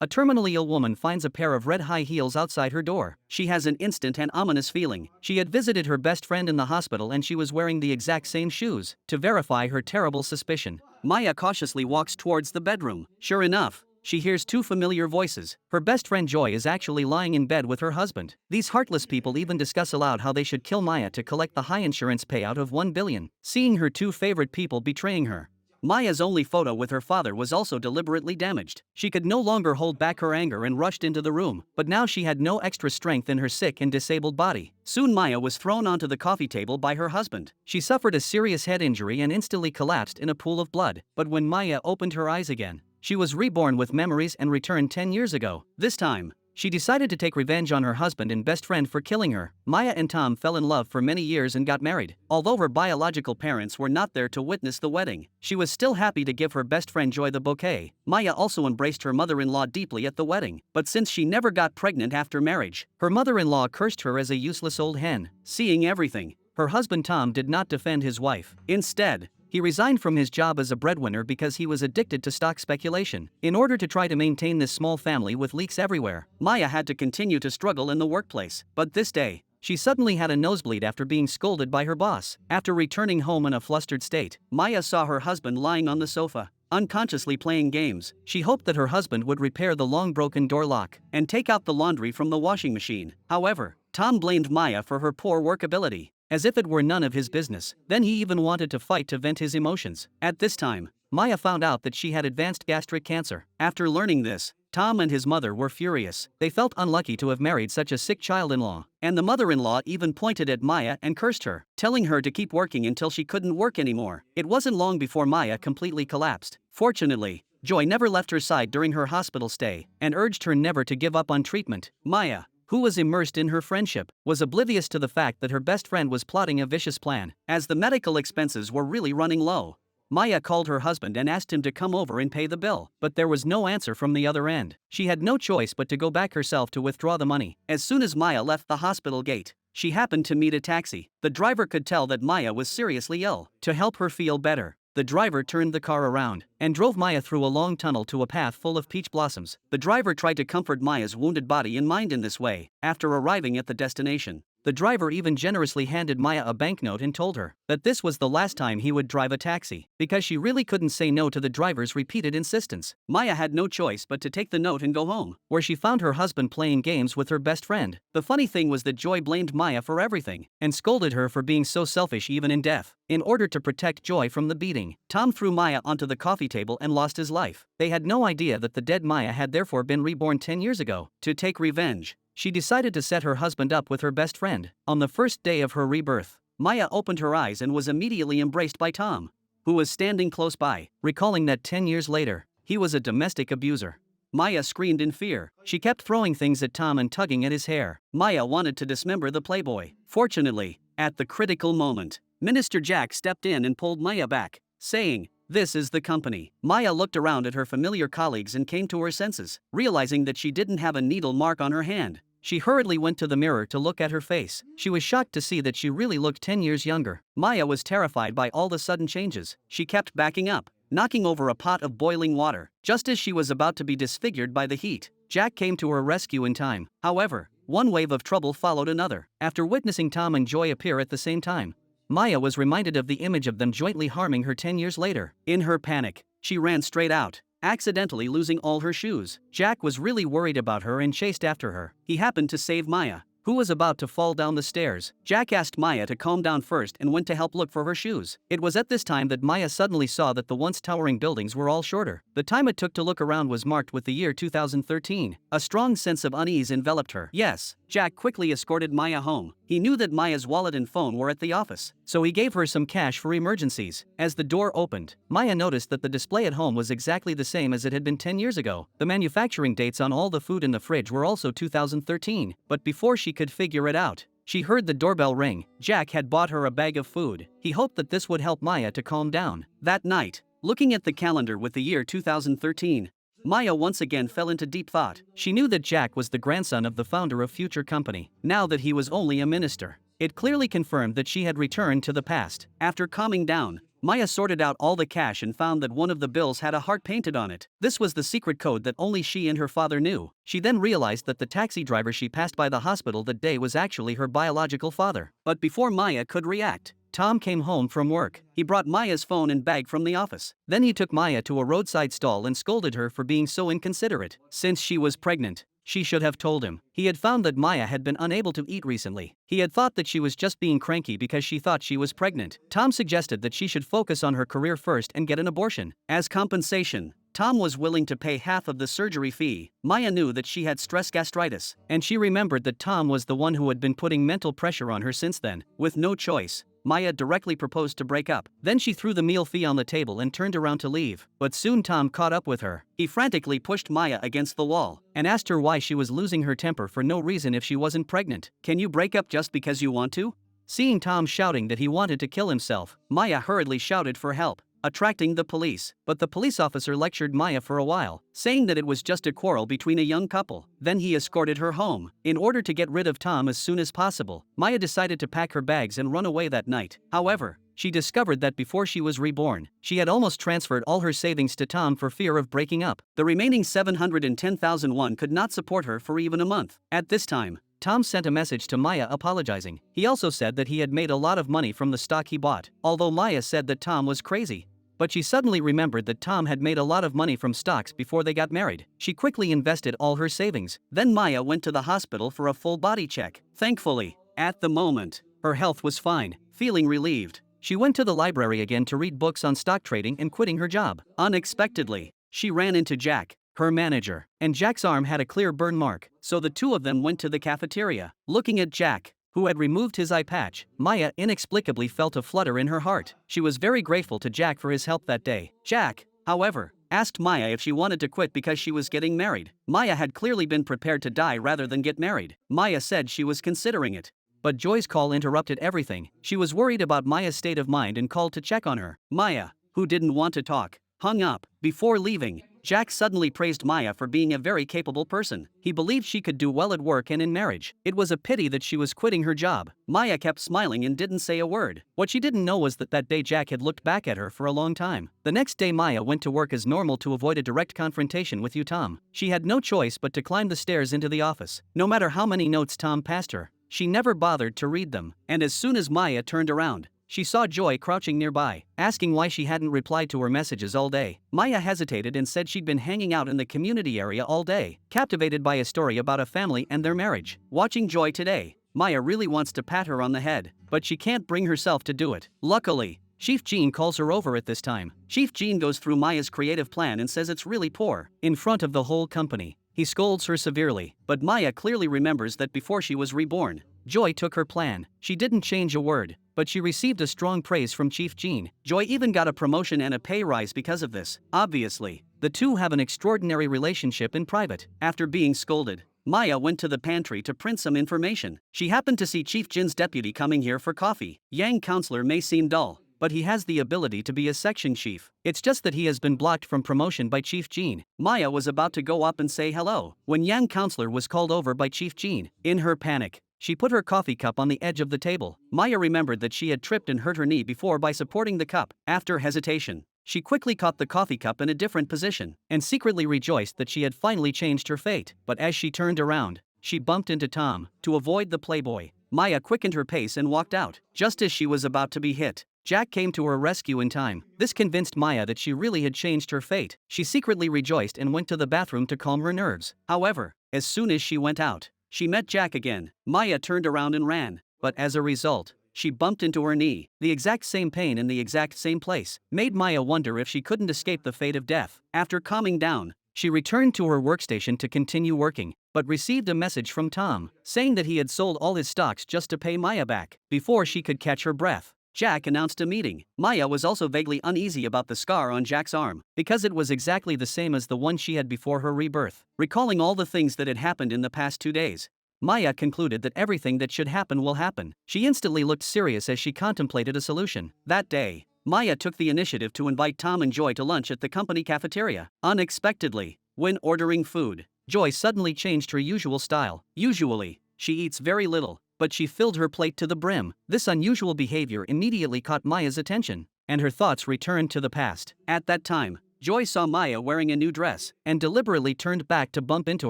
A terminally ill woman finds a pair of red high heels outside her door. She has an instant and ominous feeling. She had visited her best friend in the hospital and she was wearing the exact same shoes. To verify her terrible suspicion, Maya cautiously walks towards the bedroom. Sure enough, she hears two familiar voices. Her best friend Joy is actually lying in bed with her husband. These heartless people even discuss aloud how they should kill Maya to collect the high insurance payout of 1 billion. Seeing her two favorite people betraying her, Maya's only photo with her father was also deliberately damaged. She could no longer hold back her anger and rushed into the room, but now she had no extra strength in her sick and disabled body. Soon Maya was thrown onto the coffee table by her husband. She suffered a serious head injury and instantly collapsed in a pool of blood. But when Maya opened her eyes again, she was reborn with memories and returned 10 years ago. This time, she decided to take revenge on her husband and best friend for killing her. Maya and Tom fell in love for many years and got married. Although her biological parents were not there to witness the wedding, she was still happy to give her best friend Joy the bouquet. Maya also embraced her mother-in-law deeply at the wedding, but since she never got pregnant after marriage, her mother-in-law cursed her as a useless old hen. Seeing everything, her husband Tom did not defend his wife. Instead, he resigned from his job as a breadwinner because he was addicted to stock speculation. In order to try to maintain this small family with leaks everywhere, Maya had to continue to struggle in the workplace. But this day, she suddenly had a nosebleed after being scolded by her boss. After returning home in a flustered state, Maya saw her husband lying on the sofa, unconsciously playing games. She hoped that her husband would repair the long broken door lock and take out the laundry from the washing machine. However, Tom blamed Maya for her poor workability, as if it were none of his business. Then he even wanted to fight to vent his emotions. At this time, Maya found out that she had advanced gastric cancer. After learning this, Tom and his mother were furious. They felt unlucky to have married such a sick child-in-law, and the mother-in-law even pointed at Maya and cursed her, telling her to keep working until she couldn't work anymore. It wasn't long before Maya completely collapsed. Fortunately, Joy never left her side during her hospital stay and urged her never to give up on treatment. Maya, who was immersed in her friendship, was oblivious to the fact that her best friend was plotting a vicious plan. As the medical expenses were really running low, Maya called her husband and asked him to come over and pay the bill, but there was no answer from the other end. She had no choice but to go back herself to withdraw the money. As soon as Maya left the hospital gate, she happened to meet a taxi. The driver could tell that Maya was seriously ill. To help her feel better, the driver turned the car around and drove Maya through a long tunnel to a path full of peach blossoms. The driver tried to comfort Maya's wounded body and mind in this way. After arriving at the destination, the driver even generously handed Maya a banknote and told her that this was the last time he would drive a taxi, because she really couldn't say no to the driver's repeated insistence. Maya had no choice but to take the note and go home, where she found her husband playing games with her best friend. The funny thing was that Joy blamed Maya for everything and scolded her for being so selfish even in death. In order to protect Joy from the beating, Tom threw Maya onto the coffee table and lost his life. They had no idea that the dead Maya had therefore been reborn 10 years ago. To take revenge, she decided to set her husband up with her best friend. On the first day of her rebirth, Maya opened her eyes and was immediately embraced by Tom, who was standing close by. Recalling that 10 years later, he was a domestic abuser, Maya screamed in fear. She kept throwing things at Tom and tugging at his hair. Maya wanted to dismember the playboy. Fortunately, at the critical moment, Minister Jack stepped in and pulled Maya back, saying, "This is the company." Maya looked around at her familiar colleagues and came to her senses, realizing that she didn't have a needle mark on her hand. She hurriedly went to the mirror to look at her face. She was shocked to see that she really looked 10 years younger. Maya was terrified by all the sudden changes. She kept backing up, knocking over a pot of boiling water. Just as she was about to be disfigured by the heat, Jack came to her rescue in time. However, one wave of trouble followed another. After witnessing Tom and Joy appear at the same time, Maya was reminded of the image of them jointly harming her 10 years later. In her panic, she ran straight out, accidentally losing all her shoes. Jack was really worried about her and chased after her. He happened to save Maya, who was about to fall down the stairs. Jack asked Maya to calm down first and went to help look for her shoes. It was at this time that Maya suddenly saw that the once towering buildings were all shorter. The time it took to look around was marked with the year 2013. A strong sense of unease enveloped her. Yes, Jack quickly escorted Maya home. He knew that Maya's wallet and phone were at the office, so he gave her some cash for emergencies. As the door opened, Maya noticed that the display at home was exactly the same as it had been 10 years ago. The manufacturing dates on all the food in the fridge were also 2013, but before she could figure it out, she heard the doorbell ring. Jack had bought her a bag of food. He hoped that this would help Maya to calm down. That night, looking at the calendar with the year 2013, Maya once again fell into deep thought. She knew that Jack was the grandson of the founder of Future Company. Now that he was only a minister, it clearly confirmed that she had returned to the past. After calming down, Maya sorted out all the cash and found that one of the bills had a heart painted on it. This was the secret code that only she and her father knew. She then realized that the taxi driver she passed by the hospital that day was actually her biological father. But before Maya could react, Tom came home from work. He brought Maya's phone and bag from the office. Then he took Maya to a roadside stall and scolded her for being so inconsiderate. Since she was pregnant, she should have told him. He had found that Maya had been unable to eat recently. He had thought that she was just being cranky because she thought she was pregnant. Tom suggested that she should focus on her career first and get an abortion. As compensation, Tom was willing to pay half of the surgery fee. Maya knew that she had stress gastritis, and she remembered that Tom was the one who had been putting mental pressure on her since then. With no choice, Maya directly proposed to break up. Then she threw the meal fee on the table and turned around to leave. But soon Tom caught up with her. He frantically pushed Maya against the wall and asked her why she was losing her temper for no reason if she wasn't pregnant. "Can you break up just because you want to?" Seeing Tom shouting that he wanted to kill himself, Maya hurriedly shouted for help, attracting the police. But the police officer lectured Maya for a while, saying that it was just a quarrel between a young couple. Then he escorted her home. In order to get rid of Tom as soon as possible, Maya decided to pack her bags and run away that night. However, she discovered that before she was reborn, she had almost transferred all her savings to Tom for fear of breaking up. The remaining 710,001 could not support her for even a month. At this time, Tom sent a message to Maya apologizing. He also said that he had made a lot of money from the stock he bought, although Maya said that Tom was crazy. But she suddenly remembered that Tom had made a lot of money from stocks before they got married. She quickly invested all her savings. Then Maya went to the hospital for a full body check. Thankfully, at the moment, her health was fine. Feeling relieved, she went to the library again to read books on stock trading and quitting her job. Unexpectedly, she ran into Jack, her manager, and Jack's arm had a clear burn mark, so the two of them went to the cafeteria. Looking at Jack, who had removed his eye patch, Maya inexplicably felt a flutter in her heart. She was very grateful to Jack for his help that day. Jack, however, asked Maya if she wanted to quit because she was getting married. Maya had clearly been prepared to die rather than get married. Maya said she was considering it. But Joy's call interrupted everything. She was worried about Maya's state of mind and called to check on her. Maya, who didn't want to talk, hung up. Before leaving, Jack suddenly praised Maya for being a very capable person. He believed she could do well at work and in marriage. It was a pity that she was quitting her job. Maya kept smiling and didn't say a word. What she didn't know was that day Jack had looked back at her for a long time. The next day Maya went to work as normal to avoid a direct confrontation with Tom. She had no choice but to climb the stairs into the office. No matter how many notes Tom passed her, she never bothered to read them. And as soon as Maya turned around, she saw Joy crouching nearby, asking why she hadn't replied to her messages all day. Maya hesitated and said she'd been hanging out in the community area all day, captivated by a story about a family and their marriage. Watching Joy today, Maya really wants to pat her on the head, but she can't bring herself to do it. Luckily, Chief Jean calls her over at this time. Chief Jean goes through Maya's creative plan and says it's really poor. In front of the whole company, he scolds her severely, but Maya clearly remembers that before she was reborn, Joy took her plan. She didn't change a word, but she received a strong praise from Chief Jean. Joy even got a promotion and a pay rise because of this. Obviously, the two have an extraordinary relationship in private. After being scolded, Maya went to the pantry to print some information. She happened to see Chief Jin's deputy coming here for coffee. Yang counselor may seem dull, but he has the ability to be a section chief. It's just that he has been blocked from promotion by Chief Jean. Maya was about to go up and say hello when Yang counselor was called over by Chief Jean. In her panic, she put her coffee cup on the edge of the table. Maya remembered that she had tripped and hurt her knee before by supporting the cup. After hesitation, she quickly caught the coffee cup in a different position and secretly rejoiced that she had finally changed her fate. But as she turned around, she bumped into Tom. To avoid the playboy, Maya quickened her pace and walked out. Just as she was about to be hit, Jack came to her rescue in time. This convinced Maya that she really had changed her fate. She secretly rejoiced and went to the bathroom to calm her nerves. However, as soon as she went out, she met Jack again. Maya turned around and ran, but as a result, she bumped into her knee. The exact same pain in the exact same place made Maya wonder if she couldn't escape the fate of death. After calming down, she returned to her workstation to continue working, but received a message from Tom, saying that he had sold all his stocks just to pay Maya back. Before she could catch her breath, Jack announced a meeting. Maya was also vaguely uneasy about the scar on Jack's arm, because it was exactly the same as the one she had before her rebirth. Recalling all the things that had happened in the past 2 days, Maya concluded that everything that should happen will happen. She instantly looked serious as she contemplated a solution. That day, Maya took the initiative to invite Tom and Joy to lunch at the company cafeteria. Unexpectedly, when ordering food, Joy suddenly changed her usual style. Usually, she eats very little, but she filled her plate to the brim. This unusual behavior immediately caught Maya's attention, and her thoughts returned to the past. At that time, Joy saw Maya wearing a new dress and deliberately turned back to bump into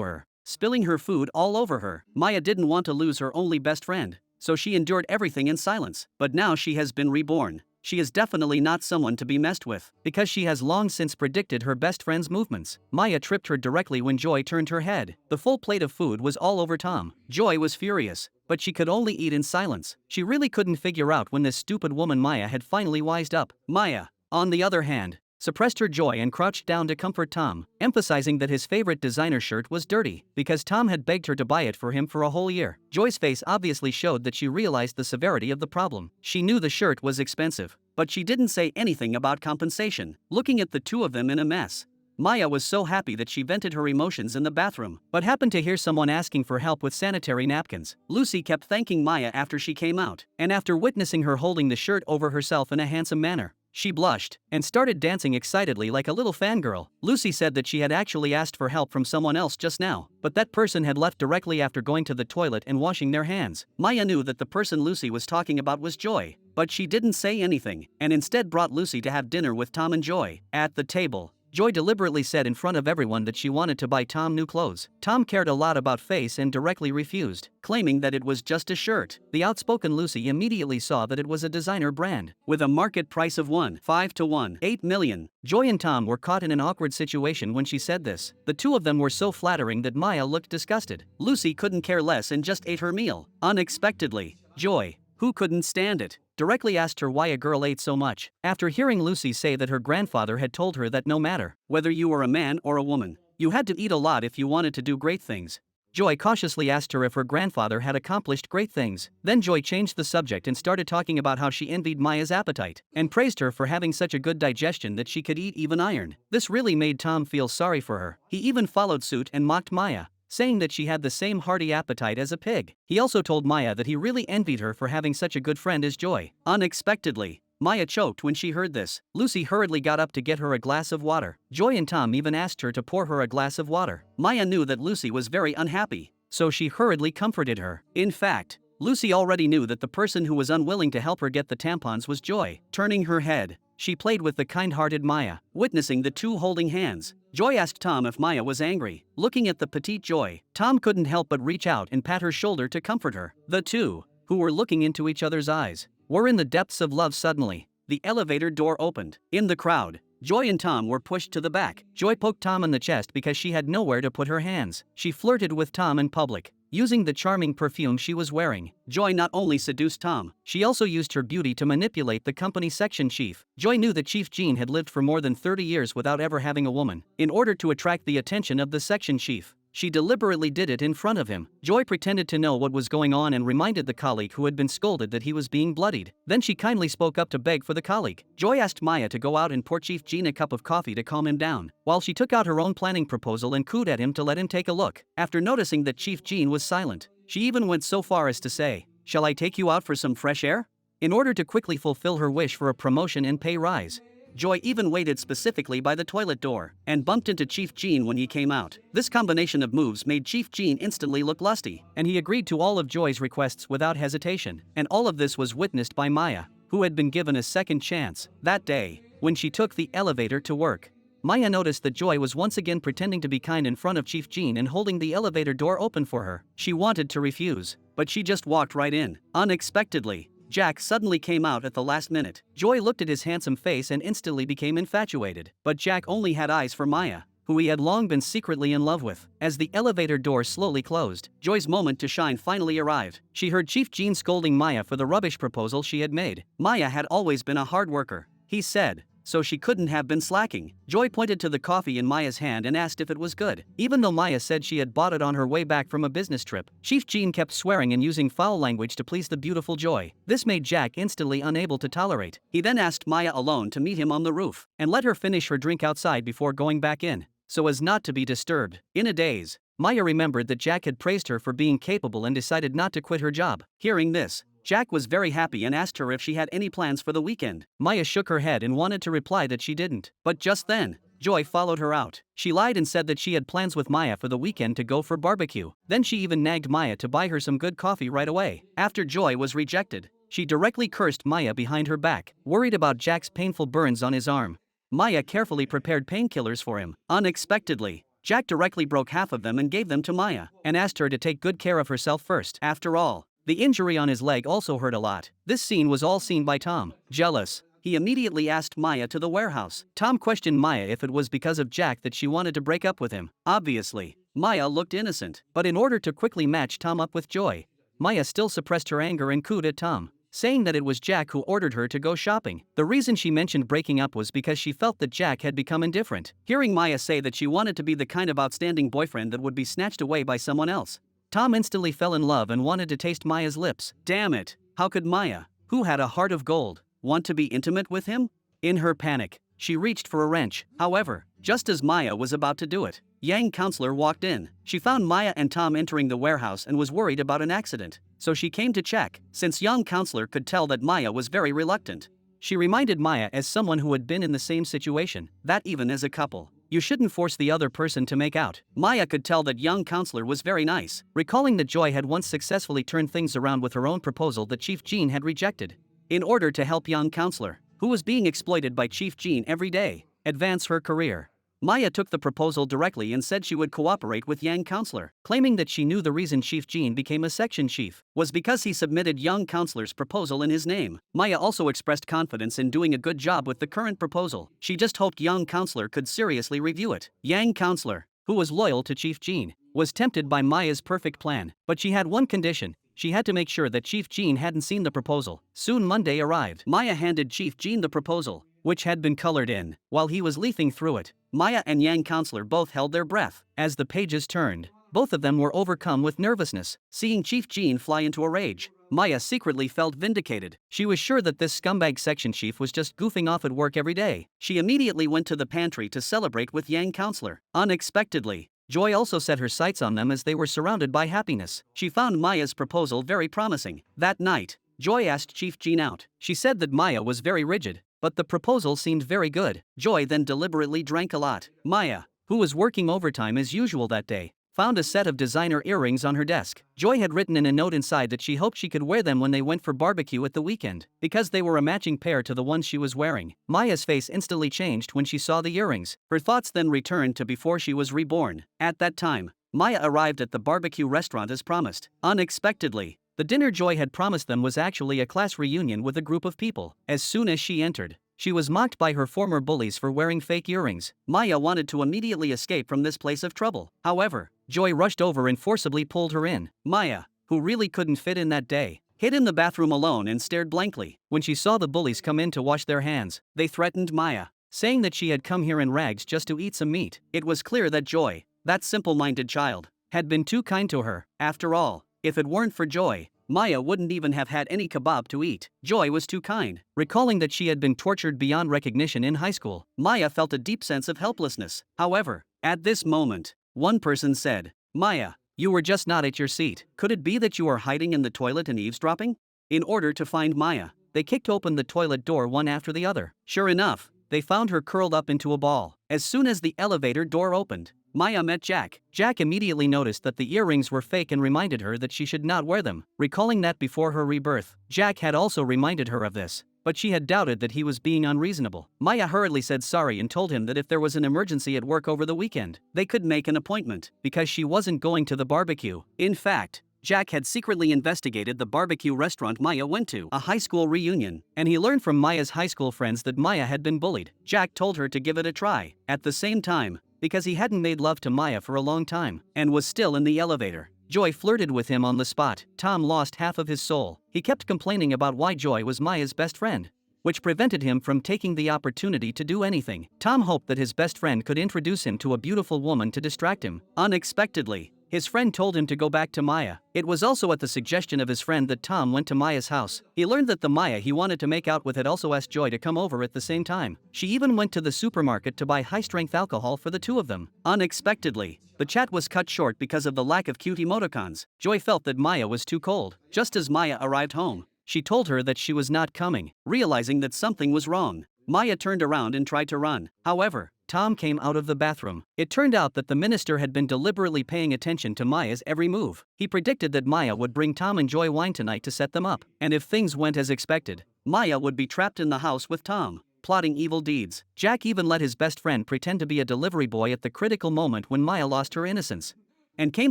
her, spilling her food all over her. Maya didn't want to lose her only best friend, so she endured everything in silence. But now she has been reborn. She is definitely not someone to be messed with, because she has long since predicted her best friend's movements. Maya tripped her directly when Joy turned her head. The full plate of food was all over Tom. Joy was furious, but she could only eat in silence. She really couldn't figure out when this stupid woman Maya had finally wised up. Maya, on the other hand, suppressed her joy and crouched down to comfort Tom, emphasizing that his favorite designer shirt was dirty, because Tom had begged her to buy it for him for a whole year. Joy's face obviously showed that she realized the severity of the problem. She knew the shirt was expensive, but she didn't say anything about compensation. Looking at the two of them in a mess, Maya was so happy that she vented her emotions in the bathroom, but happened to hear someone asking for help with sanitary napkins. Lucy kept thanking Maya after she came out, and after witnessing her holding the shirt over herself in a handsome manner, she blushed and started dancing excitedly like a little fangirl. Lucy said that she had actually asked for help from someone else just now, but that person had left directly after going to the toilet and washing their hands. Maya knew that the person Lucy was talking about was Joy, but she didn't say anything and instead brought Lucy to have dinner with Tom and Joy. At the table, Joy deliberately said in front of everyone that she wanted to buy Tom new clothes. Tom cared a lot about face and directly refused, claiming that it was just a shirt. The outspoken Lucy immediately saw that it was a designer brand, with a market price of 1.5 to 1.8 million. Joy and Tom were caught in an awkward situation when she said this. The two of them were so flattering that Maya looked disgusted. Lucy couldn't care less and just ate her meal. Unexpectedly, Joy, who couldn't stand it, directly asked her why a girl ate so much. After hearing Lucy say that her grandfather had told her that no matter whether you were a man or a woman, you had to eat a lot if you wanted to do great things, Joy cautiously asked her if her grandfather had accomplished great things. Then Joy changed the subject and started talking about how she envied Maya's appetite and praised her for having such a good digestion that she could eat even iron. This really made Tom feel sorry for her. He even followed suit and mocked Maya, saying that she had the same hearty appetite as a pig. He also told Maya that he really envied her for having such a good friend as Joy. Unexpectedly, Maya choked when she heard this. Lucy hurriedly got up to get her a glass of water. Joy and Tom even asked her to pour her a glass of water. Maya knew that Lucy was very unhappy, so she hurriedly comforted her. In fact, Lucy already knew that the person who was unwilling to help her get the tampons was Joy. Turning her head, she played with the kind-hearted Maya, witnessing the two holding hands. Joy asked Tom if Maya was angry. Looking at the petite Joy, Tom couldn't help but reach out and pat her shoulder to comfort her. The two, who were looking into each other's eyes, were in the depths of love. Suddenly, the elevator door opened. In the crowd, Joy and Tom were pushed to the back. Joy poked Tom in the chest because she had nowhere to put her hands. She flirted with Tom in public, using the charming perfume she was wearing. Joy not only seduced Tom, she also used her beauty to manipulate the company section chief. Joy knew that Chief Jean had lived for more than 30 years without ever having a woman. In order to attract the attention of the section chief, she deliberately did it in front of him. Joy pretended to know what was going on and reminded the colleague who had been scolded that he was being bloodied. Then she kindly spoke up to beg for the colleague. Joy asked Maya to go out and pour Chief Jean a cup of coffee to calm him down, while she took out her own planning proposal and cooed at him to let him take a look. After noticing that Chief Jean was silent, she even went so far as to say, "Shall I take you out for some fresh air?" in order to quickly fulfill her wish for a promotion and pay rise. Joy even waited specifically by the toilet door and bumped into Chief Jean when he came out. This combination of moves made Chief Jean instantly look lusty, and he agreed to all of Joy's requests without hesitation. And all of this was witnessed by Maya, who had been given a second chance. That day, when she took the elevator to work, Maya noticed that Joy was once again pretending to be kind in front of Chief Jean and holding the elevator door open for her. She wanted to refuse, but she just walked right in. Unexpectedly, Jack suddenly came out at the last minute. Joy looked at his handsome face and instantly became infatuated. But Jack only had eyes for Maya, who he had long been secretly in love with. As the elevator door slowly closed, Joy's moment to shine finally arrived. She heard Chief Jean scolding Maya for the rubbish proposal she had made. Maya had always been a hard worker, he said, so she couldn't have been slacking. Joy pointed to the coffee in Maya's hand and asked if it was good. Even though Maya said she had bought it on her way back from a business trip, Chief Jean kept swearing and using foul language to please the beautiful Joy. This made Jack instantly unable to tolerate. He then asked Maya alone to meet him on the roof and let her finish her drink outside before going back in, so as not to be disturbed. In a daze, Maya remembered that Jack had praised her for being capable and decided not to quit her job. Hearing this, Jack was very happy and asked her if she had any plans for the weekend. Maya shook her head and wanted to reply that she didn't. But just then, Joy followed her out. She lied and said that she had plans with Maya for the weekend to go for barbecue. Then she even nagged Maya to buy her some good coffee right away. After Joy was rejected, She directly cursed Maya behind her back, worried about Jack's painful burns on his arm. Maya carefully prepared painkillers for him. Unexpectedly, Jack directly broke half of them and gave them to Maya, and asked her to take good care of herself first. After all, the injury on his leg also hurt a lot. This scene was all seen by Tom. Jealous, he immediately asked Maya to the warehouse. Tom questioned Maya if it was because of Jack that she wanted to break up with him. Obviously, Maya looked innocent, but in order to quickly match Tom up with Joy, Maya still suppressed her anger and cooed at Tom, saying that it was Jack who ordered her to go shopping. The reason she mentioned breaking up was because she felt that Jack had become indifferent. Hearing Maya say that she wanted to be the kind of outstanding boyfriend that would be snatched away by someone else, Tom instantly fell in love and wanted to taste Maya's lips. Damn it, how could Maya, who had a heart of gold, want to be intimate with him? In her panic, she reached for a wrench. However, just as Maya was about to do it, Yang counselor walked in. She found Maya and Tom entering the warehouse and was worried about an accident, so she came to check. Since Yang counselor could tell that Maya was very reluctant, she reminded Maya, as someone who had been in the same situation, that even as a couple, you shouldn't force the other person to make out. Maya could tell that young counselor was very nice, recalling that Joy had once successfully turned things around with her own proposal that Chief Jean had rejected. In order to help young counselor, who was being exploited by Chief Jean every day, advance her career, Maya took the proposal directly and said she would cooperate with Yang counselor, claiming that she knew the reason Chief Jean became a section chief was because he submitted young counselor's proposal in his name. Maya also expressed confidence in doing a good job with the current proposal. She just hoped young counselor could seriously review it. Yang counselor, who was loyal to Chief Jean, was tempted by Maya's perfect plan, but she had one condition. She had to make sure that Chief Jean hadn't seen the proposal. Soon Monday arrived. Maya handed Chief Jean the proposal, which had been colored in. While he was leafing through it, Maya and Yang counselor both held their breath. As the pages turned, both of them were overcome with nervousness. Seeing Chief Jean fly into a rage, Maya secretly felt vindicated. She was sure that this scumbag section chief was just goofing off at work every day. She immediately went to the pantry to celebrate with Yang counselor. Unexpectedly, Joy also set her sights on them as they were surrounded by happiness. She found Maya's proposal very promising. That night, Joy asked Chief Jean out. She said that Maya was very rigid, but the proposal seemed very good. Joy then deliberately drank a lot. Maya, who was working overtime as usual that day, found a set of designer earrings on her desk. Joy had written in a note inside that she hoped she could wear them when they went for barbecue at the weekend, because they were a matching pair to the ones she was wearing. Maya's face instantly changed when she saw the earrings. Her thoughts then returned to before she was reborn. At that time, Maya arrived at the barbecue restaurant as promised. Unexpectedly, the dinner Joy had promised them was actually a class reunion with a group of people. As soon as she entered, she was mocked by her former bullies for wearing fake earrings. Maya wanted to immediately escape from this place of trouble. However, Joy rushed over and forcibly pulled her in. Maya, who really couldn't fit in that day, hid in the bathroom alone and stared blankly. When she saw the bullies come in to wash their hands, they threatened Maya, saying that she had come here in rags just to eat some meat. It was clear that Joy, that simple-minded child, had been too kind to her. After all, if it weren't for Joy, Maya wouldn't even have had any kebab to eat. Joy was too kind. Recalling that she had been tortured beyond recognition in high school, Maya felt a deep sense of helplessness. However, at this moment, one person said, "Maya, you were just not at your seat. Could it be that you are hiding in the toilet and eavesdropping?" In order to find Maya, they kicked open the toilet door one after the other. Sure enough, they found her curled up into a ball. As soon as the elevator door opened, Maya met Jack. Jack immediately noticed that the earrings were fake and reminded her that she should not wear them. Recalling that before her rebirth, Jack had also reminded her of this, but she had doubted that he was being unreasonable. Maya hurriedly said sorry and told him that if there was an emergency at work over the weekend, they could make an appointment, because she wasn't going to the barbecue. In fact, Jack had secretly investigated the barbecue restaurant Maya went to, a high school reunion, and he learned from Maya's high school friends that Maya had been bullied. Jack told her to give it a try. At the same time, because he hadn't made love to Maya for a long time, and was still in the elevator, Joy flirted with him on the spot. Tom lost half of his soul. He kept complaining about why Joy was Maya's best friend, which prevented him from taking the opportunity to do anything. Tom hoped that his best friend could introduce him to a beautiful woman to distract him. Unexpectedly, his friend told him to go back to Maya. It was also at the suggestion of his friend that Tom went to Maya's house. He learned that the Maya he wanted to make out with had also asked Joy to come over at the same time. She even went to the supermarket to buy high-strength alcohol for the two of them. Unexpectedly, the chat was cut short because of the lack of cute emoticons. Joy felt that Maya was too cold. Just as Maya arrived home, she told her that she was not coming. Realizing that something was wrong, Maya turned around and tried to run. However, Tom came out of the bathroom. It turned out that the minister had been deliberately paying attention to Maya's every move. He predicted that Maya would bring Tom and Joy wine tonight to set them up. And if things went as expected, Maya would be trapped in the house with Tom, plotting evil deeds. Jack even let his best friend pretend to be a delivery boy at the critical moment when Maya lost her innocence and came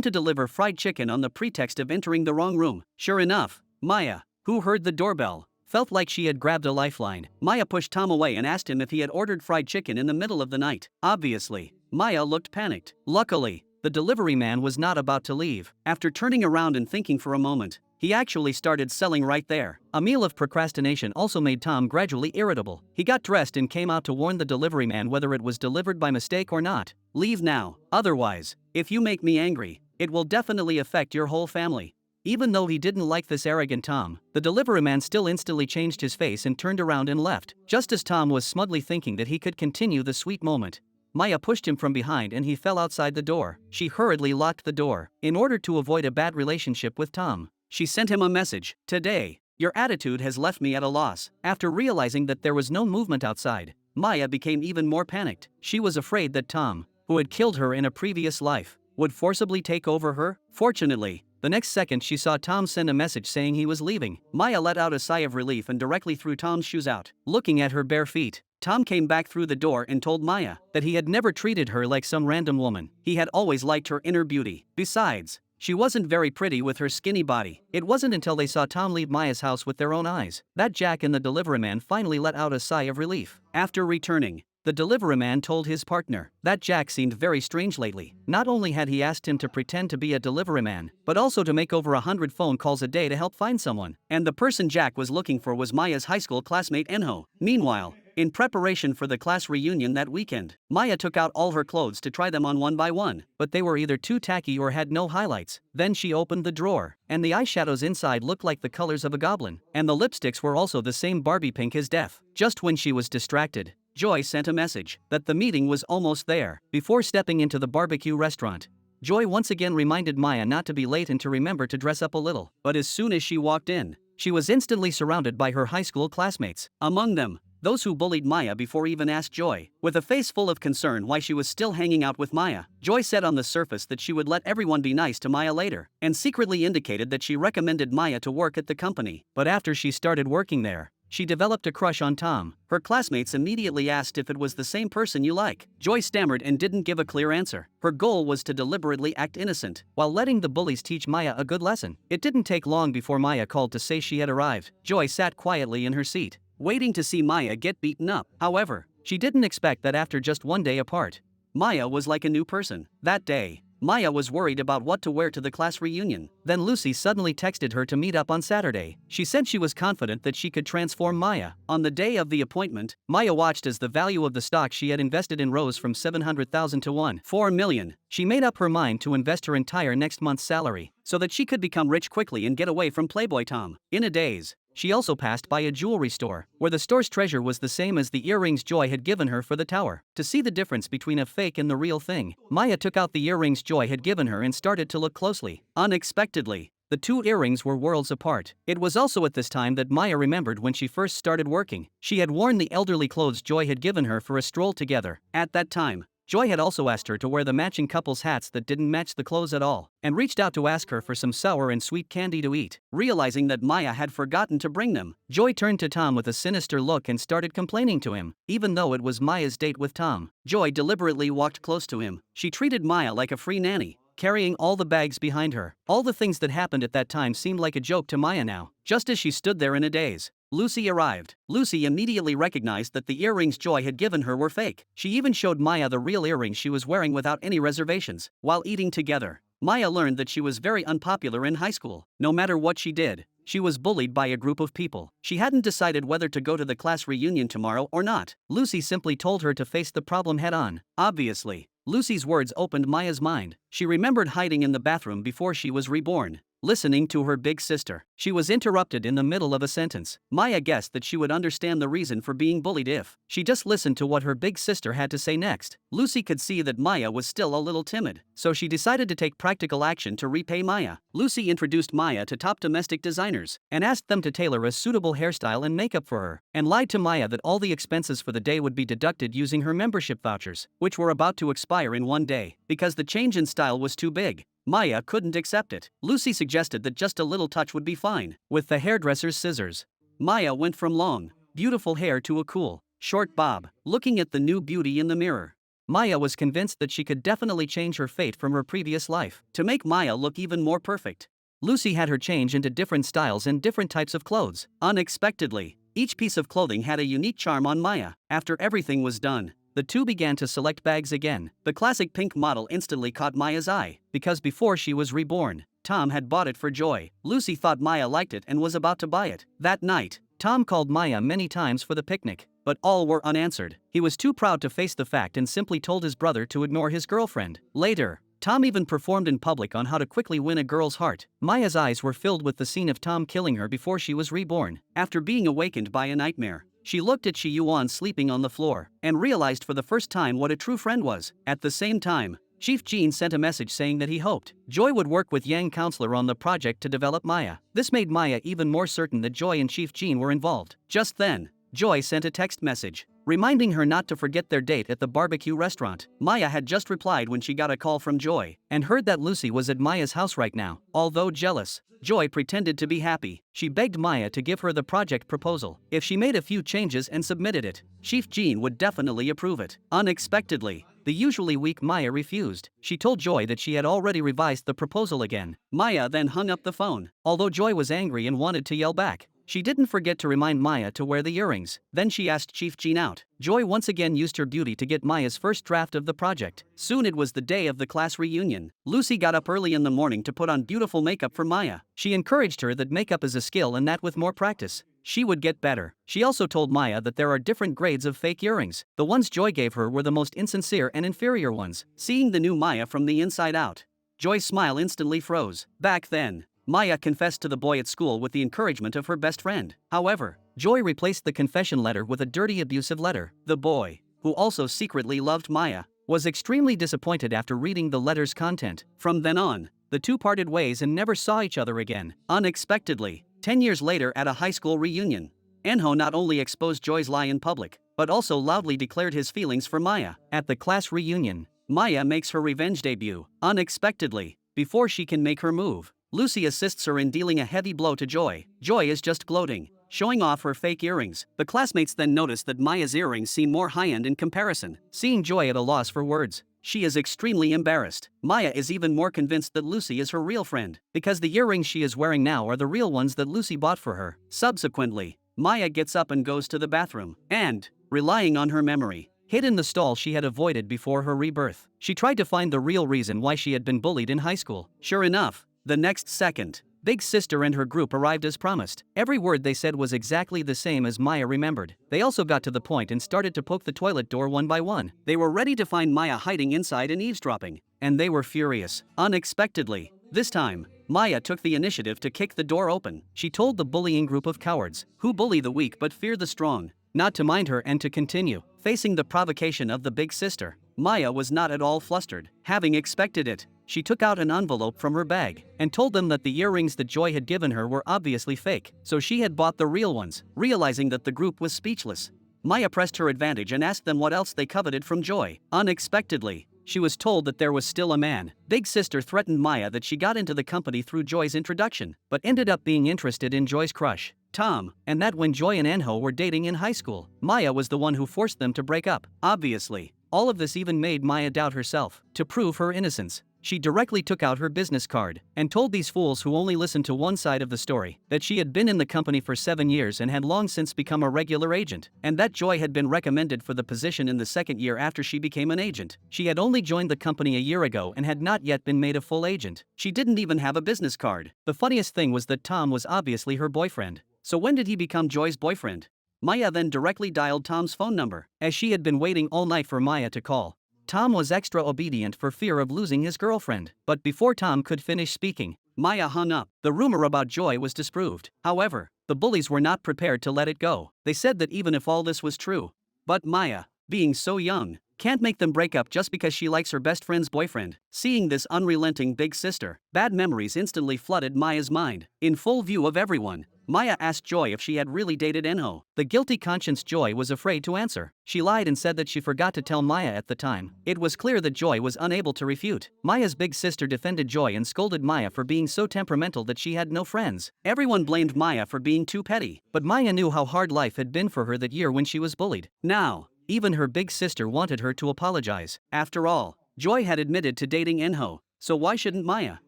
to deliver fried chicken on the pretext of entering the wrong room. Sure enough, Maya, who heard the doorbell, felt like she had grabbed a lifeline. Maya pushed Tom away and asked him if he had ordered fried chicken in the middle of the night. Obviously, Maya looked panicked. Luckily, the delivery man was not about to leave. After turning around and thinking for a moment, he actually started selling right there. A meal of procrastination also made Tom gradually irritable. He got dressed and came out to warn the delivery man whether it was delivered by mistake or not. Leave now. Otherwise, if you make me angry, it will definitely affect your whole family. Even though he didn't like this arrogant Tom, the delivery man still instantly changed his face and turned around and left. Just as Tom was smugly thinking that he could continue the sweet moment, Maya pushed him from behind and he fell outside the door. She hurriedly locked the door. In order to avoid a bad relationship with Tom, she sent him a message. Today, your attitude has left me at a loss. After realizing that there was no movement outside, Maya became even more panicked. She was afraid that Tom, who had killed her in a previous life, would forcibly take over her. Fortunately, the next second she saw Tom send a message saying he was leaving. Maya let out a sigh of relief and directly threw Tom's shoes out. Looking at her bare feet, Tom came back through the door and told Maya that he had never treated her like some random woman. He had always liked her inner beauty. Besides, she wasn't very pretty with her skinny body. It wasn't until they saw Tom leave Maya's house with their own eyes that Jack and the delivery man finally let out a sigh of relief. After returning, the delivery man told his partner that Jack seemed very strange lately. Not only had he asked him to pretend to be a delivery man, but also to make over 100 phone calls a day to help find someone. And the person Jack was looking for was Maya's high school classmate Enho. Meanwhile, in preparation for the class reunion that weekend, Maya took out all her clothes to try them on one by one, but they were either too tacky or had no highlights. Then she opened the drawer, and the eyeshadows inside looked like the colors of a goblin, and the lipsticks were also the same Barbie pink as death. Just when she was distracted, Joy sent a message that the meeting was almost there. Before stepping into the barbecue restaurant, Joy once again reminded Maya not to be late and to remember to dress up a little. But as soon as she walked in, she was instantly surrounded by her high school classmates. Among them, those who bullied Maya before even asked Joy. With a face full of concern why she was still hanging out with Maya, Joy said on the surface that she would let everyone be nice to Maya later, and secretly indicated that she recommended Maya to work at the company. But after she started working there, she developed a crush on Tom. Her classmates immediately asked if it was the same person you like. Joy stammered and didn't give a clear answer. Her goal was to deliberately act innocent, while letting the bullies teach Maya a good lesson. It didn't take long before Maya called to say she had arrived. Joy sat quietly in her seat, waiting to see Maya get beaten up. However, she didn't expect that after just one day apart, Maya was like a new person. That day, Maya was worried about what to wear to the class reunion. Then Lucy suddenly texted her to meet up on Saturday. She said she was confident that she could transform Maya. On the day of the appointment, Maya watched as the value of the stock she had invested in rose from $700,000 to $1.4 million. She made up her mind to invest her entire next month's salary so that she could become rich quickly and get away from Playboy Tom. In a daze, she also passed by a jewelry store, where the store's treasure was the same as the earrings Joy had given her for the tower. To see the difference between a fake and the real thing, Maya took out the earrings Joy had given her and started to look closely. Unexpectedly, the two earrings were worlds apart. It was also at this time that Maya remembered when she first started working. She had worn the elderly clothes Joy had given her for a stroll together. At that time, Joy had also asked her to wear the matching couple's hats that didn't match the clothes at all, and reached out to ask her for some sour and sweet candy to eat. Realizing that Maya had forgotten to bring them, Joy turned to Tom with a sinister look and started complaining to him. Even though it was Maya's date with Tom, Joy deliberately walked close to him. She treated Maya like a free nanny, carrying all the bags behind her. All the things that happened at that time seemed like a joke to Maya now. Just as she stood there in a daze, Lucy arrived. Lucy immediately recognized that the earrings Joy had given her were fake. She even showed Maya the real earrings she was wearing without any reservations. While eating together, Maya learned that she was very unpopular in high school. No matter what she did, she was bullied by a group of people. She hadn't decided whether to go to the class reunion tomorrow or not. Lucy simply told her to face the problem head on. Obviously, Lucy's words opened Maya's mind. She remembered hiding in the bathroom before she was reborn. listening to her big sister. She was interrupted in the middle of a sentence. Maya guessed that she would understand the reason for being bullied if she just listened to what her big sister had to say next. Lucy could see that Maya was still a little timid, so she decided to take practical action to repay Maya. Lucy introduced Maya to top domestic designers and asked them to tailor a suitable hairstyle and makeup for her, and lied to Maya that all the expenses for the day would be deducted using her membership vouchers, which were about to expire in one day. Because the change in style was too big, Maya couldn't accept it. Lucy suggested that just a little touch would be fine. With the hairdresser's scissors, Maya went from long, beautiful hair to a cool, short bob. Looking at the new beauty in the mirror, Maya was convinced that she could definitely change her fate from her previous life. To make Maya look even more perfect, Lucy had her change into different styles and different types of clothes. Unexpectedly, each piece of clothing had a unique charm on Maya. After everything was done, the two began to select bags again. The classic pink model instantly caught Maya's eye, because before she was reborn, Tom had bought it for Joy. Lucy thought Maya liked it and was about to buy it. That night, Tom called Maya many times for the picnic, but all were unanswered. He was too proud to face the fact and simply told his brother to ignore his girlfriend. Later, Tom even performed in public on how to quickly win a girl's heart. Maya's eyes were filled with the scene of Tom killing her before she was reborn. After being awakened by a nightmare, she looked at Shi Yuan sleeping on the floor and realized for the first time what a true friend was. At the same time, Chief Jean sent a message saying that he hoped Joy would work with Yang Counselor on the project to develop Maya. This made Maya even more certain that Joy and Chief Jean were involved. Just then, Joy sent a text message reminding her not to forget their date at the barbecue restaurant. Maya had just replied when she got a call from Joy and heard that Lucy was at Maya's house right now. Although jealous, Joy pretended to be happy. She begged Maya to give her the project proposal. If she made a few changes and submitted it, Chief Jean would definitely approve it. Unexpectedly, the usually weak Maya refused. She told Joy that she had already revised the proposal again. Maya then hung up the phone. Although Joy was angry and wanted to yell back, she didn't forget to remind Maya to wear the earrings. Then she asked Chief Jean out. Joy once again used her beauty to get Maya's first draft of the project. Soon it was the day of the class reunion. Lucy got up early in the morning to put on beautiful makeup for Maya. She encouraged her that makeup is a skill and that with more practice, she would get better. She also told Maya that there are different grades of fake earrings. The ones Joy gave her were the most insincere and inferior ones. Seeing the new Maya from the inside out, Joy's smile instantly froze. Back then, Maya confessed to the boy at school with the encouragement of her best friend. However, Joy replaced the confession letter with a dirty abusive letter. The boy, who also secretly loved Maya, was extremely disappointed after reading the letter's content. From then on, the two parted ways and never saw each other again. Unexpectedly, 10 years later at a high school reunion, Enho not only exposed Joy's lie in public, but also loudly declared his feelings for Maya. At the class reunion, Maya makes her revenge debut. Unexpectedly, before she can make her move, Lucy assists her in dealing a heavy blow to Joy. Joy is just gloating, showing off her fake earrings. The classmates then notice that Maya's earrings seem more high-end in comparison. Seeing Joy at a loss for words, she is extremely embarrassed. Maya is even more convinced that Lucy is her real friend, because the earrings she is wearing now are the real ones that Lucy bought for her. Subsequently, Maya gets up and goes to the bathroom, and, relying on her memory, hid in the stall she had avoided before her rebirth. She tried to find the real reason why she had been bullied in high school. Sure enough, the next second, Big Sister and her group arrived as promised. Every word they said was exactly the same as Maya remembered. They also got to the point and started to poke the toilet door one by one. They were ready to find Maya hiding inside and eavesdropping, and they were furious. Unexpectedly, this time, Maya took the initiative to kick the door open. She told the bullying group of cowards, who bully the weak but fear the strong, not to mind her and to continue. Facing the provocation of the Big Sister, Maya was not at all flustered. Having expected it, she took out an envelope from her bag and told them that the earrings that Joy had given her were obviously fake, so she had bought the real ones. Realizing that the group was speechless, Maya pressed her advantage and asked them what else they coveted from Joy. Unexpectedly, she was told that there was still a man. Big Sister threatened Maya that she got into the company through Joy's introduction, but ended up being interested in Joy's crush, Tom, and that when Joy and Enho were dating in high school, Maya was the one who forced them to break up. Obviously, all of this even made Maya doubt herself. To prove her innocence, she directly took out her business card and told these fools who only listened to one side of the story that she had been in the company for 7 years and had long since become a regular agent, and that Joy had been recommended for the position in the second year after she became an agent. She had only joined the company a year ago and had not yet been made a full agent. She didn't even have a business card. The funniest thing was that Tom was obviously her boyfriend. So when did he become Joy's boyfriend? Maya then directly dialed Tom's phone number, as she had been waiting all night for Maya to call. Tom was extra obedient for fear of losing his girlfriend. But before Tom could finish speaking, Maya hung up. The rumor about Joy was disproved. However, the bullies were not prepared to let it go. They said that even if all this was true, but Maya, being so young, can't make them break up just because she likes her best friend's boyfriend. Seeing this unrelenting big sister, bad memories instantly flooded Maya's mind. In full view of everyone, Maya asked Joy if she had really dated Enho. The guilty conscience Joy was afraid to answer. She lied and said that she forgot to tell Maya at the time. It was clear that Joy was unable to refute. Maya's big sister defended Joy and scolded Maya for being so temperamental that she had no friends. Everyone blamed Maya for being too petty, but Maya knew how hard life had been for her that year when she was bullied. Now, even her big sister wanted her to apologize. After all, Joy had admitted to dating Enho, so why shouldn't Maya?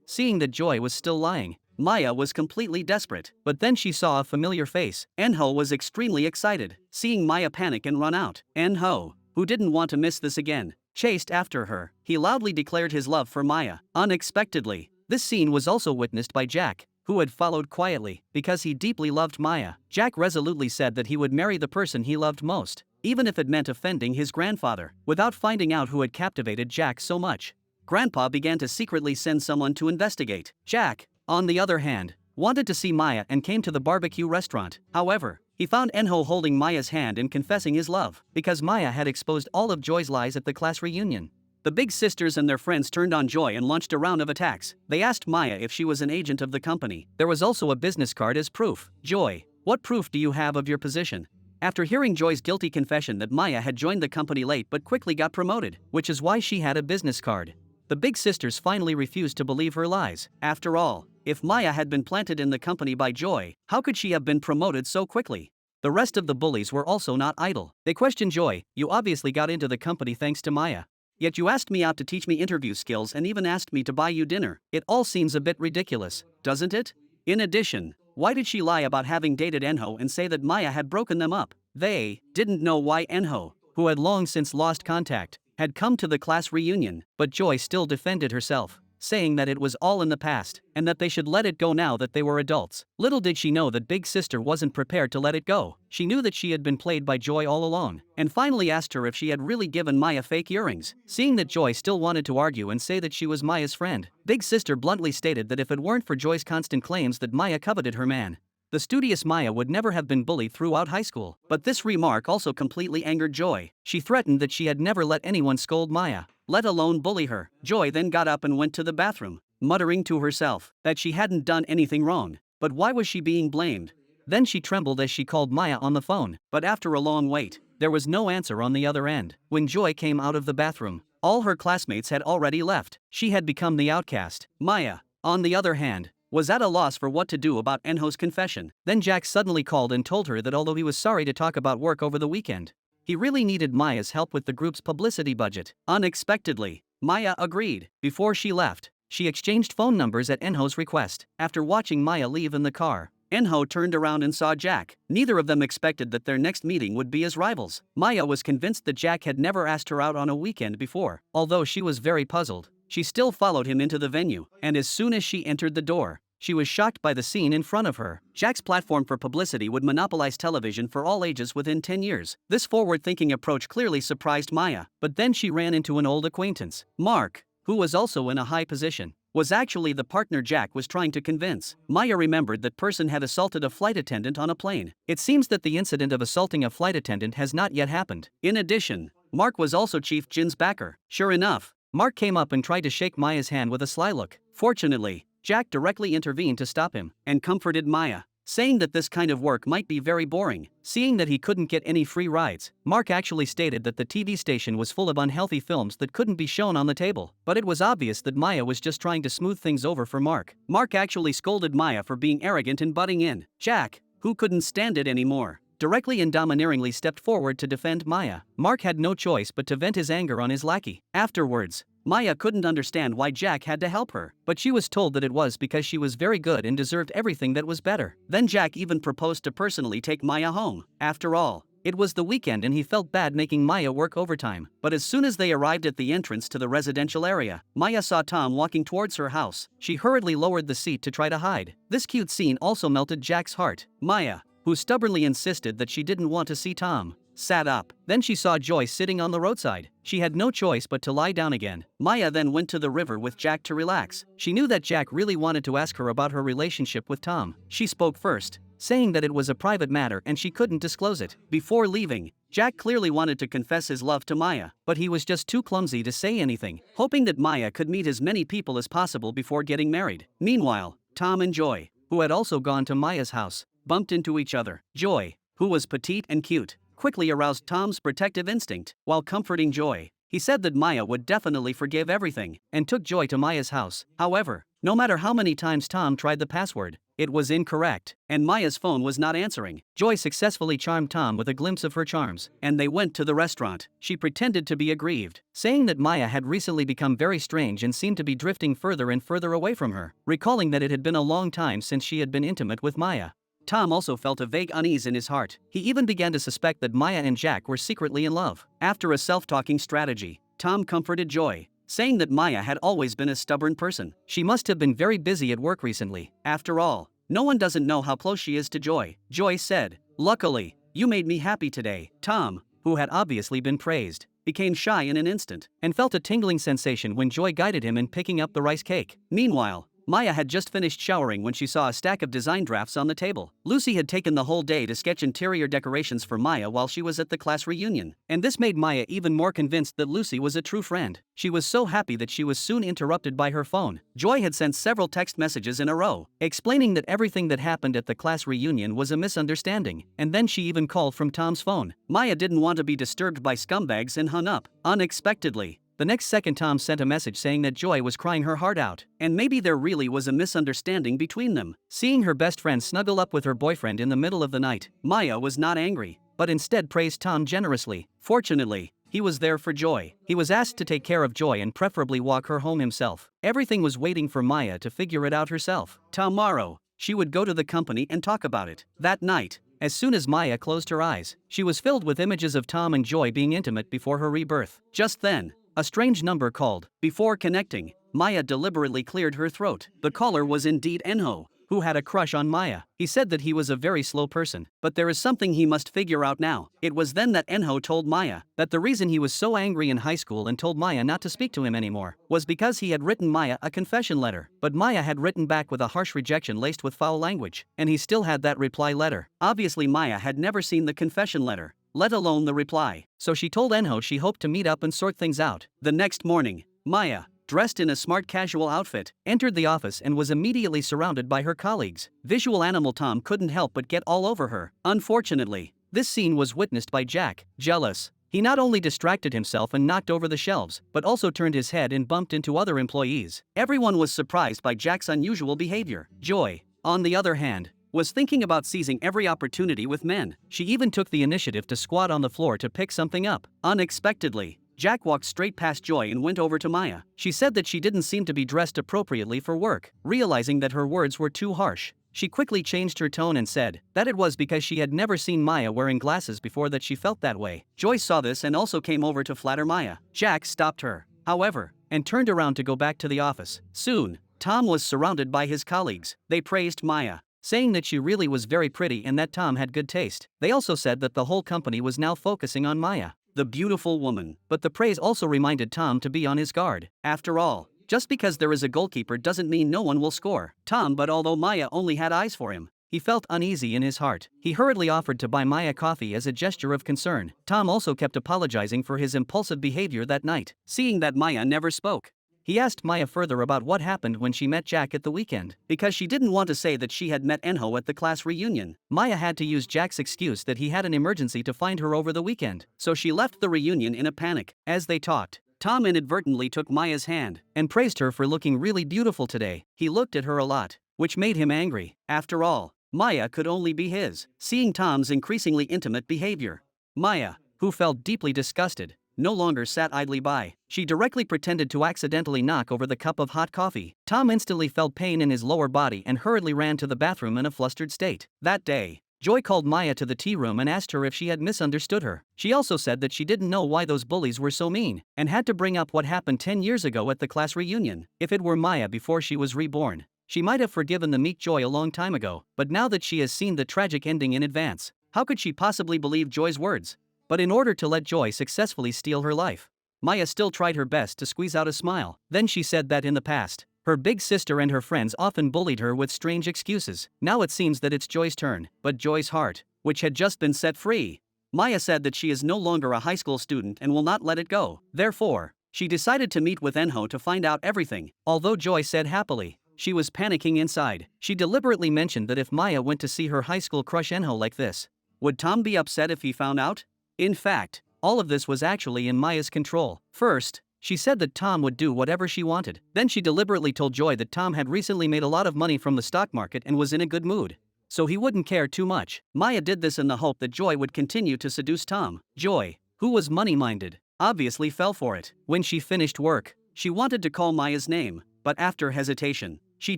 Seeing that Joy was still lying, Maya was completely desperate. But then she saw a familiar face. Enho was extremely excited. Seeing Maya panic and run out, Enho, who didn't want to miss this again, chased after her. He loudly declared his love for Maya. Unexpectedly, this scene was also witnessed by Jack, who had followed quietly. Because he deeply loved Maya, Jack resolutely said that he would marry the person he loved most, even if it meant offending his grandfather. Without finding out who had captivated Jack so much, Grandpa began to secretly send someone to investigate. Jack, on the other hand, wanted to see Maya and came to the barbecue restaurant. However, he found Enho holding Maya's hand and confessing his love, because Maya had exposed all of Joy's lies at the class reunion. The big sisters and their friends turned on Joy and launched a round of attacks. They asked Maya if she was an agent of the company. There was also a business card as proof. Joy, what proof do you have of your position? After hearing Joy's guilty confession that Maya had joined the company late but quickly got promoted, which is why she had a business card, the big sisters finally refused to believe her lies. After all, if Maya had been planted in the company by Joy, how could she have been promoted so quickly? The rest of the bullies were also not idle. They questioned Joy. You obviously got into the company thanks to Maya. Yet you asked me out to teach me interview skills and even asked me to buy you dinner. It all seems a bit ridiculous, doesn't it? In addition, why did she lie about having dated Enho and say that Maya had broken them up? They didn't know why Enho, who had long since lost contact, had come to the class reunion, but Joy still defended herself, saying that it was all in the past, and that they should let it go now that they were adults. Little did she know that big sister wasn't prepared to let it go. She knew that she had been played by Joy all along, and finally asked her if she had really given Maya fake earrings. Seeing that Joy still wanted to argue and say that she was Maya's friend, big sister bluntly stated that if it weren't for Joy's constant claims that Maya coveted her man, the studious Maya would never have been bullied throughout high school. But this remark also completely angered Joy. She threatened that she had never let anyone scold Maya, let alone bully her. Joy then got up and went to the bathroom, muttering to herself that she hadn't done anything wrong. But why was she being blamed? Then she trembled as she called Maya on the phone. But after a long wait, there was no answer on the other end. When Joy came out of the bathroom, all her classmates had already left. She had become the outcast. Maya, on the other hand, was at a loss for what to do about Enho's confession. Then Jack suddenly called and told her that although he was sorry to talk about work over the weekend, he really needed Maya's help with the group's publicity budget. Unexpectedly, Maya agreed. Before she left, she exchanged phone numbers at Enho's request. After watching Maya leave in the car, Enho turned around and saw Jack. Neither of them expected that their next meeting would be as rivals. Maya was convinced that Jack had never asked her out on a weekend before. Although she was very puzzled, she still followed him into the venue, and as soon as she entered the door, she was shocked by the scene in front of her. Jack's platform for publicity would monopolize television for all ages within 10 years. This forward-thinking approach clearly surprised Maya, but then she ran into an old acquaintance. Mark, who was also in a high position, was actually the partner Jack was trying to convince. Maya remembered that person had assaulted a flight attendant on a plane. It seems that the incident of assaulting a flight attendant has not yet happened. In addition, Mark was also Chief Jin's backer. Sure enough, Mark came up and tried to shake Maya's hand with a sly look. Fortunately, Jack directly intervened to stop him and comforted Maya, saying that this kind of work might be very boring. Seeing that he couldn't get any free rides, Mark actually stated that the TV station was full of unhealthy films that couldn't be shown on the table. But it was obvious that Maya was just trying to smooth things over for Mark. Mark actually scolded Maya for being arrogant and butting in. Jack, who couldn't stand it anymore, directly and domineeringly stepped forward to defend Maya. Mark had no choice but to vent his anger on his lackey. Afterwards, Maya couldn't understand why Jack had to help her, but she was told that it was because she was very good and deserved everything that was better. Then Jack even proposed to personally take Maya home. After all, it was the weekend and he felt bad making Maya work overtime. But as soon as they arrived at the entrance to the residential area, Maya saw Tom walking towards her house. She hurriedly lowered the seat to try to hide. This cute scene also melted Jack's heart. Maya, who stubbornly insisted that she didn't want to see Tom, sat up. Then she saw Joy sitting on the roadside. She had no choice but to lie down again. Maya then went to the river with Jack to relax. She knew that Jack really wanted to ask her about her relationship with Tom. She spoke first, saying that it was a private matter and she couldn't disclose it. Before leaving, Jack clearly wanted to confess his love to Maya, but he was just too clumsy to say anything, hoping that Maya could meet as many people as possible before getting married. Meanwhile, Tom and Joy, who had also gone to Maya's house, bumped into each other. Joy, who was petite and cute, quickly aroused Tom's protective instinct. While comforting Joy, he said that Maya would definitely forgive everything, and took Joy to Maya's house. However, no matter how many times Tom tried the password, it was incorrect, and Maya's phone was not answering. Joy successfully charmed Tom with a glimpse of her charms, and they went to the restaurant. She pretended to be aggrieved, saying that Maya had recently become very strange and seemed to be drifting further and further away from her, recalling that it had been a long time since she had been intimate with Maya. Tom also felt a vague unease in his heart. He even began to suspect that Maya and Jack were secretly in love. After a self-talking strategy, Tom comforted Joy, saying that Maya had always been a stubborn person. She must have been very busy at work recently. After all, no one doesn't know how close she is to Joy. Joy said, "Luckily, you made me happy today." Tom, who had obviously been praised, became shy in an instant, and felt a tingling sensation when Joy guided him in picking up the rice cake. Meanwhile, Maya had just finished showering when she saw a stack of design drafts on the table. Lucy had taken the whole day to sketch interior decorations for Maya while she was at the class reunion, and this made Maya even more convinced that Lucy was a true friend. She was so happy that she was soon interrupted by her phone. Joy had sent several text messages in a row, explaining that everything that happened at the class reunion was a misunderstanding, and then she even called from Tom's phone. Maya didn't want to be disturbed by scumbags and hung up. Unexpectedly, the next second Tom sent a message saying that Joy was crying her heart out, and maybe there really was a misunderstanding between them. Seeing her best friend snuggle up with her boyfriend in the middle of the night, Maya was not angry, but instead praised Tom generously. Fortunately, he was there for Joy. He was asked to take care of Joy and preferably walk her home himself. Everything was waiting for Maya to figure it out herself. Tomorrow, she would go to the company and talk about it. That night, as soon as Maya closed her eyes, she was filled with images of Tom and Joy being intimate before her rebirth. Just then, a strange number called. Before connecting, Maya deliberately cleared her throat. The caller was indeed Enho, who had a crush on Maya. He said that he was a very slow person, but there is something he must figure out now. It was then that Enho told Maya that the reason he was so angry in high school and told Maya not to speak to him anymore was because he had written Maya a confession letter. But Maya had written back with a harsh rejection laced with foul language, and he still had that reply letter. Obviously Maya had never seen the confession letter, let alone the reply, so she told Enho she hoped to meet up and sort things out. The next morning, Maya, dressed in a smart casual outfit, entered the office and was immediately surrounded by her colleagues. Visual animal Tom couldn't help but get all over her. Unfortunately, this scene was witnessed by Jack. Jealous, he not only distracted himself and knocked over the shelves, but also turned his head and bumped into other employees. Everyone was surprised by Jack's unusual behavior. Joy, on the other hand, was thinking about seizing every opportunity with men. She even took the initiative to squat on the floor to pick something up. Unexpectedly, Jack walked straight past Joy and went over to Maya. She said that she didn't seem to be dressed appropriately for work. Realizing that her words were too harsh, she quickly changed her tone and said that it was because she had never seen Maya wearing glasses before that she felt that way. Joy saw this and also came over to flatter Maya. Jack stopped her, however, and turned around to go back to the office. Soon, Tom was surrounded by his colleagues. They praised Maya, saying that she really was very pretty and that Tom had good taste. They also said that the whole company was now focusing on Maya, the beautiful woman. But the praise also reminded Tom to be on his guard. After all, just because there is a goalkeeper doesn't mean no one will score. But although Maya only had eyes for him, he felt uneasy in his heart. He hurriedly offered to buy Maya coffee as a gesture of concern. Tom also kept apologizing for his impulsive behavior that night. Seeing that Maya never spoke, he asked Maya further about what happened when she met Jack at the weekend, because she didn't want to say that she had met Enho at the class reunion. Maya had to use Jack's excuse that he had an emergency to find her over the weekend, so she left the reunion in a panic. As they talked, Tom inadvertently took Maya's hand and praised her for looking really beautiful today. He looked at her a lot, which made him angry. After all, Maya could only be his. Seeing Tom's increasingly intimate behavior, Maya, who felt deeply disgusted, no longer sat idly by. She directly pretended to accidentally knock over the cup of hot coffee. Tom instantly felt pain in his lower body and hurriedly ran to the bathroom in a flustered state. That day, Joy called Maya to the tea room and asked her if she had misunderstood her. She also said that she didn't know why those bullies were so mean, and had to bring up what happened 10 years ago at the class reunion. If it were Maya before she was reborn, she might have forgiven the meek Joy a long time ago, but now that she has seen the tragic ending in advance, how could she possibly believe Joy's words? but in order to let Joy successfully steal her life. Maya still tried her best to squeeze out a smile. Then she said that in the past, her big sister and her friends often bullied her with strange excuses. Now it seems that it's Joy's turn, but Joy's heart, which had just been set free. Maya said that she is no longer a high school student and will not let it go. Therefore, she decided to meet with Enho to find out everything. Although Joy said happily, she was panicking inside. She deliberately mentioned that if Maya went to see her high school crush Enho like this, would Tom be upset if he found out? In fact, all of this was actually in Maya's control. First, she said that Tom would do whatever she wanted. Then she deliberately told Joy that Tom had recently made a lot of money from the stock market and was in a good mood, so he wouldn't care too much. Maya did this in the hope that Joy would continue to seduce Tom. Joy, who was money-minded, obviously fell for it. When she finished work, she wanted to call Maya's name, but after hesitation, she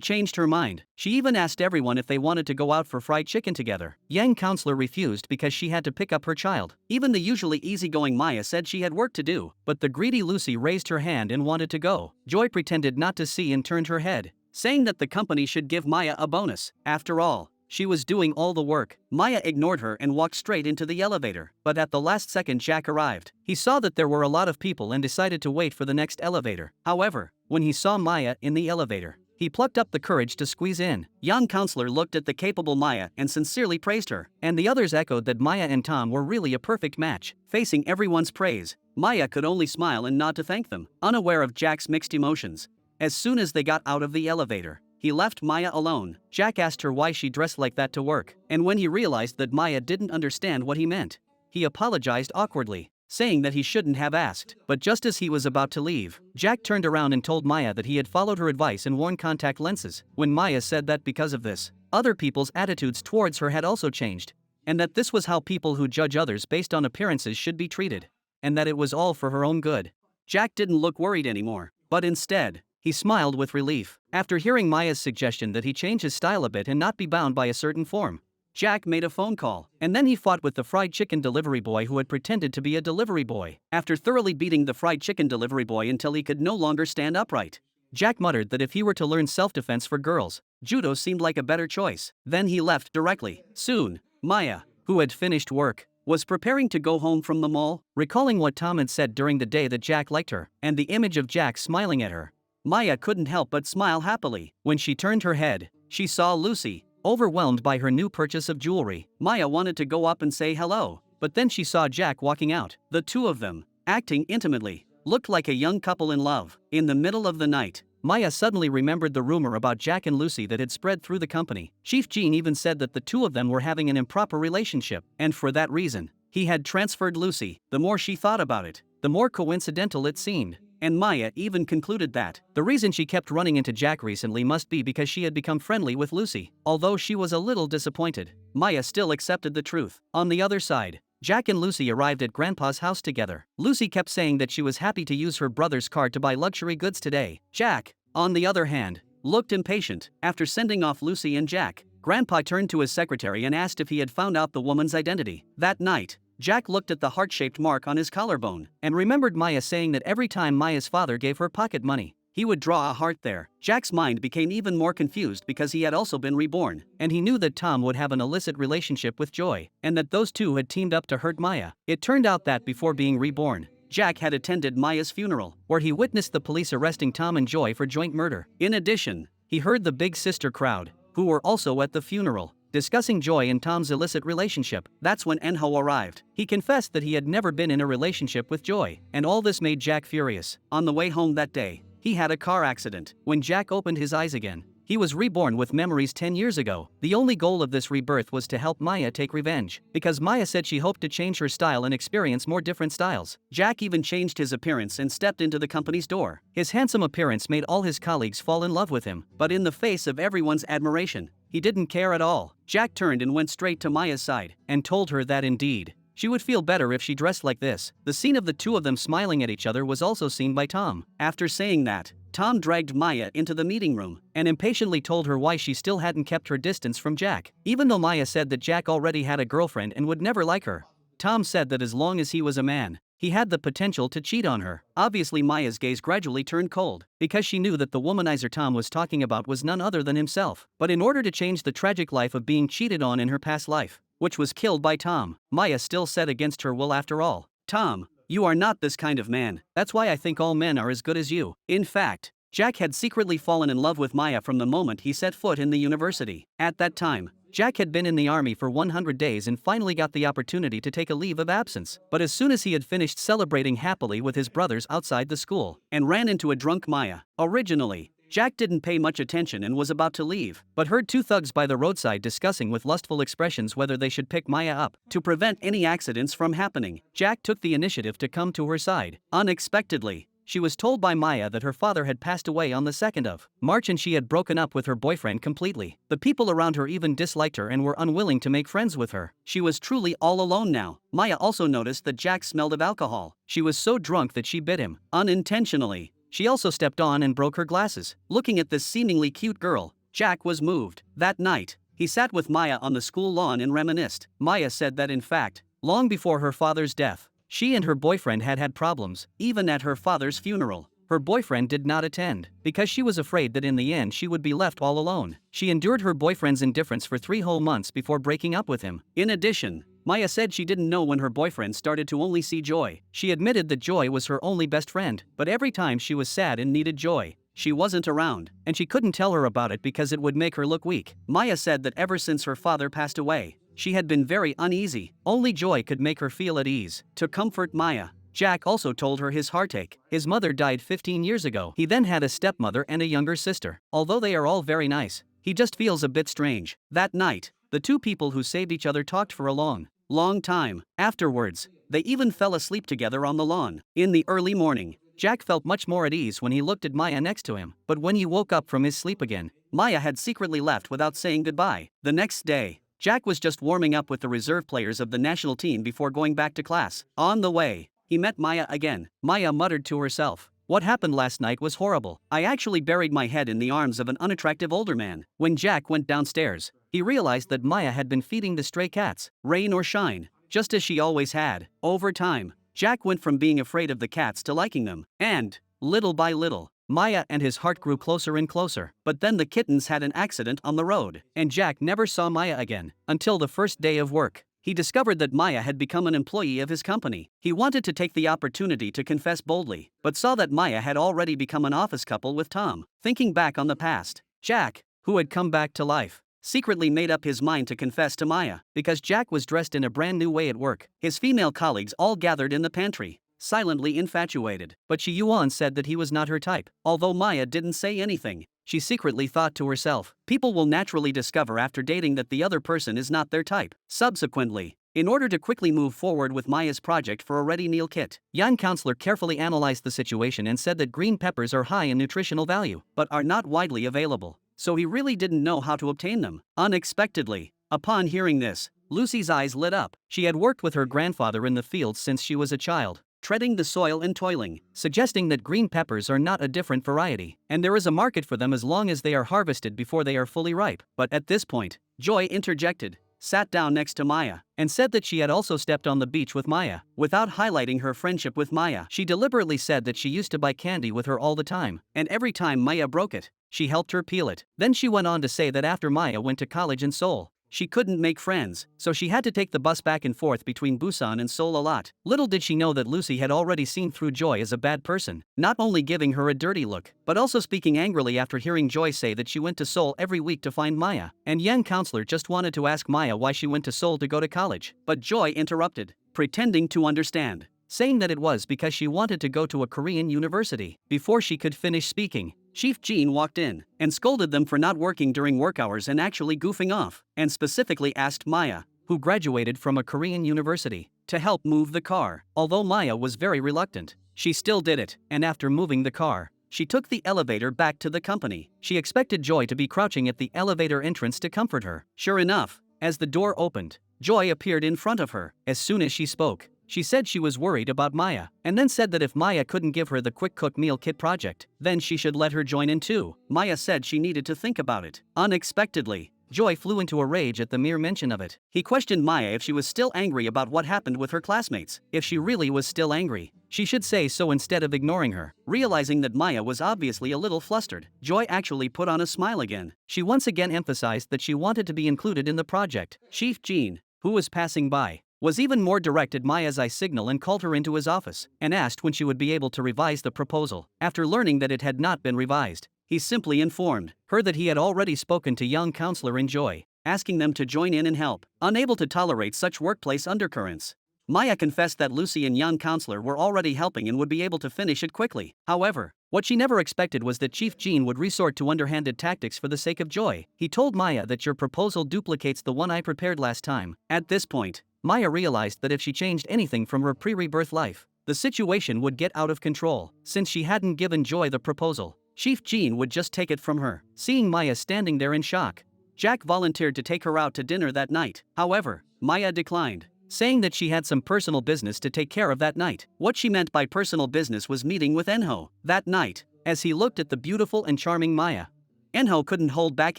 changed her mind. She even asked everyone if they wanted to go out for fried chicken together. Yang counselor refused because she had to pick up her child. Even the usually easygoing Maya said she had work to do, but the greedy Lucy raised her hand and wanted to go. Joy pretended not to see and turned her head, saying that the company should give Maya a bonus. After all, she was doing all the work. Maya ignored her and walked straight into the elevator. But at the last second Jack arrived. He saw that there were a lot of people and decided to wait for the next elevator. However, when he saw Maya in the elevator, he plucked up the courage to squeeze in. Young counselor looked at the capable Maya and sincerely praised her, and the others echoed that Maya and Tom were really a perfect match. Facing everyone's praise, Maya could only smile and nod to thank them, unaware of Jack's mixed emotions. As soon as they got out of the elevator, he left Maya alone. Jack asked her why she dressed like that to work, and when he realized that Maya didn't understand what he meant, he apologized awkwardly, saying that he shouldn't have asked. But just as he was about to leave, Jack turned around and told Maya that he had followed her advice and worn contact lenses. When Maya said that because of this, other people's attitudes towards her had also changed, and that this was how people who judge others based on appearances should be treated, and that it was all for her own good. Jack didn't look worried anymore, but instead, he smiled with relief. After hearing Maya's suggestion that he change his style a bit and not be bound by a certain form, Jack made a phone call, and then he fought with the fried chicken delivery boy who had pretended to be a delivery boy. After thoroughly beating the fried chicken delivery boy until he could no longer stand upright, Jack muttered that if he were to learn self-defense for girls, judo seemed like a better choice. Then he left directly. Soon, Maya, who had finished work, was preparing to go home from the mall, recalling what Tom had said during the day that Jack liked her, and the image of Jack smiling at her. Maya couldn't help but smile happily. When she turned her head, she saw Lucy, overwhelmed by her new purchase of jewelry. Maya wanted to go up and say hello, but then she saw Jack walking out. The two of them, acting intimately, looked like a young couple in love. In the middle of the night, Maya suddenly remembered the rumor about Jack and Lucy that had spread through the company. Chief Jean even said that the two of them were having an improper relationship, and for that reason, he had transferred Lucy. The more she thought about it, the more coincidental it seemed. And Maya even concluded that the reason she kept running into Jack recently must be because she had become friendly with Lucy. Although she was a little disappointed, Maya still accepted the truth. On the other side, Jack and Lucy arrived at Grandpa's house together. Lucy kept saying that she was happy to use her brother's card to buy luxury goods today. Jack, on the other hand, looked impatient. After sending off Lucy and Jack, Grandpa turned to his secretary and asked if he had found out the woman's identity. That night, Jack looked at the heart-shaped mark on his collarbone and remembered Maya saying that every time Maya's father gave her pocket money, he would draw a heart there. Jack's mind became even more confused because he had also been reborn, and he knew that Tom would have an illicit relationship with Joy, and that those two had teamed up to hurt Maya. It turned out that before being reborn, Jack had attended Maya's funeral, where he witnessed the police arresting Tom and Joy for joint murder. In addition, he heard the big sister crowd, who were also at the funeral, discussing Joy and Tom's illicit relationship. That's when Enho arrived. He confessed that he had never been in a relationship with Joy, and all this made Jack furious. On the way home that day, he had a car accident. When Jack opened his eyes again, he was reborn with memories 10 years ago. The only goal of this rebirth was to help Maya take revenge, because Maya said she hoped to change her style and experience more different styles. Jack even changed his appearance and stepped into the company's door. His handsome appearance made all his colleagues fall in love with him, but in the face of everyone's admiration, he didn't care at all. Jack turned and went straight to Maya's side and told her that indeed, she would feel better if she dressed like this. The scene of the two of them smiling at each other was also seen by Tom. After saying that, Tom dragged Maya into the meeting room and impatiently told her why she still hadn't kept her distance from Jack. Even though Maya said that Jack already had a girlfriend and would never like her, Tom said that as long as he was a man, he had the potential to cheat on her. Obviously, Maya's gaze gradually turned cold, because she knew that the womanizer Tom was talking about was none other than himself. But in order to change the tragic life of being cheated on in her past life, which was killed by Tom. Maya still set against her will after all. Tom, you are not this kind of man. That's why I think all men are as good as you. In fact, Jack had secretly fallen in love with Maya from the moment he set foot in the university. At that time, Jack had been in the army for 100 days and finally got the opportunity to take a leave of absence. But as soon as he had finished celebrating happily with his brothers outside the school, and ran into a drunk Maya. Originally, Jack didn't pay much attention and was about to leave, but heard two thugs by the roadside discussing with lustful expressions whether they should pick Maya up. To prevent any accidents from happening, Jack took the initiative to come to her side. Unexpectedly, she was told by Maya that her father had passed away on the 2nd of March and she had broken up with her boyfriend completely. The people around her even disliked her and were unwilling to make friends with her. She was truly all alone now. Maya also noticed that Jack smelled of alcohol. She was so drunk that she bit him, unintentionally. She also stepped on and broke her glasses. Looking at this seemingly cute girl, Jack was moved. That night, he sat with Maya on the school lawn and reminisced. Maya said that in fact, long before her father's death, she and her boyfriend had had problems. Even at her father's funeral, her boyfriend did not attend, because she was afraid that in the end she would be left all alone. She endured her boyfriend's indifference for 3 whole months before breaking up with him. In addition, Maya said she didn't know when her boyfriend started to only see Joy. She admitted that Joy was her only best friend, but every time she was sad and needed Joy, she wasn't around, and she couldn't tell her about it because it would make her look weak. Maya said that ever since her father passed away, she had been very uneasy. Only Joy could make her feel at ease. To comfort Maya, Jack also told her his heartache. His mother died 15 years ago. He then had a stepmother and a younger sister. Although they are all very nice, he just feels a bit strange. That night, the two people who saved each other talked for a long time. Afterwards, they even fell asleep together on the lawn. In the early morning, Jack felt much more at ease when he looked at Maya next to him. But when he woke up from his sleep again, Maya had secretly left without saying goodbye. The next day, Jack was just warming up with the reserve players of the national team before going back to class. On the way, he met Maya again. Maya muttered to herself, "What happened last night was horrible. I actually buried my head in the arms of an unattractive older man." When Jack went downstairs, he realized that Maya had been feeding the stray cats, rain or shine, just as she always had. Over time, Jack went from being afraid of the cats to liking them, and, little by little, Maya and his heart grew closer and closer. But then the kittens had an accident on the road, and Jack never saw Maya again, until the first day of work. He discovered that Maya had become an employee of his company. He wanted to take the opportunity to confess boldly, but saw that Maya had already become an office couple with Tom. Thinking back on the past, Jack, who had come back to life, secretly made up his mind to confess to Maya. Because Jack was dressed in a brand new way at work, his female colleagues all gathered in the pantry, silently infatuated. But Shi Yuan said that he was not her type. Although Maya didn't say anything, she secretly thought to herself, people will naturally discover after dating that the other person is not their type. Subsequently, in order to quickly move forward with Maya's project for a ready meal kit, Yan counselor carefully analyzed the situation and said that green peppers are high in nutritional value, but are not widely available. So he really didn't know how to obtain them. Unexpectedly, upon hearing this, Lucy's eyes lit up. She had worked with her grandfather in the fields since she was a child, treading the soil and toiling, suggesting that green peppers are not a different variety, and there is a market for them as long as they are harvested before they are fully ripe. But at this point, Joy interjected, sat down next to Maya, and said that she had also stepped on the beach with Maya. Without highlighting her friendship with Maya, she deliberately said that she used to buy candy with her all the time, and every time Maya broke it, she helped her peel it. Then she went on to say that after Maya went to college in Seoul, she couldn't make friends, so she had to take the bus back and forth between Busan and Seoul a lot. Little did she know that Lucy had already seen through Joy as a bad person, not only giving her a dirty look, but also speaking angrily after hearing Joy say that she went to Seoul every week to find Maya. And Yang counselor just wanted to ask Maya why she went to Seoul to go to college, but Joy interrupted, pretending to understand, saying that it was because she wanted to go to a Korean university. Before she could finish speaking, Chief Jean walked in and scolded them for not working during work hours and actually goofing off, and specifically asked Maya, who graduated from a Korean university, to help move the car. Although Maya was very reluctant, she still did it, and after moving the car, she took the elevator back to the company. She expected Joy to be crouching at the elevator entrance to comfort her. Sure enough, as the door opened, Joy appeared in front of her. As soon as she spoke, she said she was worried about Maya, and then said that if Maya couldn't give her the quick cook meal kit project, then she should let her join in too. Maya said she needed to think about it. Unexpectedly, Joy flew into a rage at the mere mention of it. He questioned Maya if she was still angry about what happened with her classmates. If she really was still angry, she should say so instead of ignoring her. Realizing that Maya was obviously a little flustered, Joy actually put on a smile again. She once again emphasized that she wanted to be included in the project. Chief Jean, who was passing by, was even more direct at Maya's eye signal and called her into his office and asked when she would be able to revise the proposal. After learning that it had not been revised, he simply informed her that he had already spoken to young counselor in Joy, asking them to join in and help. Unable to tolerate such workplace undercurrents, Maya confessed that Lucy and young counselor were already helping and would be able to finish it quickly. However, what she never expected was that Chief Jean would resort to underhanded tactics for the sake of Joy. He told Maya that your proposal duplicates the one I prepared last time. At this point, Maya realized that if she changed anything from her pre-rebirth life, the situation would get out of control. Since she hadn't given Joy the proposal, Chief Jean would just take it from her. Seeing Maya standing there in shock, Jack volunteered to take her out to dinner that night. However, Maya declined, saying that she had some personal business to take care of that night. What she meant by personal business was meeting with Enho. That night, as he looked at the beautiful and charming Maya, Enho couldn't hold back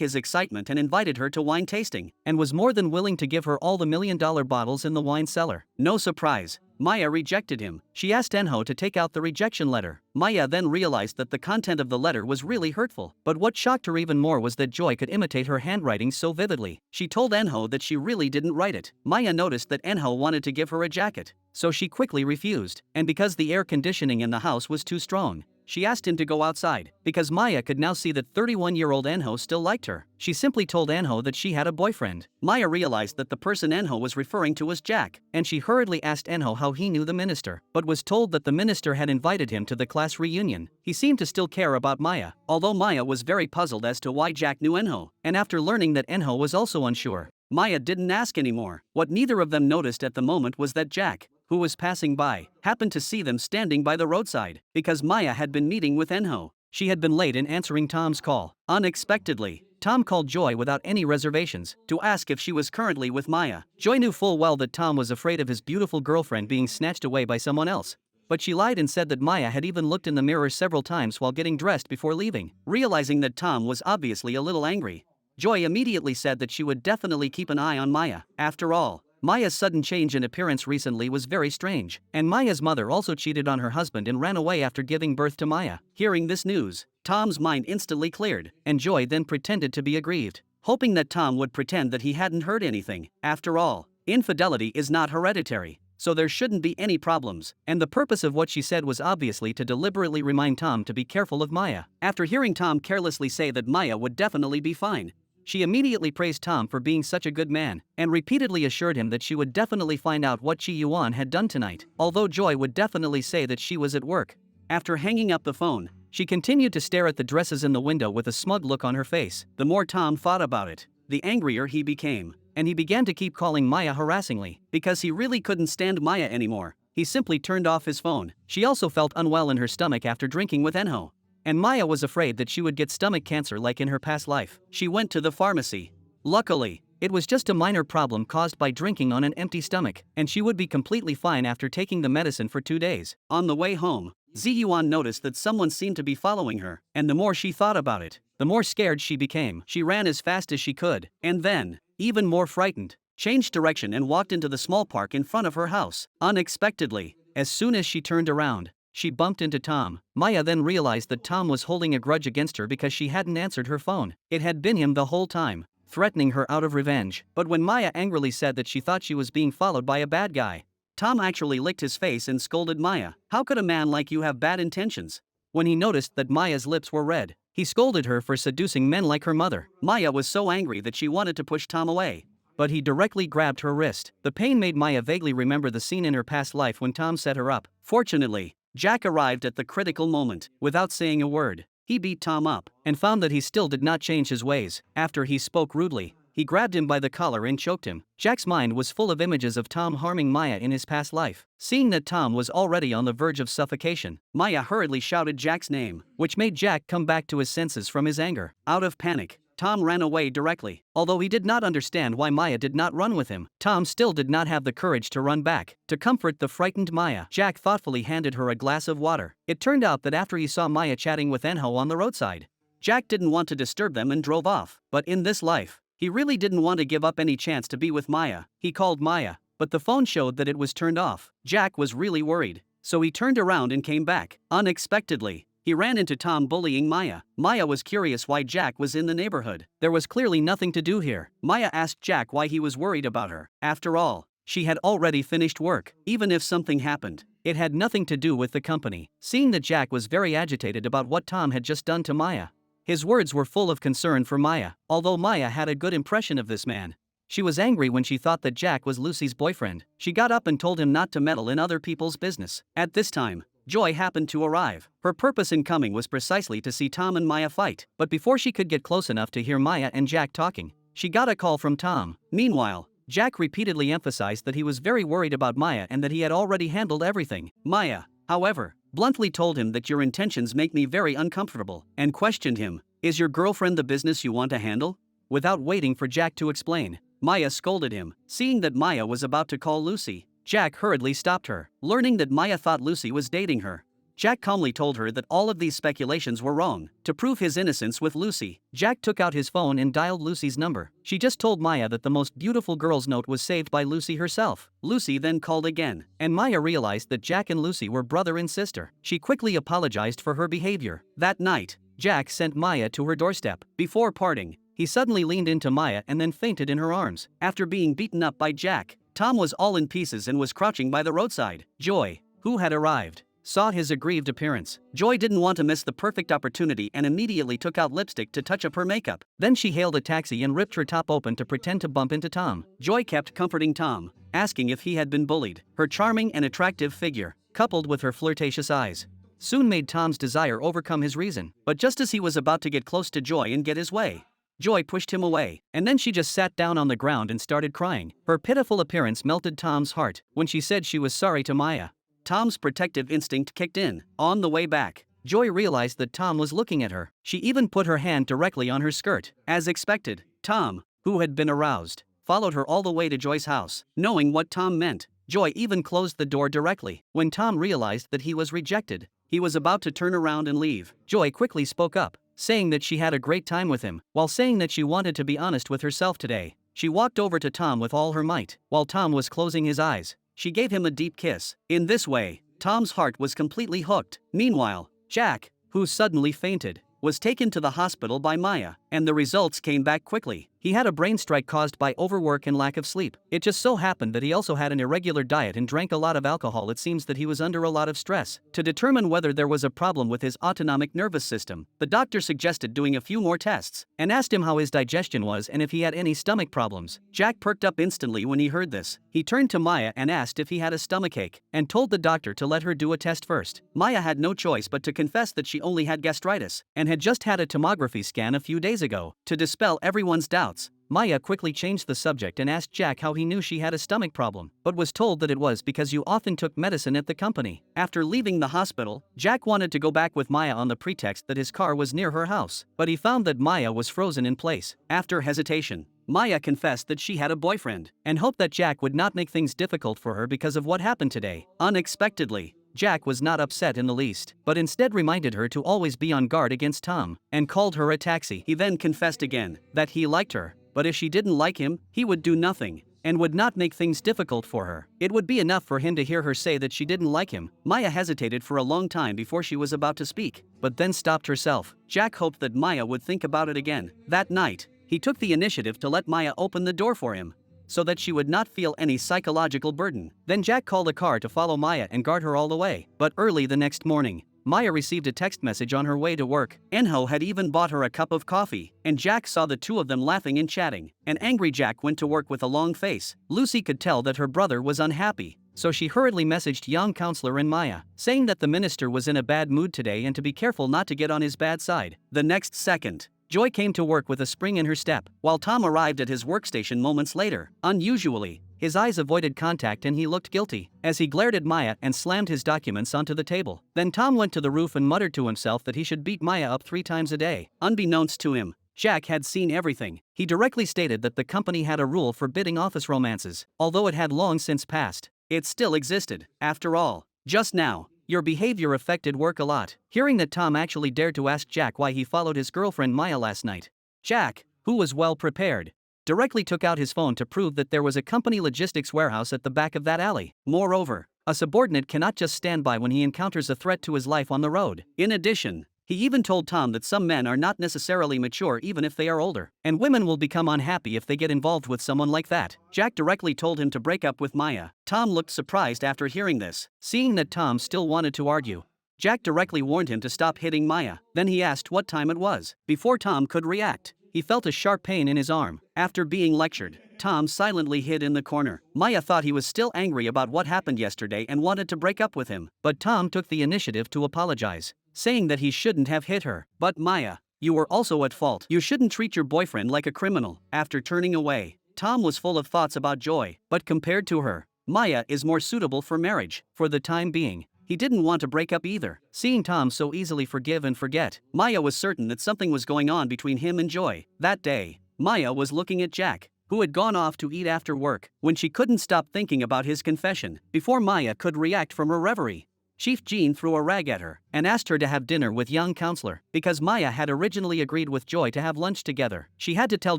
his excitement and invited her to wine tasting, and was more than willing to give her all the $1 million bottles in the wine cellar. No surprise, Maya rejected him. She asked Enho to take out the rejection letter. Maya then realized that the content of the letter was really hurtful. But what shocked her even more was that Joy could imitate her handwriting so vividly. She told Enho that she really didn't write it. Maya noticed that Enho wanted to give her a jacket, so she quickly refused. And because the air conditioning in the house was too strong, she asked him to go outside, because Maya could now see that 31-year-old Enho still liked her. She simply told Enho that she had a boyfriend. Maya realized that the person Enho was referring to was Jack, and she hurriedly asked Enho how he knew the minister, but was told that the minister had invited him to the class reunion. He seemed to still care about Maya, although Maya was very puzzled as to why Jack knew Enho, and after learning that Enho was also unsure, Maya didn't ask anymore. What neither of them noticed at the moment was that Jack, who was passing by, happened to see them standing by the roadside. Because Maya had been meeting with Enho, she had been late in answering Tom's call. Unexpectedly, Tom called Joy without any reservations to ask if she was currently with Maya. Joy knew full well that Tom was afraid of his beautiful girlfriend being snatched away by someone else, but she lied and said that Maya had even looked in the mirror several times while getting dressed before leaving. Realizing that Tom was obviously a little angry, Joy immediately said that she would definitely keep an eye on Maya. After all, Maya's sudden change in appearance recently was very strange, and Maya's mother also cheated on her husband and ran away after giving birth to Maya. Hearing this news, Tom's mind instantly cleared, and Joy then pretended to be aggrieved, hoping that Tom would pretend that he hadn't heard anything. After all, infidelity is not hereditary, so there shouldn't be any problems, and the purpose of what she said was obviously to deliberately remind Tom to be careful of Maya. After hearing Tom carelessly say that Maya would definitely be fine, she immediately praised Tom for being such a good man, and repeatedly assured him that she would definitely find out what Chi Yuan had done tonight, although Joy would definitely say that she was at work. After hanging up the phone, she continued to stare at the dresses in the window with a smug look on her face. The more Tom thought about it, the angrier he became, and he began to keep calling Maya harassingly. Because he really couldn't stand Maya anymore, he simply turned off his phone. She also felt unwell in her stomach after drinking with Enho, and Maya was afraid that she would get stomach cancer like in her past life. She went to the pharmacy. Luckily, it was just a minor problem caused by drinking on an empty stomach, and she would be completely fine after taking the medicine for 2 days. On the way home, Ziyuan noticed that someone seemed to be following her, and the more she thought about it, the more scared she became. She ran as fast as she could, and then, even more frightened, changed direction and walked into the small park in front of her house. Unexpectedly, as soon as she turned around, she bumped into Tom. Maya then realized that Tom was holding a grudge against her because she hadn't answered her phone. It had been him the whole time, threatening her out of revenge. But when Maya angrily said that she thought she was being followed by a bad guy, Tom actually licked his face and scolded Maya. How could a man like you have bad intentions? When he noticed that Maya's lips were red, he scolded her for seducing men like her mother. Maya was so angry that she wanted to push Tom away, but he directly grabbed her wrist. The pain made Maya vaguely remember the scene in her past life when Tom set her up. Fortunately, Jack arrived at the critical moment. Without saying a word, he beat Tom up, and found that he still did not change his ways. After he spoke rudely, he grabbed him by the collar and choked him. Jack's mind was full of images of Tom harming Maya in his past life. Seeing that Tom was already on the verge of suffocation, Maya hurriedly shouted Jack's name, which made Jack come back to his senses from his anger. Out of panic, Tom ran away directly. Although he did not understand why Maya did not run with him, Tom still did not have the courage to run back. To comfort the frightened Maya, Jack thoughtfully handed her a glass of water. It turned out that after he saw Maya chatting with Enho on the roadside, Jack didn't want to disturb them and drove off. But in this life, he really didn't want to give up any chance to be with Maya. He called Maya, but the phone showed that it was turned off. Jack was really worried, so he turned around and came back. Unexpectedly, he ran into Tom bullying Maya. Maya was curious why Jack was in the neighborhood. There was clearly nothing to do here. Maya asked Jack why he was worried about her. After all, she had already finished work. Even if something happened, it had nothing to do with the company. Seeing that Jack was very agitated about what Tom had just done to Maya, his words were full of concern for Maya. Although Maya had a good impression of this man, she was angry when she thought that Jack was Lucy's boyfriend. She got up and told him not to meddle in other people's business. At this time, Joy happened to arrive. Her purpose in coming was precisely to see Tom and Maya fight. But before she could get close enough to hear Maya and Jack talking, she got a call from Tom. Meanwhile, Jack repeatedly emphasized that he was very worried about Maya and that he had already handled everything. Maya, however, bluntly told him that your intentions make me very uncomfortable, and questioned him. Is your girlfriend the business you want to handle? Without waiting for Jack to explain, Maya scolded him. Seeing that Maya was about to call Lucy, Jack hurriedly stopped her. Learning that Maya thought Lucy was dating her, Jack calmly told her that all of these speculations were wrong. To prove his innocence with Lucy, Jack took out his phone and dialed Lucy's number. She just told Maya that the most beautiful girl's note was saved by Lucy herself. Lucy then called again, and Maya realized that Jack and Lucy were brother and sister. She quickly apologized for her behavior. That night, Jack sent Maya to her doorstep. Before parting, he suddenly leaned into Maya and then fainted in her arms. After being beaten up by Jack, Tom was all in pieces and was crouching by the roadside. Joy, who had arrived, saw his aggrieved appearance. Joy didn't want to miss the perfect opportunity and immediately took out lipstick to touch up her makeup. Then she hailed a taxi and ripped her top open to pretend to bump into Tom. Joy kept comforting Tom, asking if he had been bullied. Her charming and attractive figure, coupled with her flirtatious eyes, soon made Tom's desire overcome his reason. But just as he was about to get close to Joy and get his way, Joy pushed him away, and then she just sat down on the ground and started crying. Her pitiful appearance melted Tom's heart. When she said she was sorry to Maya, Tom's protective instinct kicked in. On the way back, Joy realized that Tom was looking at her. She even put her hand directly on her skirt. As expected, Tom, who had been aroused, followed her all the way to Joy's house. Knowing what Tom meant, Joy even closed the door directly. When Tom realized that he was rejected, he was about to turn around and leave. Joy quickly spoke up, saying that she had a great time with him. While saying that she wanted to be honest with herself today, she walked over to Tom with all her might. While Tom was closing his eyes, she gave him a deep kiss. In this way, Tom's heart was completely hooked. Meanwhile, Jack, who suddenly fainted, was taken to the hospital by Maya, and the results came back quickly. He had a brain strike caused by overwork and lack of sleep. It just so happened that he also had an irregular diet and drank a lot of alcohol. It seems that he was under a lot of stress. To determine whether there was a problem with his autonomic nervous system, the doctor suggested doing a few more tests, and asked him how his digestion was and if he had any stomach problems. Jack perked up instantly when he heard this. He turned to Maya and asked if he had a stomachache, and told the doctor to let her do a test first. Maya had no choice but to confess that she only had gastritis, and had just had a tomography scan a few days ago. To dispel everyone's doubts, Maya quickly changed the subject and asked Jack how he knew she had a stomach problem, but was told that it was because you often took medicine at the company. After leaving the hospital, Jack wanted to go back with Maya on the pretext that his car was near her house, but he found that Maya was frozen in place. After hesitation, Maya confessed that she had a boyfriend, and hoped that Jack would not make things difficult for her because of what happened today. Unexpectedly, Jack was not upset in the least, but instead reminded her to always be on guard against Tom, and called her a taxi. He then confessed again that he liked her, but if she didn't like him, he would do nothing, and would not make things difficult for her. It would be enough for him to hear her say that she didn't like him. Maya hesitated for a long time before she was about to speak, but then stopped herself. Jack hoped that Maya would think about it again. That night, he took the initiative to let Maya open the door for him, so that she would not feel any psychological burden. Then Jack called a car to follow Maya and guard her all the way. But early the next morning, Maya received a text message on her way to work. Enho had even bought her a cup of coffee, and Jack saw the two of them laughing and chatting. An angry Jack went to work with a long face. Lucy could tell that her brother was unhappy, so she hurriedly messaged young counselor and Maya, saying that the minister was in a bad mood today and to be careful not to get on his bad side. The next second, Joy came to work with a spring in her step, while Tom arrived at his workstation moments later. Unusually, his eyes avoided contact and he looked guilty, as he glared at Maya and slammed his documents onto the table. Then Tom went to the roof and muttered to himself that he should beat Maya up 3 times a day. Unbeknownst to him, Jack had seen everything. He directly stated that the company had a rule forbidding office romances. Although it had long since passed, it still existed. After all, just now, your behavior affected work a lot. Hearing that Tom actually dared to ask Jack why he followed his girlfriend Maya last night, Jack, who was well prepared, directly took out his phone to prove that there was a company logistics warehouse at the back of that alley. Moreover, A subordinate cannot just stand by when he encounters a threat to his life on the road. In addition, he even told Tom that some men are not necessarily mature even if they are older, and women will become unhappy if they get involved with someone like that. Jack directly told him to break up with Maya. Tom looked surprised after hearing this. Seeing that Tom still wanted to argue, Jack directly warned him to stop hitting Maya. Then he asked what time it was. Before Tom could react, he felt a sharp pain in his arm. After being lectured, Tom silently hid in the corner. Maya thought he was still angry about what happened yesterday and wanted to break up with him, but Tom took the initiative to apologize, saying that he shouldn't have hit her. But Maya, you were also at fault. You shouldn't treat your boyfriend like a criminal. After turning away, Tom was full of thoughts about Joy, but compared to her, Maya is more suitable for marriage. For the time being, he didn't want to break up either. Seeing Tom so easily forgive and forget, Maya was certain that something was going on between him and Joy. That day, Maya was looking at Jack, who had gone off to eat after work, when she couldn't stop thinking about his confession. Before Maya could react from her reverie, Chief Jean threw a rag at her and asked her to have dinner with young counselor. Because Maya had originally agreed with Joy to have lunch together, she had to tell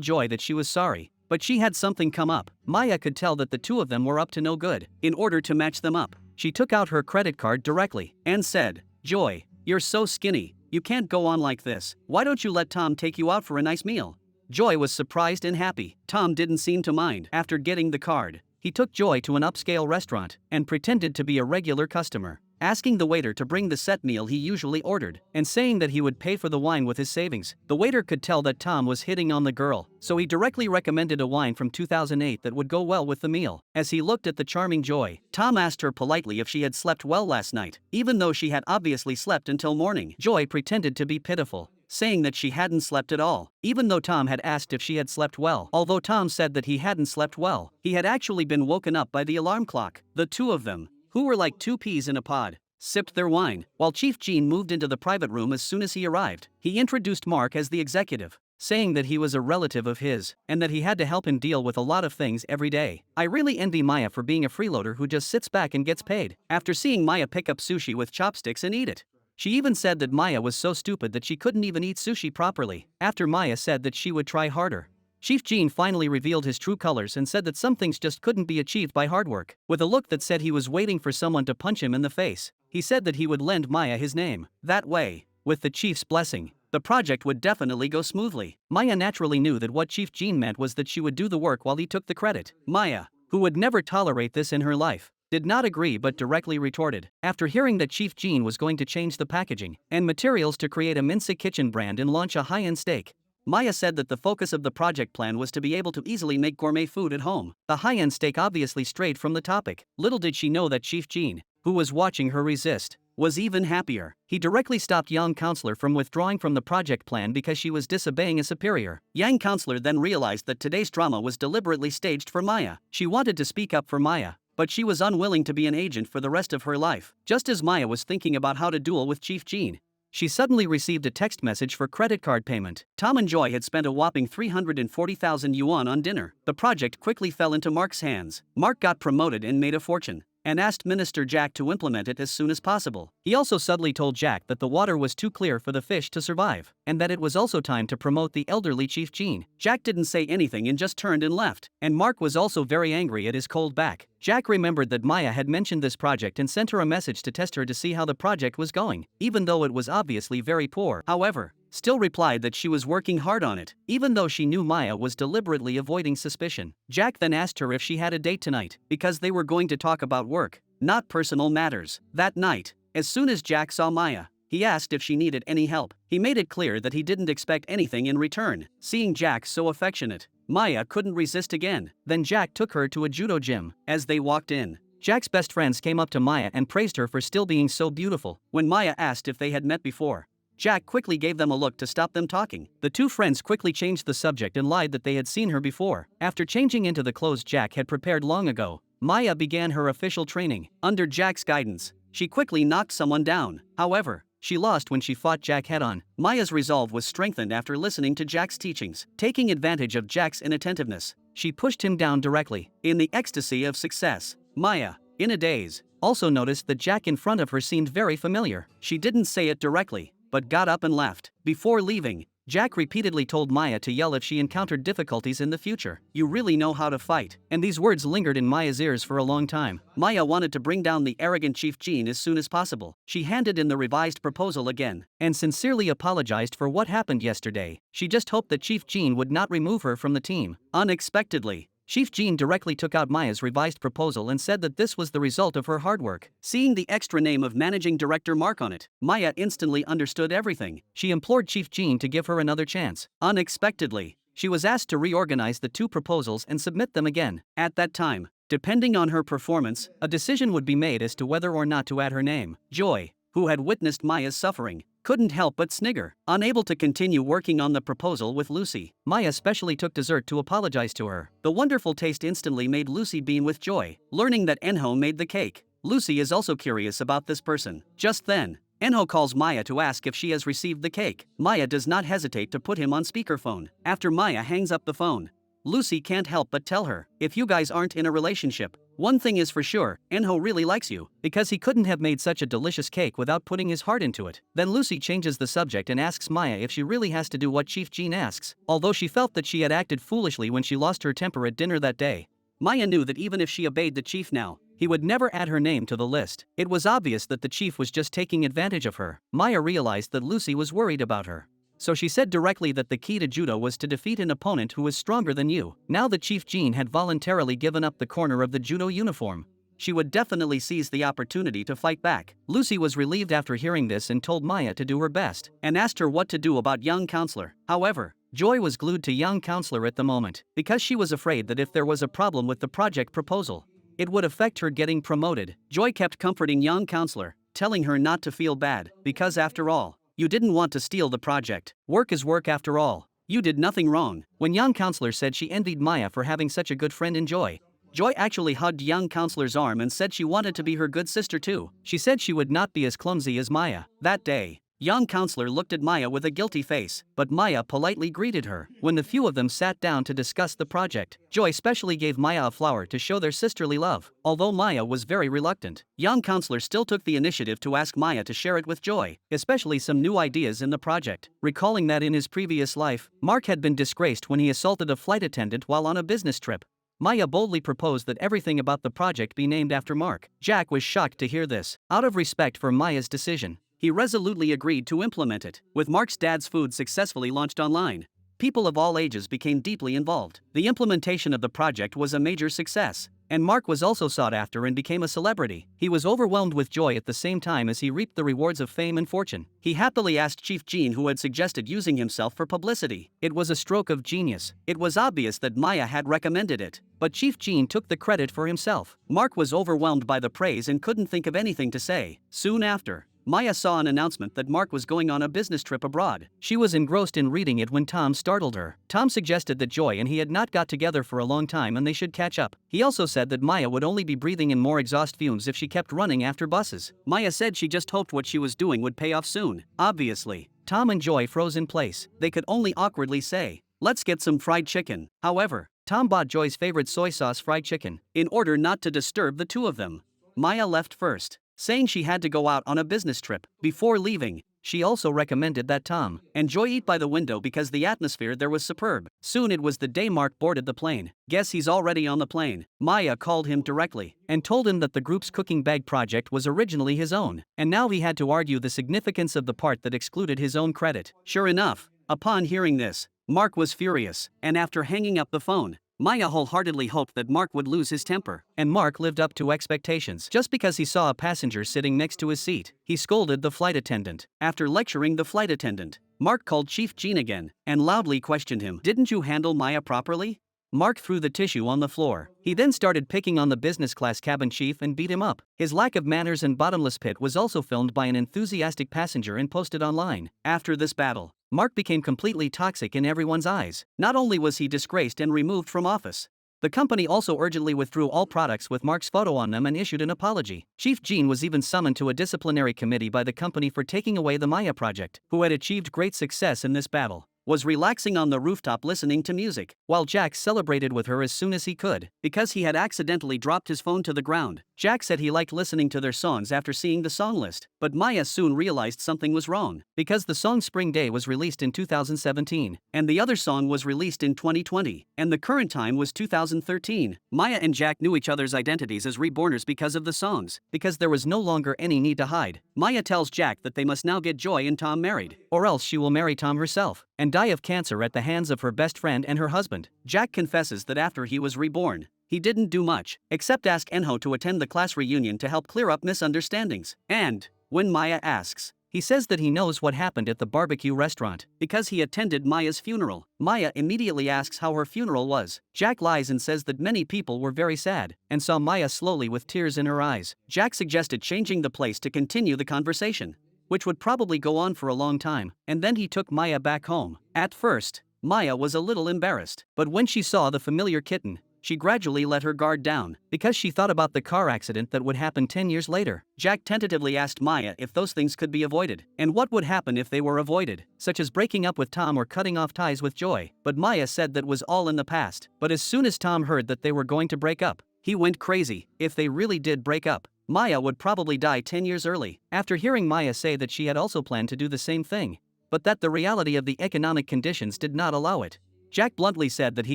Joy that she was sorry, but she had something come up. Maya could tell that the two of them were up to no good. In order to match them up, she took out her credit card directly and said, "Joy, you're so skinny, you can't go on like this. Why don't you let Tom take you out for a nice meal?" Joy was surprised and happy. Tom didn't seem to mind. After getting the card, he took Joy to an upscale restaurant and pretended to be a regular customer, asking the waiter to bring the set meal he usually ordered, and saying that he would pay for the wine with his savings. The waiter could tell that Tom was hitting on the girl, so he directly recommended a wine from 2008 that would go well with the meal. As he looked at the charming Joy, Tom asked her politely if she had slept well last night, even though she had obviously slept until morning. Joy pretended to be pitiful, saying that she hadn't slept at all, even though Tom had asked if she had slept well. Although Tom said that he hadn't slept well, he had actually been woken up by the alarm clock. The two of them, who were like two peas in a pod, sipped their wine, while Chief Jean moved into the private room as soon as he arrived. He introduced Mark as the executive, saying that he was a relative of his, and that he had to help him deal with a lot of things every day. "I really envy Maya for being a freeloader who just sits back and gets paid." After seeing Maya pick up sushi with chopsticks and eat it, she even said that Maya was so stupid that she couldn't even eat sushi properly. After Maya said that she would try harder, Chief Jean finally revealed his true colors and said that some things just couldn't be achieved by hard work. With a look that said he was waiting for someone to punch him in the face, he said that he would lend Maya his name. That way, with the chief's blessing, the project would definitely go smoothly. Maya naturally knew that what Chief Jean meant was that she would do the work while he took the credit. Maya, who would never tolerate this in her life, did not agree but directly retorted. After hearing that Chief Jean was going to change the packaging and materials to create a Minsa Kitchen brand and launch a high-end steak, Maya said that the focus of the project plan was to be able to easily make gourmet food at home. The high-end steak obviously strayed from the topic. Little did she know that Chief Jean, who was watching her resist, was even happier. He directly stopped young counselor from withdrawing from the project plan because she was disobeying a superior. Young counselor then realized that today's drama was deliberately staged for Maya. She wanted to speak up for Maya, but she was unwilling to be an agent for the rest of her life. Just as Maya was thinking about how to duel with Chief Jean, she suddenly received a text message for credit card payment. Tom and Joy had spent a whopping 340,000 yuan on dinner. The project quickly fell into Mark's hands. Mark got promoted and made a fortune, and asked Minister Jack to implement it as soon as possible. He also subtly told Jack that the water was too clear for the fish to survive, and that it was also time to promote the elderly Chief Jean. Jack didn't say anything and just turned and left, and Mark was also very angry at his cold back. Jack remembered that Maya had mentioned this project and sent her a message to test her to see how the project was going, even though it was obviously very poor. However, still replied that she was working hard on it, even though she knew Maya was deliberately avoiding suspicion. Jack then asked her if she had a date tonight, because they were going to talk about work, not personal matters. That night, as soon as Jack saw Maya, he asked if she needed any help. He made it clear that he didn't expect anything in return. Seeing Jack so affectionate, Maya couldn't resist again. Then Jack took her to a judo gym. As they walked in, Jack's best friends came up to Maya and praised her for still being so beautiful. When Maya asked if they had met before, Jack quickly gave them a look to stop them talking. The two friends quickly changed the subject and lied that they had seen her before. After changing into the clothes Jack had prepared long ago, Maya began her official training. Under Jack's guidance, she quickly knocked someone down. However, she lost when she fought Jack head-on. Maya's resolve was strengthened after listening to Jack's teachings. Taking advantage of Jack's inattentiveness, she pushed him down directly. In the ecstasy of success, Maya, in a daze, also noticed that Jack in front of her seemed very familiar. She didn't say it directly, but got up and left. Before leaving, Jack repeatedly told Maya to yell if she encountered difficulties in the future. You really know how to fight. And these words lingered in Maya's ears for a long time. Maya wanted to bring down the arrogant Chief Jean as soon as possible. She handed in the revised proposal again, and sincerely apologized for what happened yesterday. She just hoped that Chief Jean would not remove her from the team. Unexpectedly, Chief Jean directly took out Maya's revised proposal and said that this was the result of her hard work. Seeing the extra name of Managing Director Mark on it, Maya instantly understood everything. She implored Chief Jean to give her another chance. Unexpectedly, she was asked to reorganize the two proposals and submit them again. At that time, depending on her performance, a decision would be made as to whether or not to add her name. Joy, who had witnessed Maya's suffering, couldn't help but snigger. Unable to continue working on the proposal with Lucy, Maya specially took dessert to apologize to her. The wonderful taste instantly made Lucy beam with joy, learning that Enho made the cake. Lucy is also curious about this person. Just then, Enho calls Maya to ask if she has received the cake. Maya does not hesitate to put him on speakerphone. After Maya hangs up the phone, Lucy can't help but tell her, if you guys aren't in a relationship, one thing is for sure, Enho really likes you, because he couldn't have made such a delicious cake without putting his heart into it. Then Lucy changes the subject and asks Maya if she really has to do what Chief Jean asks. Although she felt that she had acted foolishly when she lost her temper at dinner that day, Maya knew that even if she obeyed the chief now, he would never add her name to the list. It was obvious that the chief was just taking advantage of her. Maya realized that Lucy was worried about her, so she said directly that the key to judo was to defeat an opponent who was stronger than you. Now that Chief Jean had voluntarily given up the corner of the judo uniform, she would definitely seize the opportunity to fight back. Lucy was relieved after hearing this and told Maya to do her best, and asked her what to do about young counselor. However, Joy was glued to young counselor at the moment, because she was afraid that if there was a problem with the project proposal, it would affect her getting promoted. Joy kept comforting young counselor, telling her not to feel bad, because after all, you didn't want to steal the project. Work is work after all. You did nothing wrong. When young counselor said she envied Maya for having such a good friend in Joy, Joy actually hugged young counselor's arm and said she wanted to be her good sister too. She said she would not be as clumsy as Maya. That day, young counselor looked at Maya with a guilty face, but Maya politely greeted her. When the few of them sat down to discuss the project, Joy specially gave Maya a flower to show their sisterly love. Although Maya was very reluctant, young counselor still took the initiative to ask Maya to share it with Joy, especially some new ideas in the project. Recalling that in his previous life, Mark had been disgraced when he assaulted a flight attendant while on a business trip, Maya boldly proposed that everything about the project be named after Mark. Jack was shocked to hear this. Out of respect for Maya's decision, he resolutely agreed to implement it. With Mark's dad's food successfully launched online, people of all ages became deeply involved. The implementation of the project was a major success, and Mark was also sought after and became a celebrity. He was overwhelmed with joy at the same time as he reaped the rewards of fame and fortune. He happily asked Chief Jean, who had suggested using himself for publicity. It was a stroke of genius. It was obvious that Maya had recommended it, but Chief Jean took the credit for himself. Mark was overwhelmed by the praise and couldn't think of anything to say. Soon after, Maya saw an announcement that Mark was going on a business trip abroad. She was engrossed in reading it when Tom startled her. Tom suggested that Joy and he had not got together for a long time and they should catch up. He also said that Maya would only be breathing in more exhaust fumes if she kept running after buses. Maya said she just hoped what she was doing would pay off soon. Obviously, Tom and Joy froze in place. They could only awkwardly say, "Let's get some fried chicken." However, Tom bought Joy's favorite soy sauce fried chicken. In order not to disturb the two of them, Maya left first, saying she had to go out on a business trip. Before leaving, she also recommended that Tom and Joy eat by the window because the atmosphere there was superb. Soon it was the day Mark boarded the plane. Guess he's already on the plane. Maya called him directly and told him that the group's cooking bag project was originally his own, and now he had to argue the significance of the part that excluded his own credit. Sure enough, upon hearing this, Mark was furious, and after hanging up the phone, Maya wholeheartedly hoped that Mark would lose his temper. And Mark lived up to expectations. Just because he saw a passenger sitting next to his seat, he scolded the flight attendant. After lecturing the flight attendant, Mark called Chief Jean again and loudly questioned him. "Didn't you handle Maya properly?" Mark threw the tissue on the floor. He then started picking on the business class cabin chief and beat him up. His lack of manners and bottomless pit was also filmed by an enthusiastic passenger and posted online. After this battle, Mark became completely toxic in everyone's eyes. Not only was he disgraced and removed from office, the company also urgently withdrew all products with Mark's photo on them and issued an apology. Chief Jean was even summoned to a disciplinary committee by the company for taking away the Maya project, who had achieved great success in this battle. was relaxing on the rooftop listening to music, while Jack celebrated with her as soon as he could, because he had accidentally dropped his phone to the ground. Jack said he liked listening to their songs after seeing the song list, but Maya soon realized something was wrong, because the song Spring Day was released in 2017, and the other song was released in 2020, and the current time was 2013. Maya and Jack knew each other's identities as reborners because of the songs, because there was no longer any need to hide. Maya tells Jack that they must now get Joy and Tom married, or else she will marry Tom herself, and die of cancer at the hands of her best friend and her husband. Jack confesses that after he was reborn, he didn't do much, except ask Enho to attend the class reunion to help clear up misunderstandings. And, when Maya asks, he says that he knows what happened at the barbecue restaurant, because he attended Maya's funeral. Maya immediately asks how her funeral was. Jack lies and says that many people were very sad, and saw Maya slowly with tears in her eyes. Jack suggested changing the place to continue the conversation, which would probably go on for a long time, and then he took Maya back home. At first, Maya was a little embarrassed, but when she saw the familiar kitten, she gradually let her guard down, because she thought about the car accident that would happen 10 years later. Jack tentatively asked Maya if those things could be avoided, and what would happen if they were avoided, such as breaking up with Tom or cutting off ties with Joy. But Maya said that was all in the past. But as soon as Tom heard that they were going to break up, he went crazy. If they really did break up, Maya would probably die 10 years early. After hearing Maya say that she had also planned to do the same thing, but that the reality of the economic conditions did not allow it, Jack bluntly said that he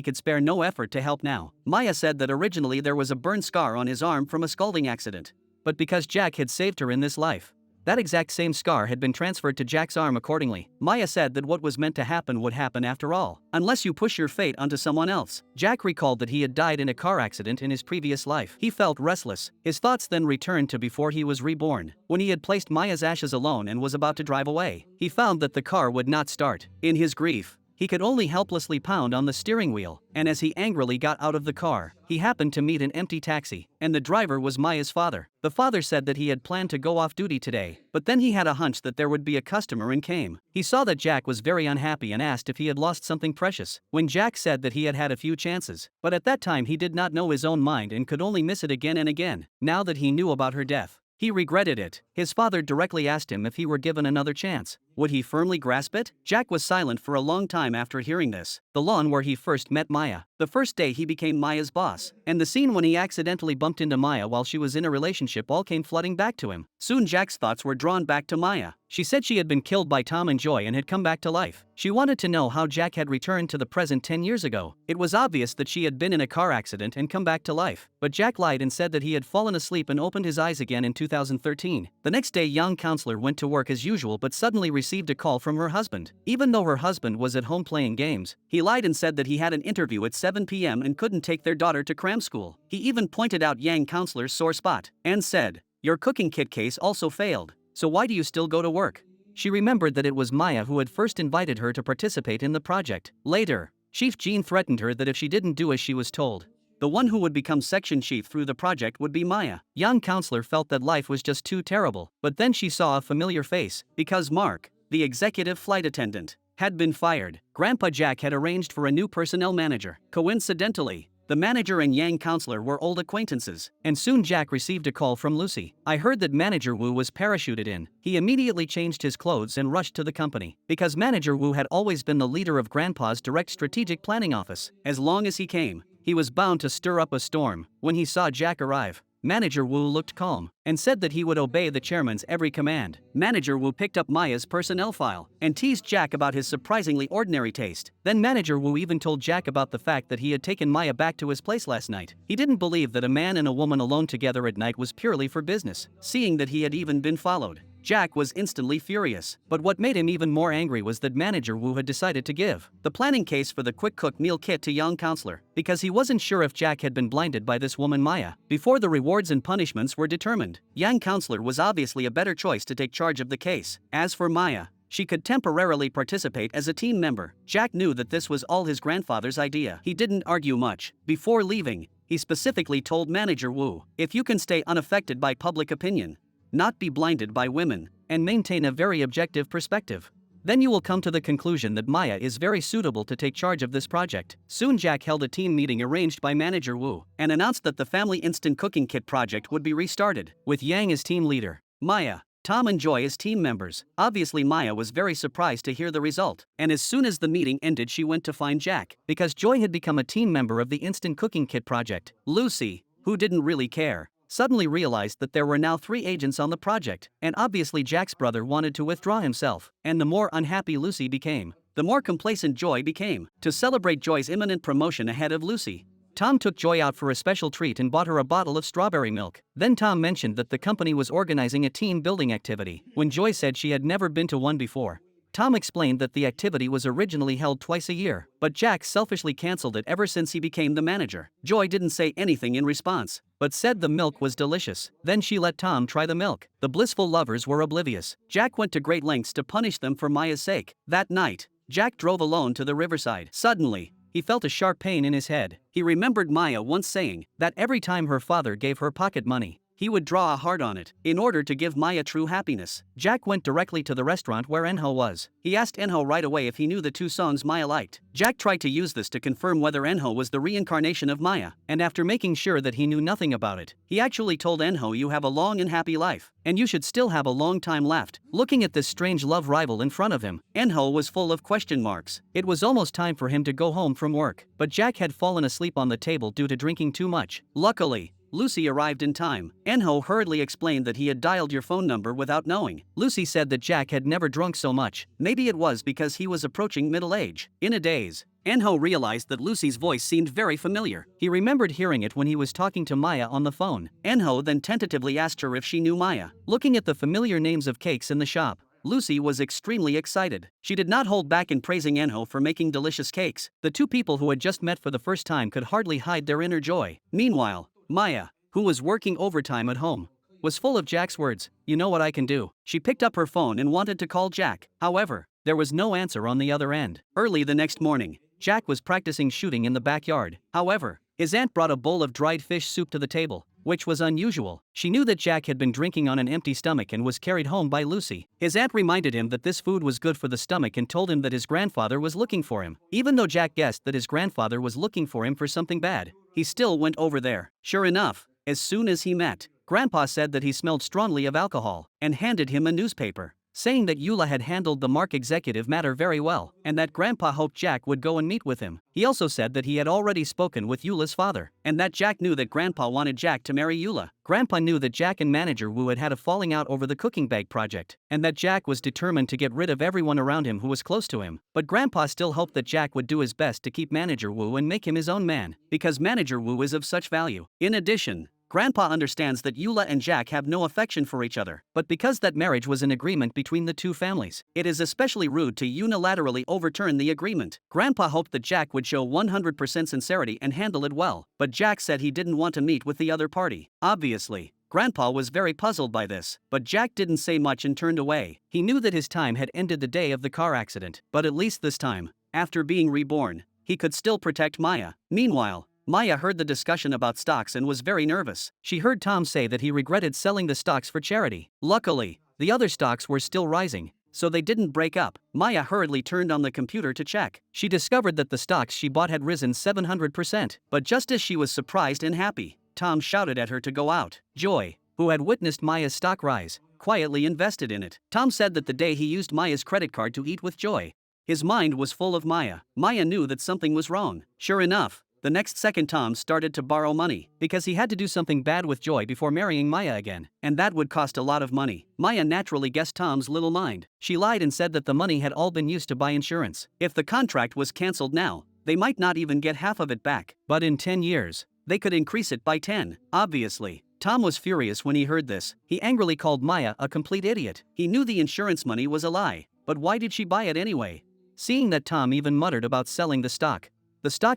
could spare no effort to help now. Maya said that originally there was a burn scar on his arm from a scalding accident, but because Jack had saved her in this life, that exact same scar had been transferred to Jack's arm accordingly. Maya said that what was meant to happen would happen after all, unless you push your fate onto someone else. Jack recalled that he had died in a car accident in his previous life. He felt restless. His thoughts then returned to before he was reborn, when he had placed Maya's ashes alone and was about to drive away. He found that the car would not start. In his grief, he could only helplessly pound on the steering wheel, and as he angrily got out of the car, he happened to meet an empty taxi, and the driver was Maya's father. The father said that he had planned to go off duty today, but then he had a hunch that there would be a customer and came. He saw that Jack was very unhappy and asked if he had lost something precious. When Jack said that he had had a few chances, but at that time he did not know his own mind and could only miss it again and again. Now that he knew about her death, he regretted it. His father directly asked him if he were given another chance. Would he firmly grasp it? Jack was silent for a long time after hearing this. The lawn where he first met Maya, the first day he became Maya's boss, and the scene when he accidentally bumped into Maya while she was in a relationship all came flooding back to him. Soon Jack's thoughts were drawn back to Maya. She said she had been killed by Tom and Joy and had come back to life. She wanted to know how Jack had returned to the present 10 years ago. It was obvious that she had been in a car accident and come back to life, but Jack lied and said that he had fallen asleep and opened his eyes again in 2013. The next day, young counselor went to work as usual but suddenly received a call from her husband. Even though her husband was at home playing games, he lied and said that he had an interview at 7 p.m. and couldn't take their daughter to cram school. He even pointed out young counselor's sore spot and said, "Your cooking kit case also failed, so why do you still go to work?" She remembered that it was Maya who had first invited her to participate in the project. Later, Chief Jean threatened her that if she didn't do as she was told, the one who would become section chief through the project would be Maya. Young counselor felt that life was just too terrible, but then she saw a familiar face, because Mark, the executive flight attendant, had been fired. Grandpa Jack had arranged for a new personnel manager. Coincidentally, the manager and Yang counselor were old acquaintances, and soon Jack received a call from Lucy. "I heard that Manager Wu was parachuted in." He immediately changed his clothes and rushed to the company, because Manager Wu had always been the leader of Grandpa's direct strategic planning office. As long as he came, he was bound to stir up a storm. When he saw Jack arrive, Manager Wu looked calm and said that he would obey the chairman's every command. Manager Wu picked up Maya's personnel file and teased Jack about his surprisingly ordinary taste. Then Manager Wu even told Jack about the fact that he had taken Maya back to his place last night. He didn't believe that a man and a woman alone together at night was purely for business, seeing that he had even been followed. Jack was instantly furious, but what made him even more angry was that Manager Wu had decided to give the planning case for the quick cook meal kit to young counselor, because he wasn't sure if Jack had been blinded by this woman Maya before the rewards and punishments were determined. Young counselor was obviously a better choice to take charge of the case. As for Maya, she could temporarily participate as a team member. Jack knew that this was all his grandfather's idea. He didn't argue much. Before leaving, he specifically told Manager Wu, "If you can stay unaffected by public opinion, not be blinded by women, and maintain a very objective perspective, then you will come to the conclusion that Maya is very suitable to take charge of this project." Soon Jack held a team meeting arranged by Manager Wu and announced that the family instant cooking kit project would be restarted, with Yang as team leader. Maya, Tom and Joy as team members. Obviously Maya was very surprised to hear the result, and as soon as the meeting ended she went to find Jack, because Joy had become a team member of the instant cooking kit project. Lucy, who didn't really care, suddenly realized that there were now 3 agents on the project, and obviously Jack's brother wanted to withdraw himself, and the more unhappy Lucy became, the more complacent Joy became. To celebrate Joy's imminent promotion ahead of Lucy, Tom took Joy out for a special treat and bought her a bottle of strawberry milk. Then Tom mentioned that the company was organizing a team building activity. When Joy said she had never been to one before, Tom explained that the activity was originally held twice a year, but Jack selfishly cancelled it ever since he became the manager. Joy didn't say anything in response, but said the milk was delicious. Then she let Tom try the milk. The blissful lovers were oblivious. Jack went to great lengths to punish them for Maya's sake. That night, Jack drove alone to the riverside. Suddenly, he felt a sharp pain in his head. He remembered Maya once saying that every time her father gave her pocket money, he would draw a heart on it in order to give Maya true happiness. Jack went directly to the restaurant where Enho was. He asked Enho right away if he knew the 2 songs Maya liked. Jack tried to use this to confirm whether Enho was the reincarnation of Maya, and after making sure that he knew nothing about it, he actually told Enho, "You have a long and happy life, and you should still have a long time left." Looking at this strange love rival in front of him, Enho was full of question marks. It was almost time for him to go home from work, but Jack had fallen asleep on the table due to drinking too much. Luckily, Lucy arrived in time. Enho hurriedly explained that he had dialed your phone number without knowing. Lucy said that Jack had never drunk so much. Maybe it was because he was approaching middle age. In a daze, Enho realized that Lucy's voice seemed very familiar. He remembered hearing it when he was talking to Maya on the phone. Enho then tentatively asked her if she knew Maya. Looking at the familiar names of cakes in the shop, Lucy was extremely excited. She did not hold back in praising Enho for making delicious cakes. The 2 people who had just met for the first time could hardly hide their inner joy. Meanwhile, Maya, who was working overtime at home, was full of Jack's words. "You know what I can do." She picked up her phone and wanted to call Jack. However, there was no answer on the other end. Early the next morning, Jack was practicing shooting in the backyard. However, his aunt brought a bowl of dried fish soup to the table, which was unusual. She knew that Jack had been drinking on an empty stomach and was carried home by Lucy. His aunt reminded him that this food was good for the stomach and told him that his grandfather was looking for him. Even though Jack guessed that his grandfather was looking for him for something bad, he still went over there. Sure enough, as soon as he met, Grandpa said that he smelled strongly of alcohol and handed him a newspaper, saying that Eula had handled the Mark executive matter very well, and that Grandpa hoped Jack would go and meet with him. He also said that he had already spoken with Eula's father, and that Jack knew that Grandpa wanted Jack to marry Eula. Grandpa knew that Jack and Manager Wu had had a falling out over the cooking bag project, and that Jack was determined to get rid of everyone around him who was close to him. But Grandpa still hoped that Jack would do his best to keep Manager Wu and make him his own man, because Manager Wu is of such value. In addition, Grandpa understands that Eula and Jack have no affection for each other, but because that marriage was an agreement between the 2 families, it is especially rude to unilaterally overturn the agreement. Grandpa hoped that Jack would show 100% sincerity and handle it well, but Jack said he didn't want to meet with the other party. Obviously, Grandpa was very puzzled by this, but Jack didn't say much and turned away. He knew that his time had ended the day of the car accident, but at least this time, after being reborn, he could still protect Maya. Meanwhile, Maya heard the discussion about stocks and was very nervous. She heard Tom say that he regretted selling the stocks for charity. Luckily, the other stocks were still rising, so they didn't break up. Maya hurriedly turned on the computer to check. She discovered that the stocks she bought had risen 700%. But just as she was surprised and happy, Tom shouted at her to go out. Joy, who had witnessed Maya's stock rise, quietly invested in it. Tom said that the day he used Maya's credit card to eat with Joy, his mind was full of Maya. Maya knew that something was wrong. Sure enough, the next second Tom started to borrow money, because he had to do something bad with Joy before marrying Maya again, and that would cost a lot of money. Maya naturally guessed Tom's little mind. She lied and said that the money had all been used to buy insurance. If the contract was cancelled now, they might not even get half of it back, but in 10 years, they could increase it by 10. Obviously, Tom was furious when he heard this. He angrily called Maya a complete idiot. He knew the insurance money was a lie, but why did she buy it anyway? Seeing that Tom even muttered about selling the stock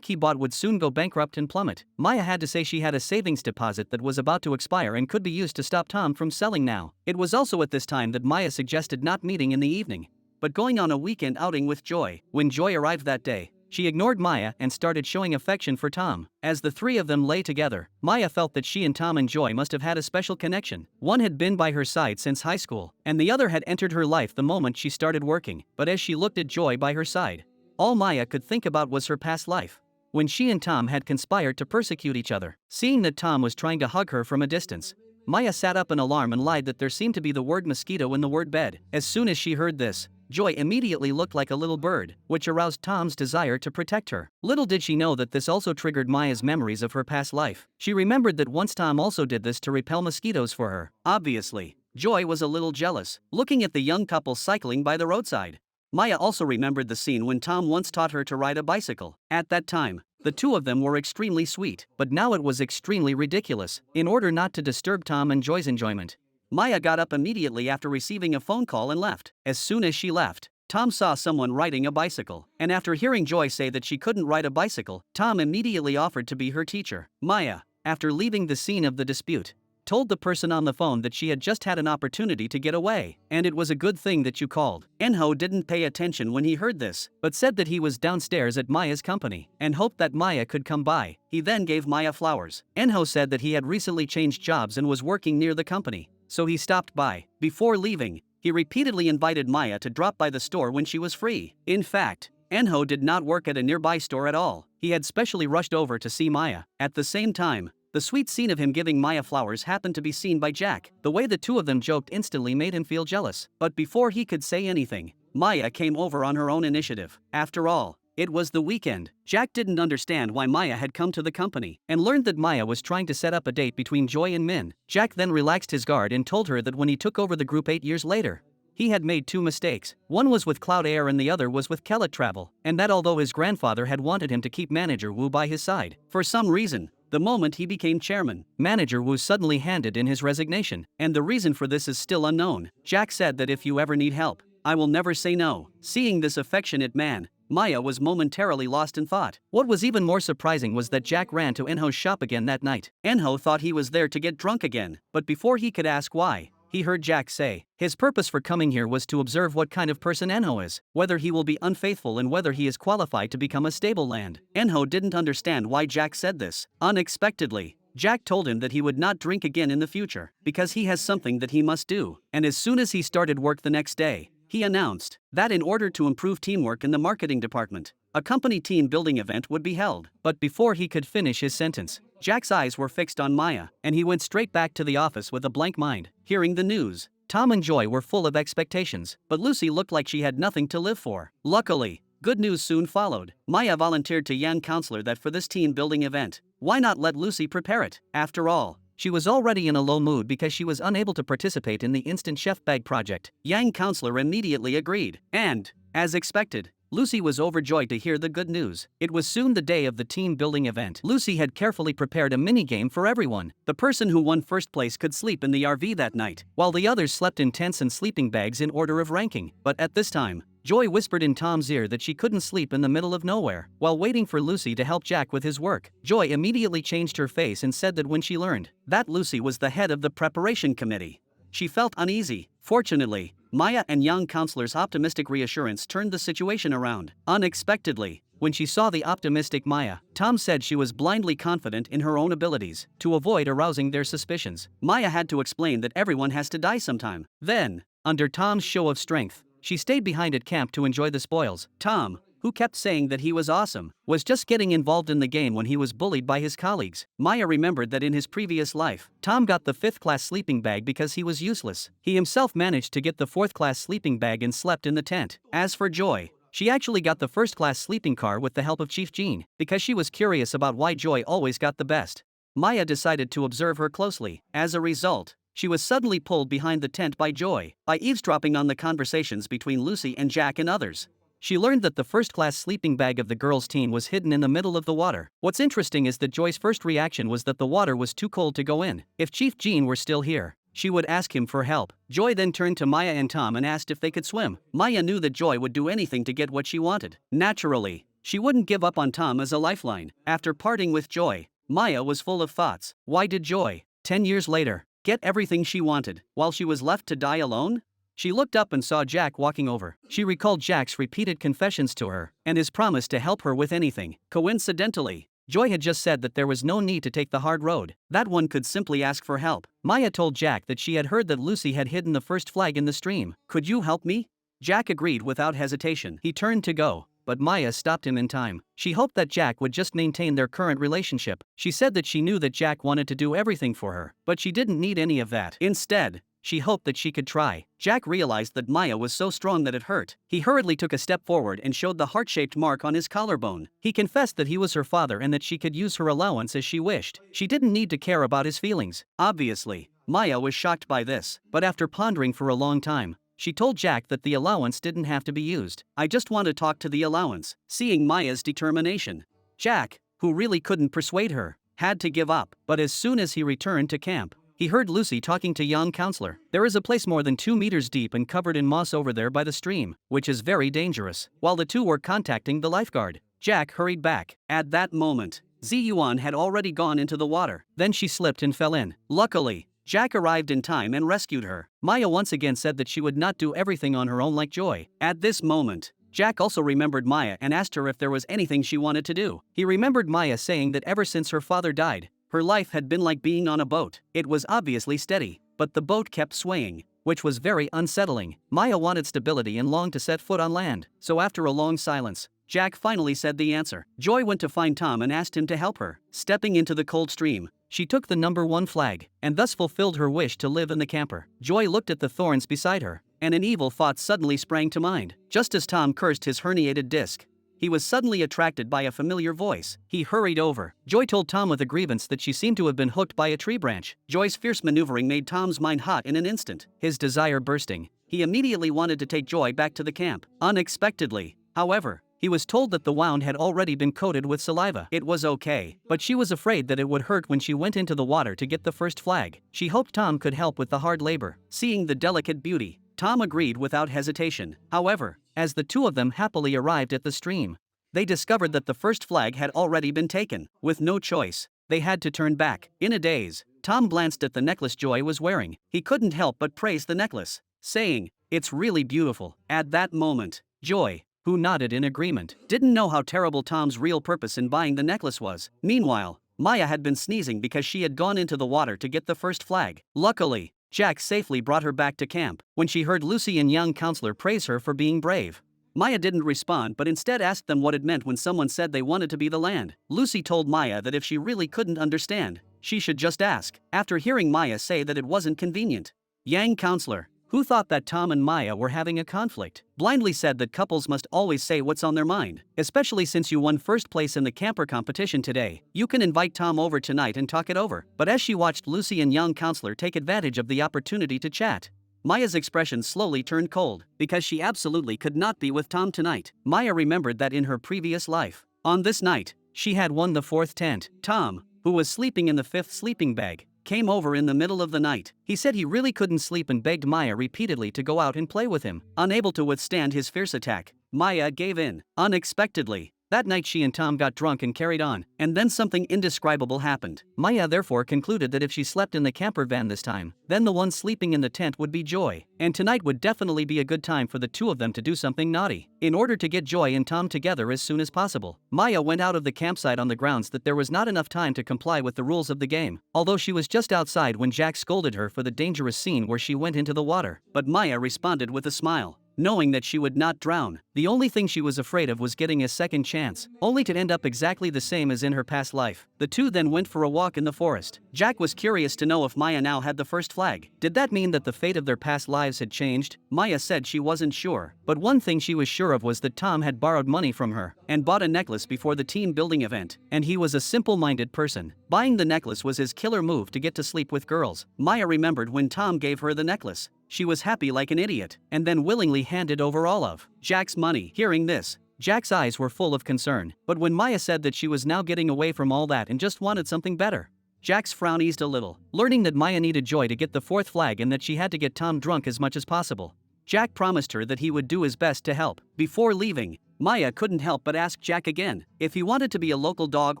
he bought would soon go bankrupt and plummet, Maya had to say she had a savings deposit that was about to expire and could be used to stop Tom from selling now. It was also at this time that Maya suggested not meeting in the evening, but going on a weekend outing with Joy. When Joy arrived that day, she ignored Maya and started showing affection for Tom. As the 3 of them lay together, Maya felt that she and Tom and Joy must have had a special connection. One had been by her side since high school, and the other had entered her life the moment she started working. But as she looked at Joy by her side, all Maya could think about was her past life, when she and Tom had conspired to persecute each other. Seeing that Tom was trying to hug her from a distance, Maya sat up in alarm and lied that there seemed to be the word mosquito in the word bed. As soon as she heard this, Joy immediately looked like a little bird, which aroused Tom's desire to protect her. Little did she know that this also triggered Maya's memories of her past life. She remembered that once Tom also did this to repel mosquitoes for her. Obviously, Joy was a little jealous, looking at the young couple cycling by the roadside. Maya also remembered the scene when Tom once taught her to ride a bicycle. At that time, the two of them were extremely sweet, but now it was extremely ridiculous. In order not to disturb Tom and Joy's enjoyment, Maya got up immediately after receiving a phone call and left. As soon as she left, Tom saw someone riding a bicycle, and after hearing Joy say that she couldn't ride a bicycle, Tom immediately offered to be her teacher. Maya, after leaving the scene of the dispute, told the person on the phone that she had just had an opportunity to get away, and it was a good thing that you called. Enho didn't pay attention when he heard this, but said that he was downstairs at Maya's company, and hoped that Maya could come by. He then gave Maya flowers. Enho said that he had recently changed jobs and was working near the company, so he stopped by. Before leaving, he repeatedly invited Maya to drop by the store when she was free. In fact, Enho did not work at a nearby store at all. He had specially rushed over to see Maya. At the same time, the sweet scene of him giving Maya flowers happened to be seen by Jack. The way the two of them joked instantly made him feel jealous. But before he could say anything, Maya came over on her own initiative. After all, it was the weekend. Jack didn't understand why Maya had come to the company, and learned that Maya was trying to set up a date between Joy and Min. Jack then relaxed his guard and told her that when he took over the group 8 years later, he had made 2 mistakes. One was with Cloud Air and the other was with Kellett Travel, and that although his grandfather had wanted him to keep Manager Wu by his side, for some reason, the moment he became chairman, Manager Wu suddenly handed in his resignation, and the reason for this is still unknown. Jack said that if you ever need help, I will never say no. Seeing this affectionate man, Maya was momentarily lost in thought. What was even more surprising was that Jack ran to Enho's shop again that night. Enho thought he was there to get drunk again, but before he could ask why, he heard Jack say his purpose for coming here was to observe what kind of person Enho is, whether he will be unfaithful and whether he is qualified to become a stable land. Enho didn't understand why Jack said this. Unexpectedly, Jack told him that he would not drink again in the future, because he has something that he must do. And as soon as he started work the next day, he announced that in order to improve teamwork in the marketing department, a company team building event would be held. But before he could finish his sentence, Jack's eyes were fixed on Maya, and he went straight back to the office with a blank mind. Hearing the news, Tom and Joy were full of expectations, but Lucy looked like she had nothing to live for. Luckily, good news soon followed. Maya volunteered to young counselor that for this team building event, why not let Lucy prepare it? After all, she was already in a low mood because she was unable to participate in the Instant Chef Bag project. Yang counselor immediately agreed, and, as expected, Lucy was overjoyed to hear the good news. It was soon the day of the team building event. Lucy had carefully prepared a mini-game for everyone. The person who won first place could sleep in the RV that night, while the others slept in tents and sleeping bags in order of ranking. But at this time, Joy whispered in Tom's ear that she couldn't sleep in the middle of nowhere. While waiting for Lucy to help Jack with his work, Joy immediately changed her face and said that when she learned that Lucy was the head of the preparation committee, she felt uneasy. Fortunately, Maya and young counselor's optimistic reassurance turned the situation around. Unexpectedly, when she saw the optimistic Maya, Tom said she was blindly confident in her own abilities. To avoid arousing their suspicions, Maya had to explain that everyone has to die sometime. Then, under Tom's show of strength, she stayed behind at camp to enjoy the spoils. Tom, who kept saying that he was awesome, was just getting involved in the game when he was bullied by his colleagues. Maya remembered that in his previous life, Tom got the 5th-class sleeping bag because he was useless. He himself managed to get the 4th-class sleeping bag and slept in the tent. As for Joy, she actually got the 1st-class sleeping car with the help of Chief Jean, because she was curious about why Joy always got the best. Maya decided to observe her closely. As a result, she was suddenly pulled behind the tent by Joy. By eavesdropping on the conversations between Lucy and Jack and others, she learned that the 1st-class sleeping bag of the girls' team was hidden in the middle of the water. What's interesting is that Joy's first reaction was that the water was too cold to go in. If Chief Jean were still here, she would ask him for help. Joy then turned to Maya and Tom and asked if they could swim. Maya knew that Joy would do anything to get what she wanted. Naturally, she wouldn't give up on Tom as a lifeline. After parting with Joy, Maya was full of thoughts. Why did Joy, 10 years later, get everything she wanted, while she was left to die alone? She looked up and saw Jack walking over. She recalled Jack's repeated confessions to her, and his promise to help her with anything. Coincidentally, Joy had just said that there was no need to take the hard road, that one could simply ask for help. Maya told Jack that she had heard that Lucy had hidden the first flag in the stream. Could you help me? Jack agreed without hesitation. He turned to go, but Maya stopped him in time. She hoped that Jack would just maintain their current relationship. She said that she knew that Jack wanted to do everything for her, but she didn't need any of that. Instead, she hoped that she could try. Jack realized that Maya was so strong that it hurt. He hurriedly took a step forward and showed the heart-shaped mark on his collarbone. He confessed that he was her father and that she could use her allowance as she wished. She didn't need to care about his feelings. Obviously, Maya was shocked by this, but after pondering for a long time, she told Jack that the allowance didn't have to be used. "I just want to talk to the allowance." Seeing Maya's determination, Jack, who really couldn't persuade her, had to give up. But as soon as he returned to camp, he heard Lucy talking to young counselor. "There is a place more than 2 meters deep and covered in moss over there by the stream, which is very dangerous." While the two were contacting the lifeguard, Jack hurried back. At that moment, Ziyuan had already gone into the water. Then she slipped and fell in. Luckily, Jack arrived in time and rescued her. Maya once again said that she would not do everything on her own like Joy. At this moment, Jack also remembered Maya and asked her if there was anything she wanted to do. He remembered Maya saying that ever since her father died, her life had been like being on a boat. It was obviously steady, but the boat kept swaying, which was very unsettling. Maya wanted stability and longed to set foot on land. So after a long silence, Jack finally said the answer. Joy went to find Tom and asked him to help her. Stepping into the cold stream, she took the number 1 flag, and thus fulfilled her wish to live in the camper. Joy looked at the thorns beside her, and an evil thought suddenly sprang to mind. Just as Tom cursed his herniated disc, he was suddenly attracted by a familiar voice. He hurried over. Joy told Tom with a grievance that she seemed to have been hooked by a tree branch. Joy's fierce maneuvering made Tom's mind hot in an instant. His desire bursting, he immediately wanted to take Joy back to the camp. Unexpectedly, however, he was told that the wound had already been coated with saliva. It was okay, but she was afraid that it would hurt when she went into the water to get the first flag. She hoped Tom could help with the hard labor. Seeing the delicate beauty, Tom agreed without hesitation. However, as the two of them happily arrived at the stream, they discovered that the first flag had already been taken. With no choice, they had to turn back. In a daze, Tom glanced at the necklace Joy was wearing. He couldn't help but praise the necklace, saying, "It's really beautiful." At that moment, Joy, who nodded in agreement, didn't know how terrible Tom's real purpose in buying the necklace was. Meanwhile, Maya had been sneezing because she had gone into the water to get the first flag. Luckily, Jack safely brought her back to camp. When she heard Lucy and young counselor praise her for being brave, Maya didn't respond but instead asked them what it meant when someone said they wanted to be the land. Lucy told Maya that if she really couldn't understand, she should just ask. After hearing Maya say that it wasn't convenient, young counselor, who thought that Tom and Maya were having a conflict, blindly said that couples must always say what's on their mind. "Especially since you won first place in the camper competition today, you can invite Tom over tonight and talk it over." But as she watched Lucy and young counselor take advantage of the opportunity to chat, Maya's expression slowly turned cold, because she absolutely could not be with Tom tonight. Maya remembered that in her previous life, on this night, she had won the 4th tent. Tom, who was sleeping in the 5th sleeping bag, came over in the middle of the night. He said he really couldn't sleep and begged Maya repeatedly to go out and play with him. Unable to withstand his fierce attack, Maya gave in. Unexpectedly, that night she and Tom got drunk and carried on, and then something indescribable happened. Maya therefore concluded that if she slept in the camper van this time, then the one sleeping in the tent would be Joy, and tonight would definitely be a good time for the two of them to do something naughty. In order to get Joy and Tom together as soon as possible, Maya went out of the campsite on the grounds that there was not enough time to comply with the rules of the game, although she was just outside when Jack scolded her for the dangerous scene where she went into the water. But Maya responded with a smile, knowing that she would not drown. The only thing she was afraid of was getting a second chance, only to end up exactly the same as in her past life. The two then went for a walk in the forest. Jack was curious to know if Maya now had the first flag. Did that mean that the fate of their past lives had changed? Maya said she wasn't sure, but one thing she was sure of was that Tom had borrowed money from her and bought a necklace before the team building event, and he was a simple-minded person. Buying the necklace was his killer move to get to sleep with girls. Maya remembered when Tom gave her the necklace. She was happy like an idiot, and then willingly handed over all of Jack's money. Hearing this, Jack's eyes were full of concern, but when Maya said that she was now getting away from all that and just wanted something better, Jack's frown eased a little. Learning that Maya needed Joy to get the 4th flag and that she had to get Tom drunk as much as possible, Jack promised her that he would do his best to help. Before leaving, Maya couldn't help but ask Jack again if he wanted to be a local dog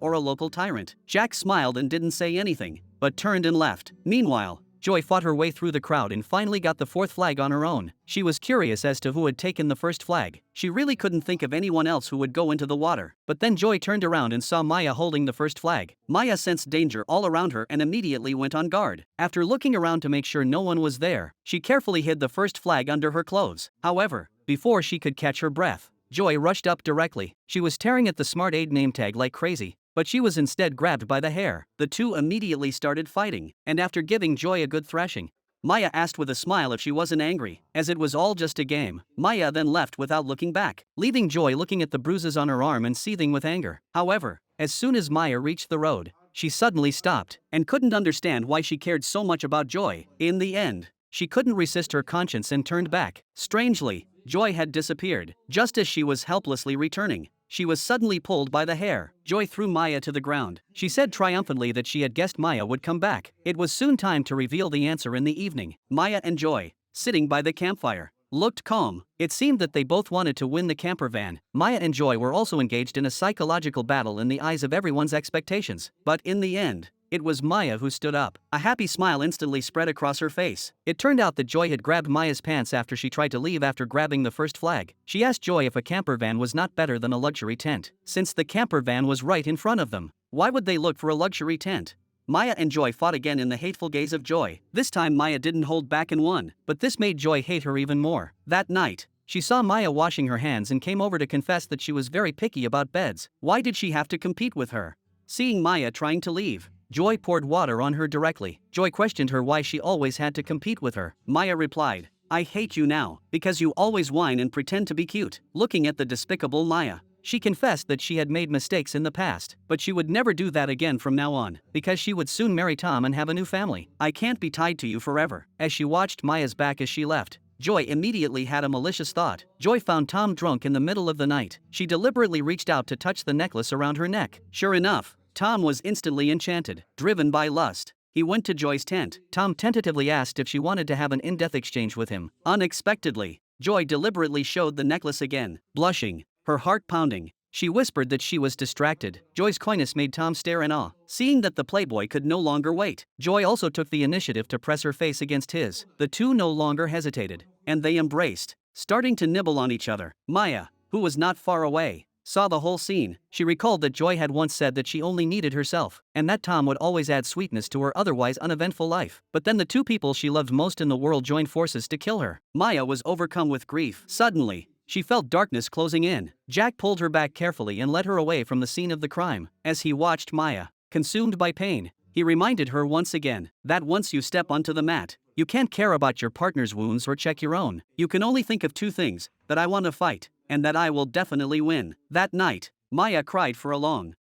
or a local tyrant. Jack smiled and didn't say anything, but turned and left. Meanwhile, Joy fought her way through the crowd and finally got the 4th flag on her own. She was curious as to who had taken the first flag. She really couldn't think of anyone else who would go into the water. But then Joy turned around and saw Maya holding the first flag. Maya sensed danger all around her and immediately went on guard. After looking around to make sure no one was there, she carefully hid the first flag under her clothes. However, before she could catch her breath, Joy rushed up directly. She was tearing at the Smart Aid name tag like crazy, but she was instead grabbed by the hair. The two immediately started fighting, and after giving Joy a good thrashing, Maya asked with a smile if she wasn't angry, as it was all just a game. Maya then left without looking back, leaving Joy looking at the bruises on her arm and seething with anger. However, as soon as Maya reached the road, she suddenly stopped and couldn't understand why she cared so much about Joy. In the end, she couldn't resist her conscience and turned back. Strangely, Joy had disappeared. Just as she was helplessly returning, she was suddenly pulled by the hair. Joy threw Maya to the ground. She said triumphantly that she had guessed Maya would come back. It was soon time to reveal the answer in the evening. Maya and Joy, sitting by the campfire, looked calm. It seemed that they both wanted to win the camper van. Maya and Joy were also engaged in a psychological battle in the eyes of everyone's expectations. But in the end, it was Maya who stood up. A happy smile instantly spread across her face. It turned out that Joy had grabbed Maya's pants after she tried to leave after grabbing the first flag. She asked Joy if a camper van was not better than a luxury tent, since the camper van was right in front of them. Why would they look for a luxury tent? Maya and Joy fought again in the hateful gaze of Joy. This time Maya didn't hold back and won, but this made Joy hate her even more. That night, she saw Maya washing her hands and came over to confess that she was very picky about beds. Why did she have to compete with her? Seeing Maya trying to leave, Joy poured water on her directly. Joy questioned her why she always had to compete with her. Maya replied, "I hate you now, because you always whine and pretend to be cute." Looking at the despicable Maya, she confessed that she had made mistakes in the past, but she would never do that again from now on, because she would soon marry Tom and have a new family. "I can't be tied to you forever." As she watched Maya's back as she left, Joy immediately had a malicious thought. Joy found Tom drunk in the middle of the night. She deliberately reached out to touch the necklace around her neck. Sure enough, Tom was instantly enchanted. Driven by lust, he went to Joy's tent. Tom tentatively asked if she wanted to have an in-death exchange with him. Unexpectedly, Joy deliberately showed the necklace again. Blushing, her heart pounding, she whispered that she was distracted. Joy's coyness made Tom stare in awe. Seeing that the playboy could no longer wait, Joy also took the initiative to press her face against his. The two no longer hesitated, and they embraced, starting to nibble on each other. Maya, who was not far away, saw the whole scene. She recalled that Joy had once said that she only needed herself, and that Tom would always add sweetness to her otherwise uneventful life. But then the two people she loved most in the world joined forces to kill her. Maya was overcome with grief. Suddenly, she felt darkness closing in. Jack pulled her back carefully and led her away from the scene of the crime. As he watched Maya, consumed by pain, he reminded her once again that once you step onto the mat, you can't care about your partner's wounds or check your own. You can only think of two things: that I want to fight, and that I will definitely win. That night, Maya cried for a long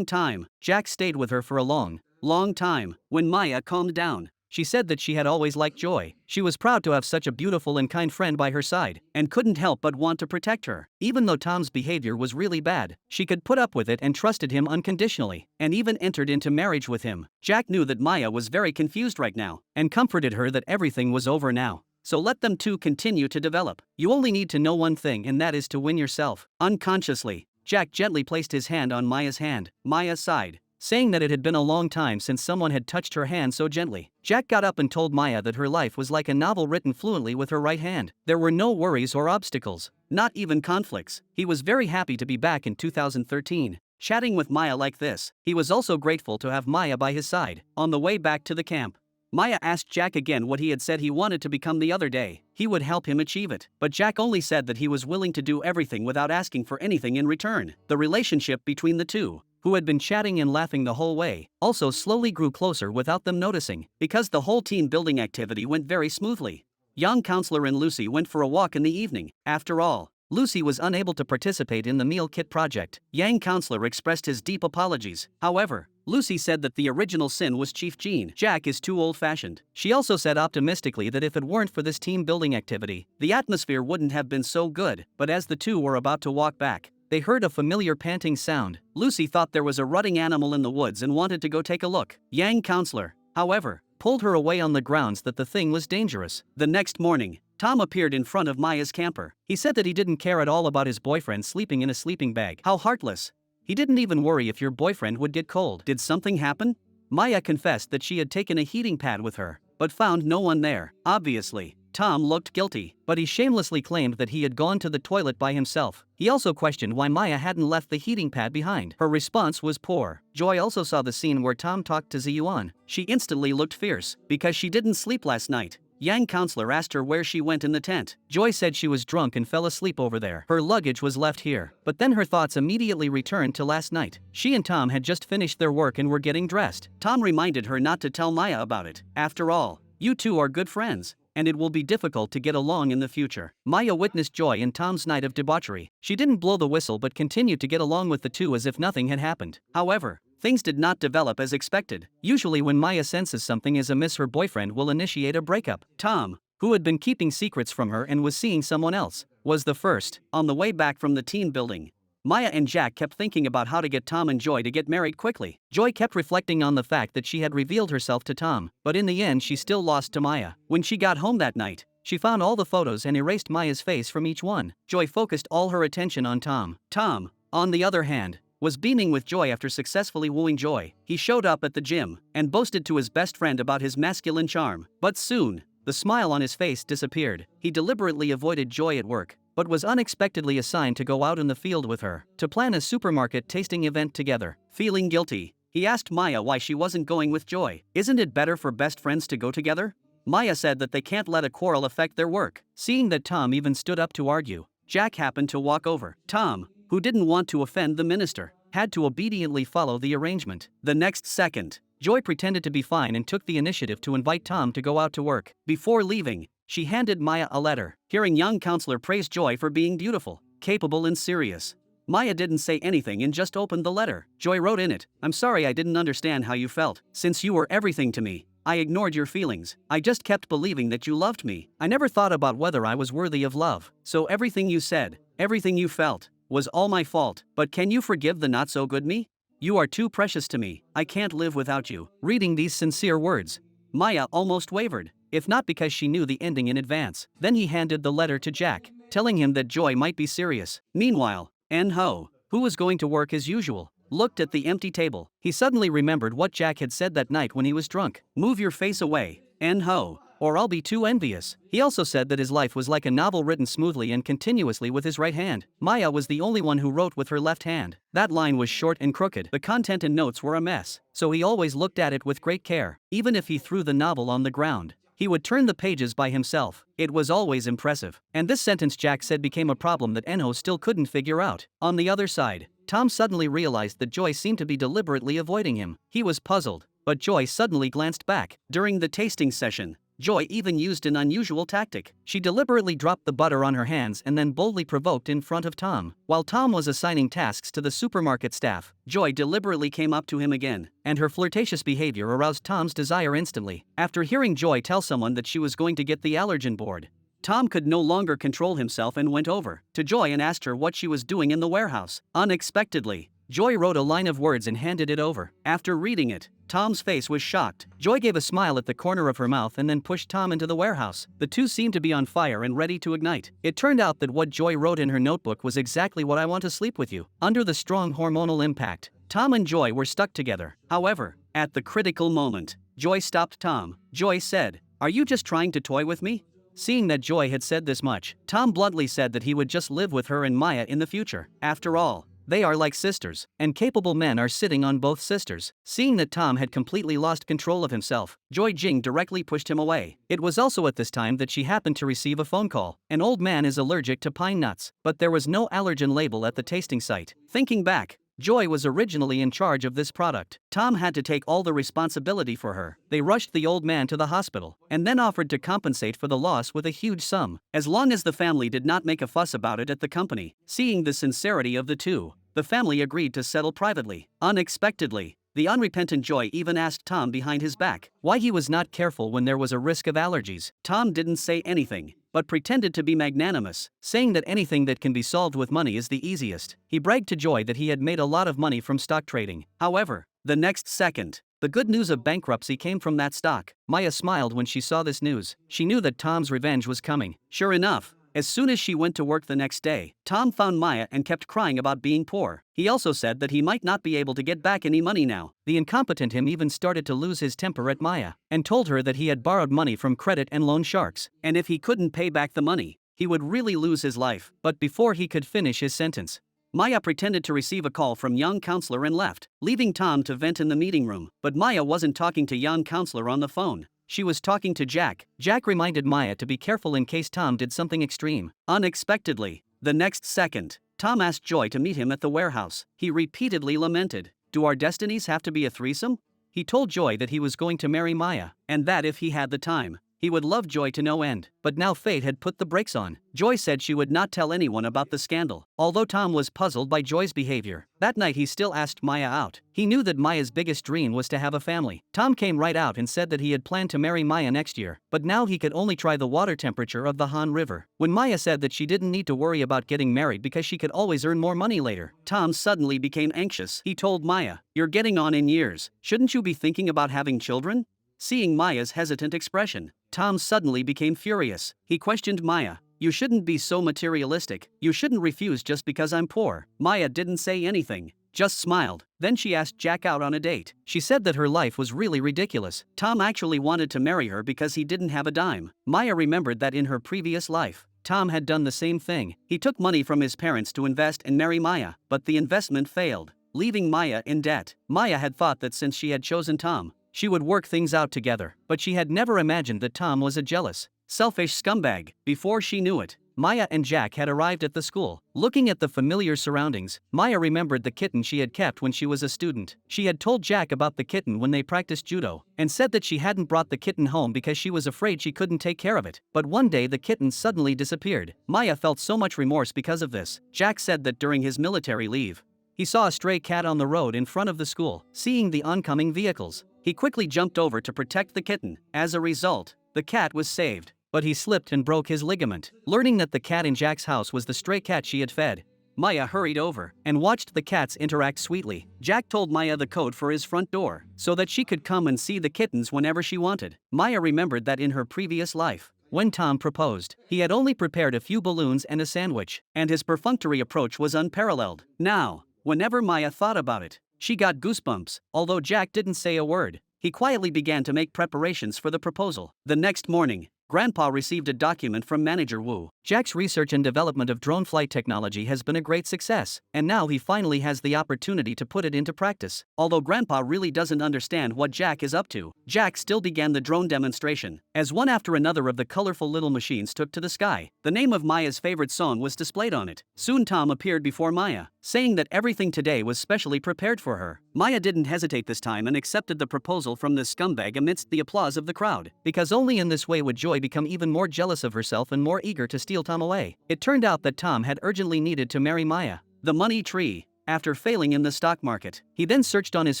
time. Jack stayed with her for a long time. When Maya calmed down, she said that she had always liked Joy. She was proud to have such a beautiful and kind friend by her side, and couldn't help but want to protect her. Even though Tom's behavior was really bad, she could put up with it and trusted him unconditionally, and even entered into marriage with him. Jack knew that Maya was very confused right now, and comforted her that everything was over now. So let them two continue to develop. You only need to know one thing, and that is to win yourself. Unconsciously, Jack gently placed his hand on Maya's hand. Maya sighed, saying that it had been a long time since someone had touched her hand so gently. Jack got up and told Maya that her life was like a novel written fluently with her right hand. There were no worries or obstacles, not even conflicts. He was very happy to be back in 2013, chatting with Maya like this. He was also grateful to have Maya by his side. On the way back to the camp, Maya asked Jack again what he had said he wanted to become the other day. He would help him achieve it. But Jack only said that he was willing to do everything without asking for anything in return. The relationship between the two, who had been chatting and laughing the whole way, also slowly grew closer without them noticing, because the whole team building activity went very smoothly. Young Counselor and Lucy went for a walk in the evening. After all, Lucy was unable to participate in the meal kit project. Young Counselor expressed his deep apologies. However, Lucy said that the original sin was Chief Jean. Jack is too old-fashioned. She also said optimistically that if it weren't for this team-building activity, the atmosphere wouldn't have been so good. But as the two were about to walk back, they heard a familiar panting sound. Lucy thought there was a rutting animal in the woods and wanted to go take a look. Young Counselor, however, pulled her away on the grounds that the thing was dangerous. The next morning, Tom appeared in front of Maya's camper. He said that he didn't care at all about his boyfriend sleeping in a sleeping bag. How heartless. He didn't even worry if your boyfriend would get cold. Did something happen? Maya confessed that she had taken a heating pad with her, but found no one there. Obviously, Tom looked guilty, but he shamelessly claimed that he had gone to the toilet by himself. He also questioned why Maya hadn't left the heating pad behind. Her response was poor. Joy also saw the scene where Tom talked to Ziyuan. She instantly looked fierce, because she didn't sleep last night. Young counselor asked her where she went in the tent. Joy said she was drunk and fell asleep over there. Her luggage was left here. But then her thoughts immediately returned to last night. She and Tom had just finished their work and were getting dressed. Tom reminded her not to tell Maya about it. After all, you two are good friends, and it will be difficult to get along in the future. Maya witnessed Joy and Tom's night of debauchery. She didn't blow the whistle but continued to get along with the two as if nothing had happened. However, things did not develop as expected. Usually when Maya senses something is amiss, her boyfriend will initiate a breakup. Tom, who had been keeping secrets from her and was seeing someone else, was the first. On the way back from the teen building, Maya and Jack kept thinking about how to get Tom and Joy to get married quickly. Joy kept reflecting on the fact that she had revealed herself to Tom, but in the end she still lost to Maya. When she got home that night, she found all the photos and erased Maya's face from each one. Joy focused all her attention on Tom. Tom, on the other hand, was beaming with joy after successfully wooing Joy. He showed up at the gym and boasted to his best friend about his masculine charm. But soon, the smile on his face disappeared. He deliberately avoided Joy at work, but was unexpectedly assigned to go out in the field with her to plan a supermarket tasting event together. Feeling guilty, he asked Maya why she wasn't going with Joy. Isn't it better for best friends to go together? Maya said that they can't let a quarrel affect their work. Seeing that Tom even stood up to argue, Jack happened to walk over. Tom, who didn't want to offend the minister, had to obediently follow the arrangement. The next second, Joy pretended to be fine and took the initiative to invite Tom to go out to work. Before leaving, she handed Maya a letter. Hearing young counselor praise Joy for being beautiful, capable and serious, Maya didn't say anything and just opened the letter. Joy wrote in it, "I'm sorry I didn't understand how you felt. Since you were everything to me, I ignored your feelings. I just kept believing that you loved me. I never thought about whether I was worthy of love. So everything you said, everything you felt, was all my fault. But can you forgive the not so good me? You are too precious to me. I can't live without you." Reading these sincere words, Maya almost wavered, if not because she knew the ending in advance. Then he handed the letter to Jack, telling him that Joy might be serious. Meanwhile, En-ho, who was going to work as usual, looked at the empty table. He suddenly remembered what Jack had said that night when he was drunk. "Move your face away, En-ho, or I'll be too envious." He also said that his life was like a novel written smoothly and continuously with his right hand. Maya was the only one who wrote with her left hand. That line was short and crooked. The content and notes were a mess, so he always looked at it with great care. Even if he threw the novel on the ground, he would turn the pages by himself. It was always impressive. And this sentence Jack said became a problem that En-ho still couldn't figure out. On the other side, Tom suddenly realized that Joy seemed to be deliberately avoiding him. He was puzzled, but Joy suddenly glanced back. During the tasting session, Joy even used an unusual tactic. She deliberately dropped the butter on her hands and then boldly provoked in front of Tom. While Tom was assigning tasks to the supermarket staff, Joy deliberately came up to him again, and her flirtatious behavior aroused Tom's desire instantly. After hearing Joy tell someone that she was going to get the allergen board, Tom could no longer control himself and went over to Joy and asked her what she was doing in the warehouse. Unexpectedly, Joy wrote a line of words and handed it over. After reading it, Tom's face was shocked. Joy gave a smile at the corner of her mouth and then pushed Tom into the warehouse. The two seemed to be on fire and ready to ignite. It turned out that what Joy wrote in her notebook was exactly what I want to sleep with you. Under the strong hormonal impact, Tom and Joy were stuck together. However, at the critical moment, Joy stopped Tom. Joy said, "Are you just trying to toy with me?" Seeing that Joy had said this much, Tom bluntly said that he would just live with her and Maya in the future. After all, they are like sisters, and capable men are sitting on both sisters. Seeing that Tom had completely lost control of himself, Joy Jing directly pushed him away. It was also at this time that she happened to receive a phone call. An old man is allergic to pine nuts, but there was no allergen label at the tasting site. Thinking back, Joy was originally in charge of this product. Tom had to take all the responsibility for her. They rushed the old man to the hospital, and then offered to compensate for the loss with a huge sum, as long as the family did not make a fuss about it at the company. Seeing the sincerity of the two, the family agreed to settle privately. Unexpectedly, the unrepentant Joy even asked Tom behind his back why he was not careful when there was a risk of allergies. Tom didn't say anything, but pretended to be magnanimous, saying that anything that can be solved with money is the easiest. He bragged to Joy that he had made a lot of money from stock trading. However, the next second, the good news of bankruptcy came from that stock. Maya smiled when she saw this news. She knew that Tom's revenge was coming. Sure enough, as soon as she went to work the next day, Tom found Maya and kept crying about being poor. He also said that he might not be able to get back any money now. The incompetent him even started to lose his temper at Maya, and told her that he had borrowed money from credit and loan sharks, and if he couldn't pay back the money, he would really lose his life. But before he could finish his sentence, Maya pretended to receive a call from young counselor and left, leaving Tom to vent in the meeting room. But Maya wasn't talking to young counselor on the phone. she was talking to Jack. Jack reminded Maya to be careful in case Tom did something extreme. Unexpectedly, the next second, Tom asked Joy to meet him at the warehouse. He repeatedly lamented, "Do our destinies have to be a threesome?" He told Joy that he was going to marry Maya, and that if he had the time, he would love Joy to no end. But now fate had put the brakes on. Joy said she would not tell anyone about the scandal. Although Tom was puzzled by Joy's behavior, that night he still asked Maya out. He knew that Maya's biggest dream was to have a family. Tom came right out and said that he had planned to marry Maya next year, but now he could only try the water temperature of the Han River. When Maya said that she didn't need to worry about getting married because she could always earn more money later, Tom suddenly became anxious. He told Maya, "You're getting on in years. Shouldn't you be thinking about having children?" Seeing Maya's hesitant expression, Tom suddenly became furious. He questioned Maya, "You shouldn't be so materialistic. You shouldn't refuse just because I'm poor." Maya didn't say anything, just smiled. Then she asked Jack out on a date. She said that her life was really ridiculous. Tom actually wanted to marry her because he didn't have a dime. Maya remembered that in her previous life, Tom had done the same thing. He took money from his parents to invest and marry Maya, but the investment failed, leaving Maya in debt. Maya had thought that since she had chosen Tom, she would work things out together, but she had never imagined that Tom was a jealous, selfish scumbag. Before she knew it, Maya and Jack had arrived at the school. Looking at the familiar surroundings, Maya remembered the kitten she had kept when she was a student. She had told Jack about the kitten when they practiced judo, and said that she hadn't brought the kitten home because she was afraid she couldn't take care of it. But one day the kitten suddenly disappeared. Maya felt so much remorse because of this. Jack said that during his military leave, he saw a stray cat on the road in front of the school. Seeing the oncoming vehicles, he quickly jumped over to protect the kitten. As a result, the cat was saved, but he slipped and broke his ligament. Learning that the cat in Jack's house was the stray cat she had fed, Maya hurried over and watched the cats interact sweetly. Jack told Maya the code for his front door so that she could come and see the kittens whenever she wanted. Maya remembered that in her previous life, when Tom proposed, he had only prepared a few balloons and a sandwich, and his perfunctory approach was unparalleled. Now, whenever Maya thought about it, she got goosebumps. Although Jack didn't say a word, he quietly began to make preparations for the proposal. The next morning, Grandpa received a document from Manager Wu. Jack's research and development of drone flight technology has been a great success, and now he finally has the opportunity to put it into practice. Although Grandpa really doesn't understand what Jack is up to, Jack still began the drone demonstration, as one after another of the colorful little machines took to the sky. The name of Maya's favorite song was displayed on it. Soon Tom appeared before Maya, saying that everything today was specially prepared for her. Maya didn't hesitate this time and accepted the proposal from this scumbag amidst the applause of the crowd, because only in this way would Joy become even more jealous of herself and more eager to steal Tom away. It turned out that Tom had urgently needed to marry Maya. The money tree. After failing in the stock market, he then searched on his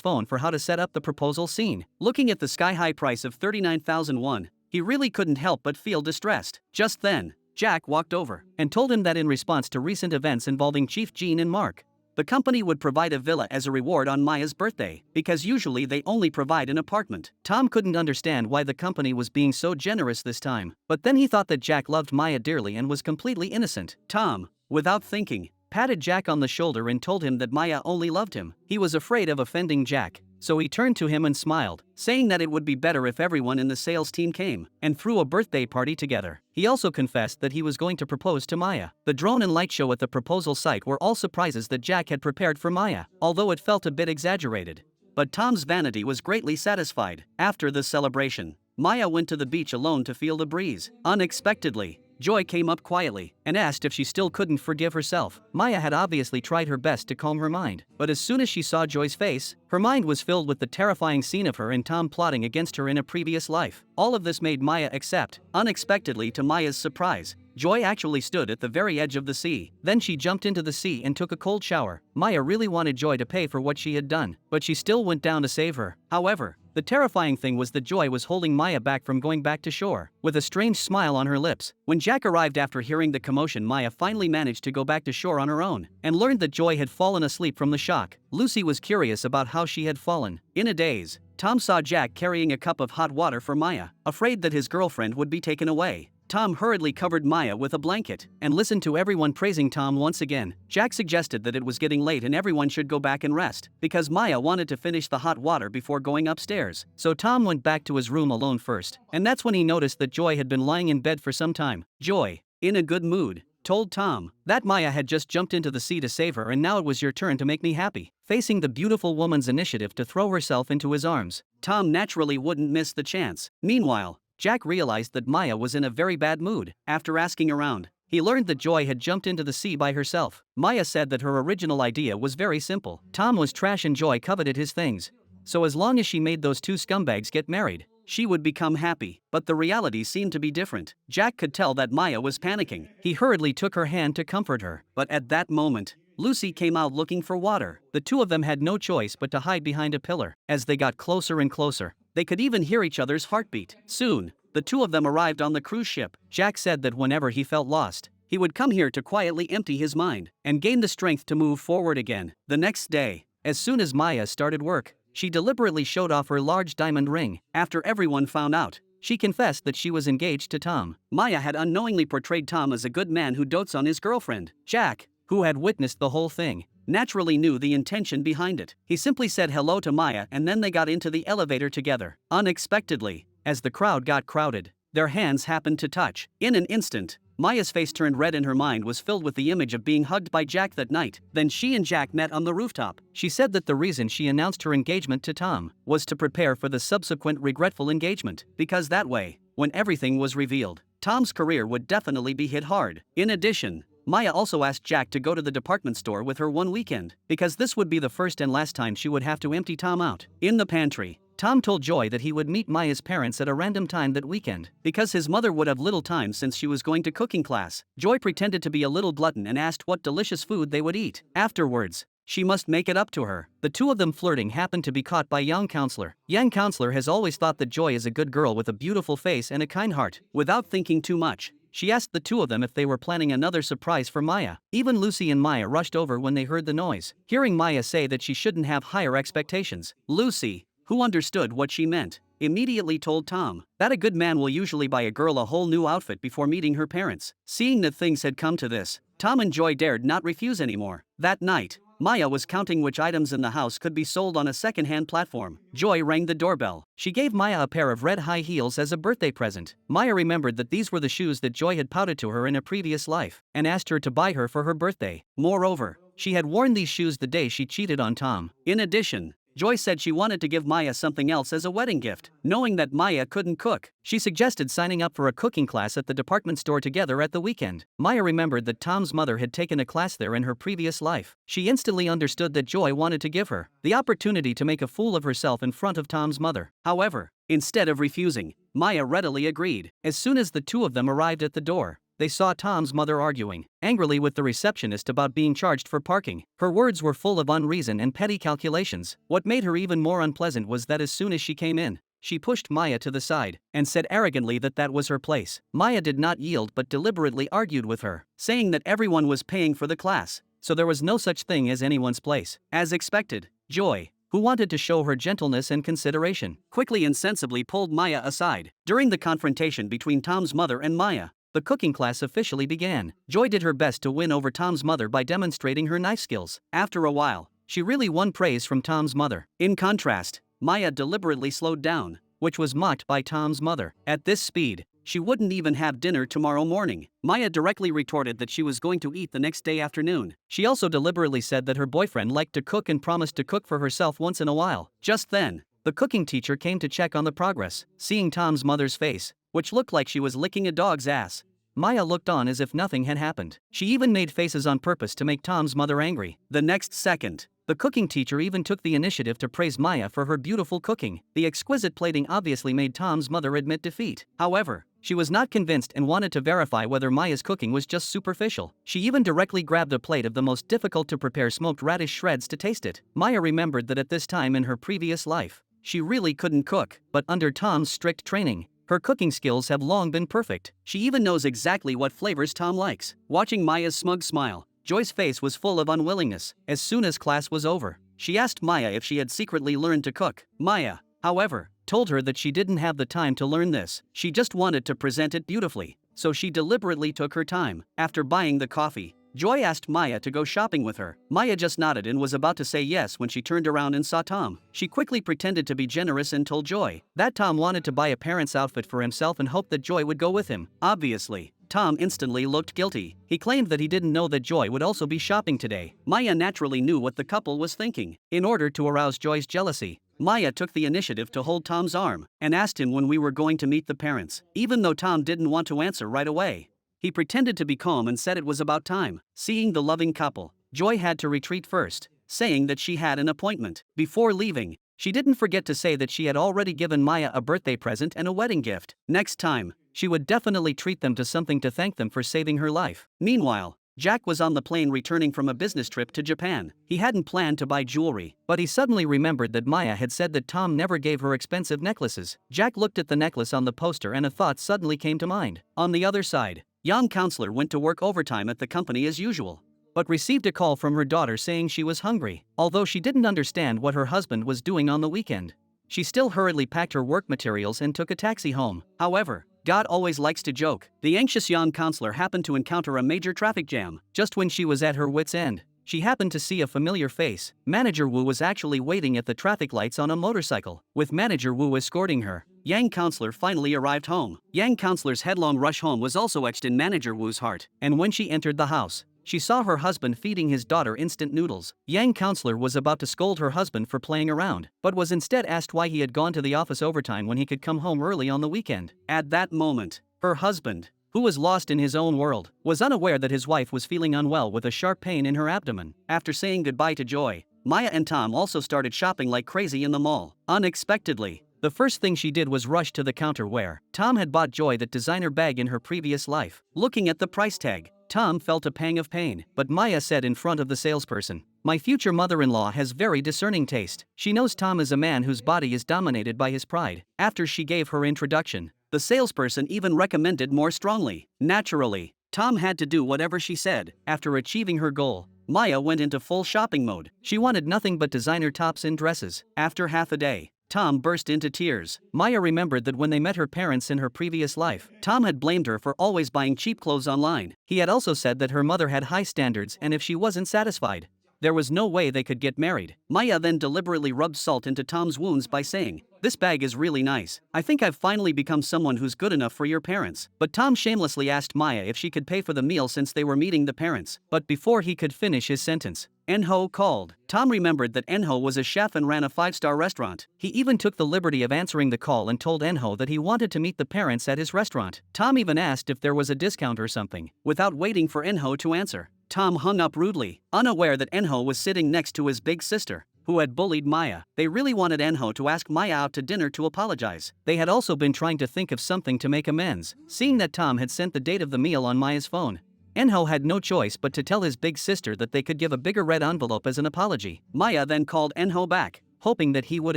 phone for how to set up the proposal scene. Looking at the sky-high price of 39,000 won, he really couldn't help but feel distressed. Just then, Jack walked over and told him that in response to recent events involving Chief Jean and Mark, the company would provide a villa as a reward on Maya's birthday, because usually they only provide an apartment. Tom couldn't understand why the company was being so generous this time, but then he thought that Jack loved Maya dearly and was completely innocent. Tom, without thinking, patted Jack on the shoulder and told him that Maya only loved him. He was afraid of offending Jack, so he turned to him and smiled, saying that it would be better if everyone in the sales team came and threw a birthday party together. He also confessed that he was going to propose to Maya. The drone and light show at the proposal site were all surprises that Jack had prepared for Maya, although it felt a bit exaggerated. But Tom's vanity was greatly satisfied. After the celebration, Maya went to the beach alone to feel the breeze. Unexpectedly, Joy came up quietly and asked if she still couldn't forgive herself. Maya had obviously tried her best to calm her mind, but as soon as she saw Joy's face, her mind was filled with the terrifying scene of her and Tom plotting against her in a previous life. All of this made Maya accept. Unexpectedly, to Maya's surprise, Joy actually stood at the very edge of the sea. Then she jumped into the sea and took a cold shower. Maya really wanted Joy to pay for what she had done, but she still went down to save her. However, the terrifying thing was that Joy was holding Maya back from going back to shore, with a strange smile on her lips. When Jack arrived after hearing the commotion, Maya finally managed to go back to shore on her own, and learned that Joy had fallen asleep from the shock. Lucy was curious about how she had fallen. In a daze, Tom saw Jack carrying a cup of hot water for Maya, afraid that his girlfriend would be taken away. Tom hurriedly covered Maya with a blanket and listened to everyone praising Tom once again. Jack suggested that it was getting late and everyone should go back and rest, because Maya wanted to finish the hot water before going upstairs. So Tom went back to his room alone first, and that's when he noticed that Joy had been lying in bed for some time. Joy, in a good mood, told Tom that Maya had just jumped into the sea to save her and now it was your turn to make me happy. Facing the beautiful woman's initiative to throw herself into his arms, Tom naturally wouldn't miss the chance. Meanwhile, Jack realized that Maya was in a very bad mood. After asking around, he learned that Joy had jumped into the sea by herself. Maya said that her original idea was very simple. Tom was trash and Joy coveted his things. So as long as she made those two scumbags get married, she would become happy. But the reality seemed to be different. Jack could tell that Maya was panicking. He hurriedly took her hand to comfort her. But at that moment, Lucy came out looking for water. The two of them had no choice but to hide behind a pillar. As they got closer and closer, they could even hear each other's heartbeat. Soon, the two of them arrived on the cruise ship. Jack said that whenever he felt lost, he would come here to quietly empty his mind and gain the strength to move forward again. The next day, as soon as Maya started work, she deliberately showed off her large diamond ring. After everyone found out, she confessed that she was engaged to Tom. Maya had unknowingly portrayed Tom as a good man who dotes on his girlfriend. Jack, who had witnessed the whole thing, naturally knew the intention behind it. He simply said hello to Maya and then they got into the elevator together. Unexpectedly, as the crowd got crowded, their hands happened to touch. In an instant, Maya's face turned red and her mind was filled with the image of being hugged by Jack that night. Then she and Jack met on the rooftop. She said that the reason she announced her engagement to Tom was to prepare for the subsequent regretful engagement, because that way, when everything was revealed, Tom's career would definitely be hit hard. In addition, Maya also asked Jack to go to the department store with her one weekend, because this would be the first and last time she would have to empty Tom out. In the pantry, Tom told Joy that he would meet Maya's parents at a random time that weekend, because his mother would have little time since she was going to cooking class. Joy pretended to be a little glutton and asked what delicious food they would eat. Afterwards, she must make it up to her. The two of them flirting happened to be caught by young counselor. Young counselor has always thought that Joy is a good girl with a beautiful face and a kind heart. Without thinking too much, she asked the two of them if they were planning another surprise for Maya. Even Lucy and Maya rushed over when they heard the noise. Hearing Maya say that she shouldn't have higher expectations, Lucy, who understood what she meant, immediately told Tom that a good man will usually buy a girl a whole new outfit before meeting her parents. Seeing that things had come to this, Tom and Joy dared not refuse anymore. That night, Maya was counting which items in the house could be sold on a second-hand platform. Joy rang the doorbell. She gave Maya a pair of red high heels as a birthday present. Maya remembered that these were the shoes that Joy had pouted to her in a previous life, and asked her to buy her for her birthday. Moreover, she had worn these shoes the day she cheated on Tom. In addition, Joy said she wanted to give Maya something else as a wedding gift. Knowing that Maya couldn't cook, she suggested signing up for a cooking class at the department store together at the weekend. Maya remembered that Tom's mother had taken a class there in her previous life. She instantly understood that Joy wanted to give her the opportunity to make a fool of herself in front of Tom's mother. However, instead of refusing, Maya readily agreed. As soon as the two of them arrived at the door, they saw Tom's mother arguing angrily with the receptionist about being charged for parking. Her words were full of unreason and petty calculations. What made her even more unpleasant was that as soon as she came in, she pushed Maya to the side and said arrogantly that that was her place. Maya did not yield but deliberately argued with her, saying that everyone was paying for the class, so there was no such thing as anyone's place. As expected, Joy, who wanted to show her gentleness and consideration, quickly and sensibly pulled Maya aside. During the confrontation between Tom's mother and Maya, the cooking class officially began. Joy did her best to win over Tom's mother by demonstrating her knife skills. After a while, she really won praise from Tom's mother. In contrast, Maya deliberately slowed down, which was mocked by Tom's mother. At this speed, she wouldn't even have dinner tomorrow morning. Maya directly retorted that she was going to eat the next day afternoon. She also deliberately said that her boyfriend liked to cook and promised to cook for herself once in a while. Just then, the cooking teacher came to check on the progress. Seeing Tom's mother's face, which looked like she was licking a dog's ass, Maya looked on as if nothing had happened. She even made faces on purpose to make Tom's mother angry. The next second, the cooking teacher even took the initiative to praise Maya for her beautiful cooking. The exquisite plating obviously made Tom's mother admit defeat. However, she was not convinced and wanted to verify whether Maya's cooking was just superficial. She even directly grabbed a plate of the most difficult to prepare smoked radish shreds to taste it. Maya remembered that at this time in her previous life, she really couldn't cook, but under Tom's strict training, her cooking skills have long been perfect. She even knows exactly what flavors Tom likes. Watching Maya's smug smile, Joy's face was full of unwillingness. As soon as class was over, she asked Maya if she had secretly learned to cook. Maya, however, told her that she didn't have the time to learn this. She just wanted to present it beautifully, so she deliberately took her time. After buying the coffee, Joy asked Maya to go shopping with her. Maya just nodded and was about to say yes when she turned around and saw Tom. She quickly pretended to be generous and told Joy that Tom wanted to buy a parent's outfit for himself and hoped that Joy would go with him. Obviously, Tom instantly looked guilty. He claimed that he didn't know that Joy would also be shopping today. Maya naturally knew what the couple was thinking. In order to arouse Joy's jealousy, Maya took the initiative to hold Tom's arm and asked him when we were going to meet the parents. Even though Tom didn't want to answer right away, he pretended to be calm and said it was about time. Seeing the loving couple, Joy had to retreat first, saying that she had an appointment. Before leaving, she didn't forget to say that she had already given Maya a birthday present and a wedding gift. Next time, she would definitely treat them to something to thank them for saving her life. Meanwhile, Jack was on the plane returning from a business trip to Japan. He hadn't planned to buy jewelry, but he suddenly remembered that Maya had said that Tom never gave her expensive necklaces. Jack looked at the necklace on the poster and a thought suddenly came to mind. On the other side, young counselor went to work overtime at the company as usual, but received a call from her daughter saying she was hungry. Although she didn't understand what her husband was doing on the weekend, she still hurriedly packed her work materials and took a taxi home. However, God always likes to joke. The anxious young counselor happened to encounter a major traffic jam. Just when she was at her wit's end, she happened to see a familiar face. Manager Wu was actually waiting at the traffic lights on a motorcycle, with Manager Wu escorting her. Yang counselor finally arrived home. Yang counselor's headlong rush home was also etched in Manager Wu's heart, and when she entered the house, she saw her husband feeding his daughter instant noodles. Yang counselor was about to scold her husband for playing around, but was instead asked why he had gone to the office overtime when he could come home early on the weekend. At that moment, her husband, who was lost in his own world, was unaware that his wife was feeling unwell with a sharp pain in her abdomen. After saying goodbye to Joy, Maya and Tom also started shopping like crazy in the mall. Unexpectedly, the first thing she did was rush to the counter where Tom had bought Joy that designer bag in her previous life. Looking at the price tag, Tom felt a pang of pain, but Maya said in front of the salesperson, "My future mother-in-law has very discerning taste. She knows Tom is a man whose body is dominated by his pride." After she gave her introduction, the salesperson even recommended more strongly. Naturally, Tom had to do whatever she said. After achieving her goal, Maya went into full shopping mode. She wanted nothing but designer tops and dresses. After half a day, Tom burst into tears. Maya remembered that when they met her parents in her previous life, Tom had blamed her for always buying cheap clothes online. He had also said that her mother had high standards and if she wasn't satisfied, there was no way they could get married. Maya then deliberately rubbed salt into Tom's wounds by saying, "This bag is really nice. I think I've finally become someone who's good enough for your parents." But Tom shamelessly asked Maya if she could pay for the meal since they were meeting the parents. But before he could finish his sentence, Enho called. Tom remembered that Enho was a chef and ran a 5-star restaurant. He even took the liberty of answering the call and told Enho that he wanted to meet the parents at his restaurant. Tom even asked if there was a discount or something. Without waiting for Enho to answer, Tom hung up rudely, unaware that Enho was sitting next to his big sister, who had bullied Maya. They really wanted Enho to ask Maya out to dinner to apologize. They had also been trying to think of something to make amends. Seeing that Tom had sent the date of the meal on Maya's phone, Enho had no choice but to tell his big sister that they could give a bigger red envelope as an apology. Maya then called Enho back, hoping that he would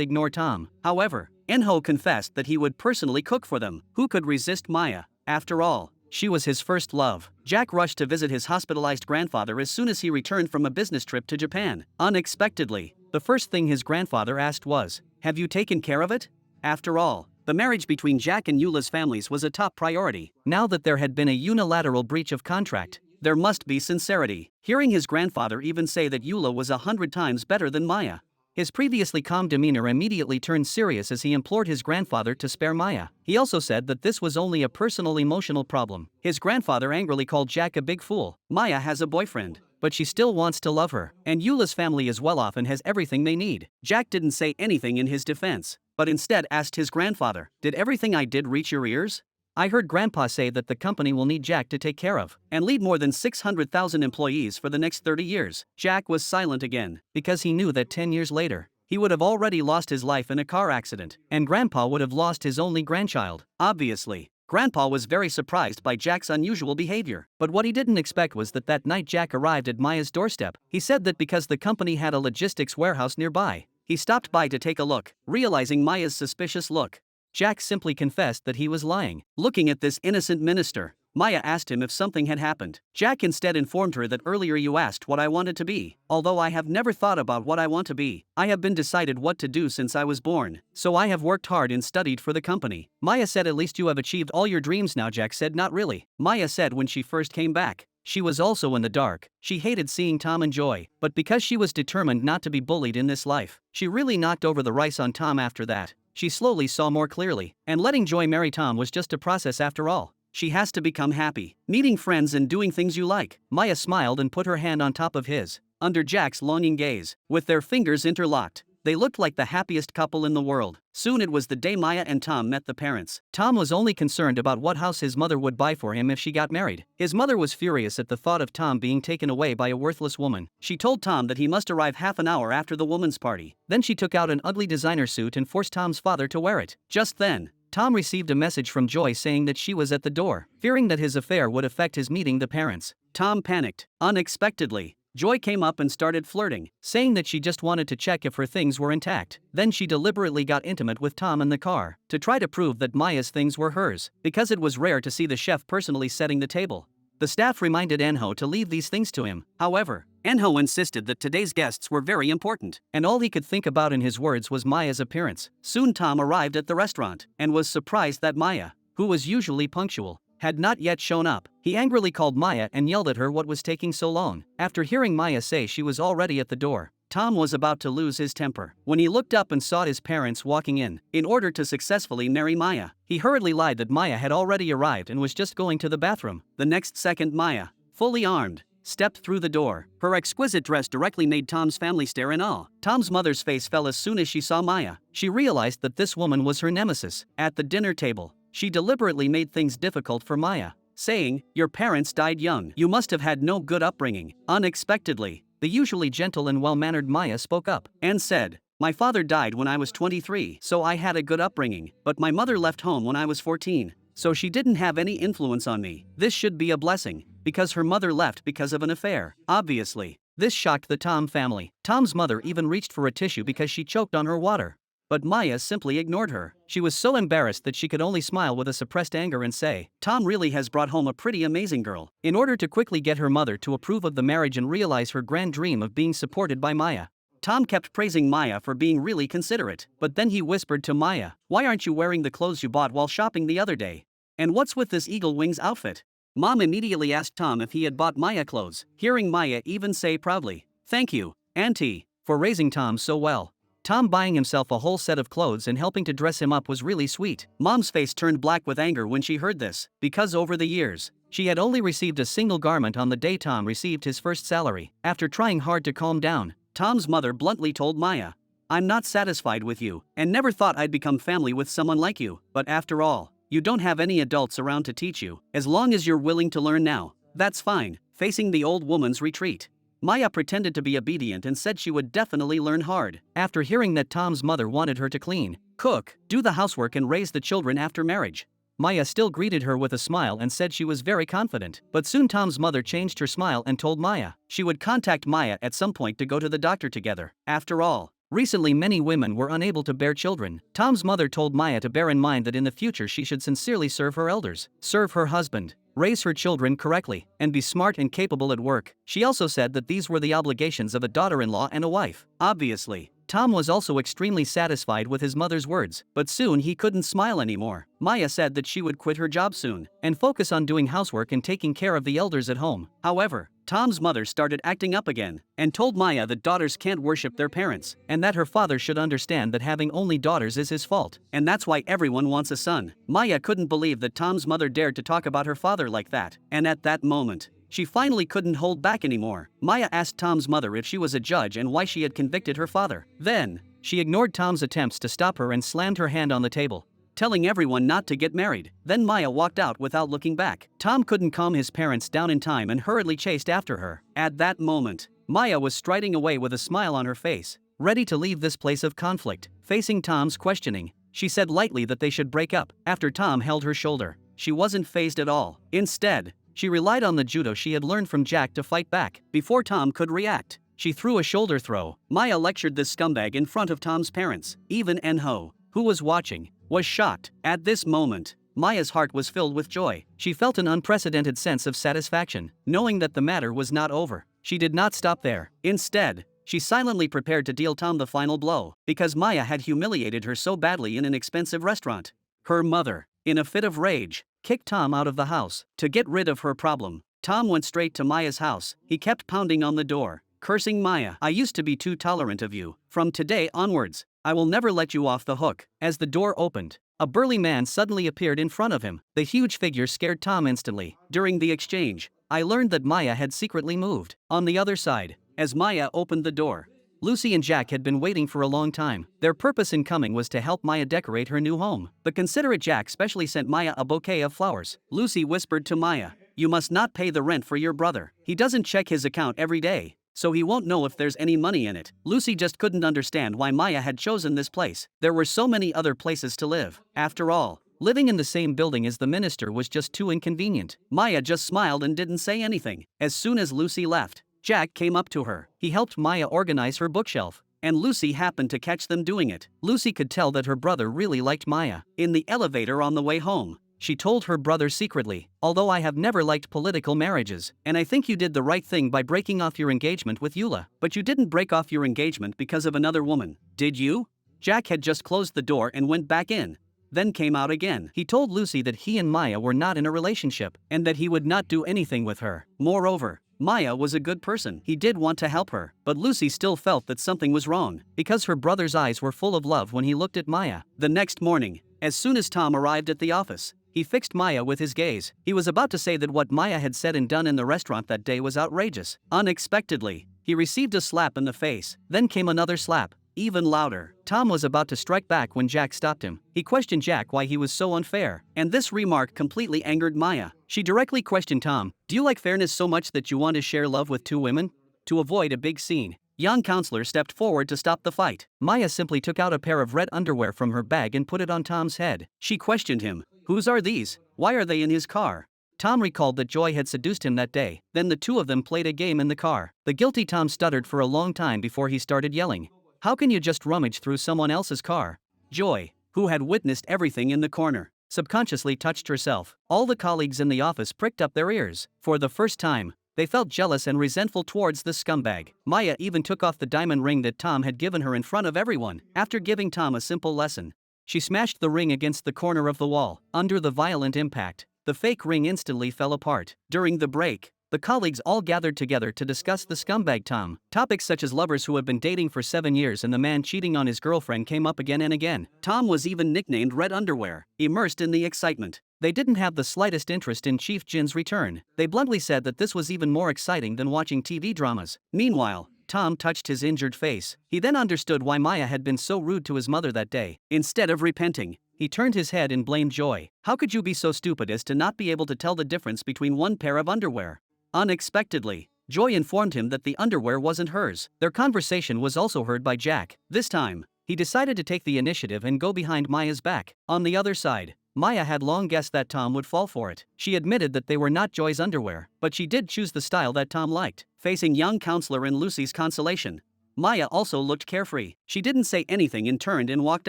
ignore Tom. However, Enho confessed that he would personally cook for them. Who could resist Maya? After all, she was his first love. Jack rushed to visit his hospitalized grandfather as soon as he returned from a business trip to Japan. Unexpectedly, the first thing his grandfather asked was, "Have you taken care of it?" After all, the marriage between Jack and Eula's families was a top priority. Now that there had been a unilateral breach of contract, there must be sincerity. Hearing his grandfather even say that Eula was 100 times better than Maya, his previously calm demeanor immediately turned serious as he implored his grandfather to spare Maya. He also said that this was only a personal emotional problem. His grandfather angrily called Jack a big fool. Maya has a boyfriend, but she still wants to love her, and Eula's family is well off and has everything they need. Jack didn't say anything in his defense, but instead asked his grandfather, "Did everything I did reach your ears? I heard Grandpa say that the company will need Jack to take care of and lead more than 600,000 employees for the next 30 years. Jack was silent again, because he knew that 10 years later, he would have already lost his life in a car accident, and Grandpa would have lost his only grandchild. Obviously, Grandpa was very surprised by Jack's unusual behavior, but what he didn't expect was that night Jack arrived at Maya's doorstep. He said that because the company had a logistics warehouse nearby, he stopped by to take a look. Realizing Maya's suspicious look, Jack simply confessed that he was lying. Looking at this innocent minister, Maya asked him if something had happened. Jack instead informed her that earlier you asked what I wanted to be. Although I have never thought about what I want to be, I have been decided what to do since I was born. So I have worked hard and studied for the company. Maya said, "At least you have achieved all your dreams now." Jack said, "Not really." Maya said when she first came back, She was also in the dark. She hated seeing Tom and Joy, but because she was determined not to be bullied in this life, she really knocked over the rice on Tom after that. She slowly saw more clearly, and letting Joy marry Tom was just a process after all. She has to become happy, meeting friends and doing things you like. Maya smiled and put her hand on top of his, under Jack's longing gaze, with their fingers interlocked. They looked like the happiest couple in the world. Soon it was the day Maya and Tom met the parents. Tom was only concerned about what house his mother would buy for him if she got married. His mother was furious at the thought of Tom being taken away by a worthless woman. She told Tom that he must arrive half an hour after the woman's party. Then she took out an ugly designer suit and forced Tom's father to wear it. Just then, Tom received a message from Joy saying that she was at the door. Fearing that his affair would affect his meeting the parents, Tom panicked. Unexpectedly, Joy came up and started flirting, saying that she just wanted to check if her things were intact. Then she deliberately got intimate with Tom in the car, to try to prove that Maya's things were hers, because it was rare to see the chef personally setting the table. The staff reminded Enho to leave these things to him. However, Enho insisted that today's guests were very important, and all he could think about in his words was Maya's appearance. Soon Tom arrived at the restaurant, and was surprised that Maya, who was usually punctual, had not yet shown up. He angrily called Maya and yelled at her what was taking so long. After hearing Maya say she was already at the door, Tom was about to lose his temper when he looked up and saw his parents walking in. In order to successfully marry Maya, he hurriedly lied that Maya had already arrived and was just going to the bathroom. The next second, Maya, fully armed, stepped through the door. Her exquisite dress directly made Tom's family stare in awe. Tom's mother's face fell as soon as she saw Maya. She realized that this woman was her nemesis. At the dinner table, she deliberately made things difficult for Maya, saying, "Your parents died young. You must have had no good upbringing." Unexpectedly, the usually gentle and well-mannered Maya spoke up and said, "My father died when I was 23, so I had a good upbringing, but my mother left home when I was 14, so she didn't have any influence on me. This should be a blessing, because her mother left because of an affair." Obviously, this shocked the Tom family. Tom's mother even reached for a tissue because she choked on her water. But Maya simply ignored her. She was so embarrassed that she could only smile with a suppressed anger and say, "Tom really has brought home a pretty amazing girl." In order to quickly get her mother to approve of the marriage and realize her grand dream of being supported by Maya, Tom kept praising Maya for being really considerate. But then he whispered to Maya, "Why aren't you wearing the clothes you bought while shopping the other day? And what's with this eagle wings outfit?" Mom immediately asked Tom if he had bought Maya clothes, hearing Maya even say proudly, "Thank you, Auntie, for raising Tom so well." Tom buying himself a whole set of clothes and helping to dress him up was really sweet. Mom's face turned black with anger when she heard this, because over the years, she had only received a single garment on the day Tom received his first salary. After trying hard to calm down, Tom's mother bluntly told Maya, "I'm not satisfied with you, and never thought I'd become family with someone like you. But after all, you don't have any adults around to teach you. As long as you're willing to learn now, that's fine." Facing the old woman's retreat, Maya pretended to be obedient and said she would definitely learn hard. After hearing that Tom's mother wanted her to clean, cook, do the housework and raise the children after marriage, Maya still greeted her with a smile and said she was very confident. But soon Tom's mother changed her smile and told Maya she would contact Maya at some point to go to the doctor together. After all, recently many women were unable to bear children. Tom's mother told Maya to bear in mind that in the future she should sincerely serve her elders, serve her husband, raise her children correctly, and be smart and capable at work. She also said that these were the obligations of a daughter-in-law and a wife. Obviously, Tom was also extremely satisfied with his mother's words, but soon he couldn't smile anymore. Maya said that she would quit her job soon and focus on doing housework and taking care of the elders at home. However, Tom's mother started acting up again and told Maya that daughters can't worship their parents and that her father should understand that having only daughters is his fault, and that's why everyone wants a son. Maya couldn't believe that Tom's mother dared to talk about her father like that, and at that moment, she finally couldn't hold back anymore. Maya asked Tom's mother if she was a judge and why she had convicted her father. Then, she ignored Tom's attempts to stop her and slammed her hand on the table, telling everyone not to get married. Then Maya walked out without looking back. Tom couldn't calm his parents down in time and hurriedly chased after her. At that moment, Maya was striding away with a smile on her face, ready to leave this place of conflict. Facing Tom's questioning, she said lightly that they should break up. After Tom held her shoulder, she wasn't fazed at all. Instead, she relied on the judo she had learned from Jack to fight back. Before Tom could react, she threw a shoulder throw. Maya lectured this scumbag in front of Tom's parents. Even Enho, who was watching, was shocked. At this moment, Maya's heart was filled with joy. She felt an unprecedented sense of satisfaction, knowing that the matter was not over. She did not stop there. Instead, she silently prepared to deal Tom the final blow, because Maya had humiliated her so badly in an expensive restaurant. Her mother, in a fit of rage, kicked Tom out of the house. To get rid of her problem, Tom went straight to Maya's house. He kept pounding on the door, cursing Maya. "I used to be too tolerant of you. From today onwards, I will never let you off the hook." As the door opened, a burly man suddenly appeared in front of him. The huge figure scared Tom instantly. During the exchange, I learned that Maya had secretly moved. On the other side, as Maya opened the door, Lucy and Jack had been waiting for a long time. Their purpose in coming was to help Maya decorate her new home. The considerate Jack specially sent Maya a bouquet of flowers. Lucy whispered to Maya, "You must not pay the rent for your brother. He doesn't check his account every day, so he won't know if there's any money in it." Lucy just couldn't understand why Maya had chosen this place. There were so many other places to live. After all, living in the same building as the minister was just too inconvenient. Maya just smiled and didn't say anything. As soon as Lucy left, Jack came up to her. He helped Maya organize her bookshelf, and Lucy happened to catch them doing it. Lucy could tell that her brother really liked Maya. In the elevator on the way home, she told her brother secretly, "Although I have never liked political marriages, and I think you did the right thing by breaking off your engagement with Eula. But you didn't break off your engagement because of another woman, did you?" Jack had just closed the door and went back in, then came out again. He told Lucy that he and Maya were not in a relationship, and that he would not do anything with her. Moreover, Maya was a good person. He did want to help her, but Lucy still felt that something was wrong, because her brother's eyes were full of love when he looked at Maya. The next morning, as soon as Tom arrived at the office, he fixed Maya with his gaze. He was about to say that what Maya had said and done in the restaurant that day was outrageous. Unexpectedly, he received a slap in the face. Then came another slap, even louder. Tom was about to strike back when Jack stopped him. He questioned Jack why he was so unfair, and this remark completely angered Maya. She directly questioned Tom, "Do you like fairness so much that you want to share love with two women?" To avoid a big scene, young counselor stepped forward to stop the fight. Maya simply took out a pair of red underwear from her bag and put it on Tom's head. She questioned him, "Whose are these? Why are they in his car?" Tom recalled that Joy had seduced him that day. Then the two of them played a game in the car. The guilty Tom stuttered for a long time before he started yelling, "How can you just rummage through someone else's car?" Joy, who had witnessed everything in the corner, subconsciously touched herself. All the colleagues in the office pricked up their ears. For the first time, they felt jealous and resentful towards the scumbag. Maya even took off the diamond ring that Tom had given her in front of everyone. After giving Tom a simple lesson, she smashed the ring against the corner of the wall. Under the violent impact, the fake ring instantly fell apart. During the break, the colleagues all gathered together to discuss the scumbag Tom. Topics such as lovers who had been dating for 7 years and the man cheating on his girlfriend came up again and again. Tom was even nicknamed Red Underwear. Immersed in the excitement, they didn't have the slightest interest in Chief Jin's return. They bluntly said that this was even more exciting than watching TV dramas. Meanwhile, Tom touched his injured face. He then understood why Maya had been so rude to his mother that day. Instead of repenting, he turned his head and blamed Joy. "How could you be so stupid as to not be able to tell the difference between one pair of underwear?" Unexpectedly, Joy informed him that the underwear wasn't hers. Their conversation was also heard by Jack. This time, he decided to take the initiative and go behind Maya's back. On the other side, Maya had long guessed that Tom would fall for it. She admitted that they were not Joy's underwear, but she did choose the style that Tom liked. Facing young counselor and Lucy's consolation, Maya also looked carefree. She didn't say anything and turned and walked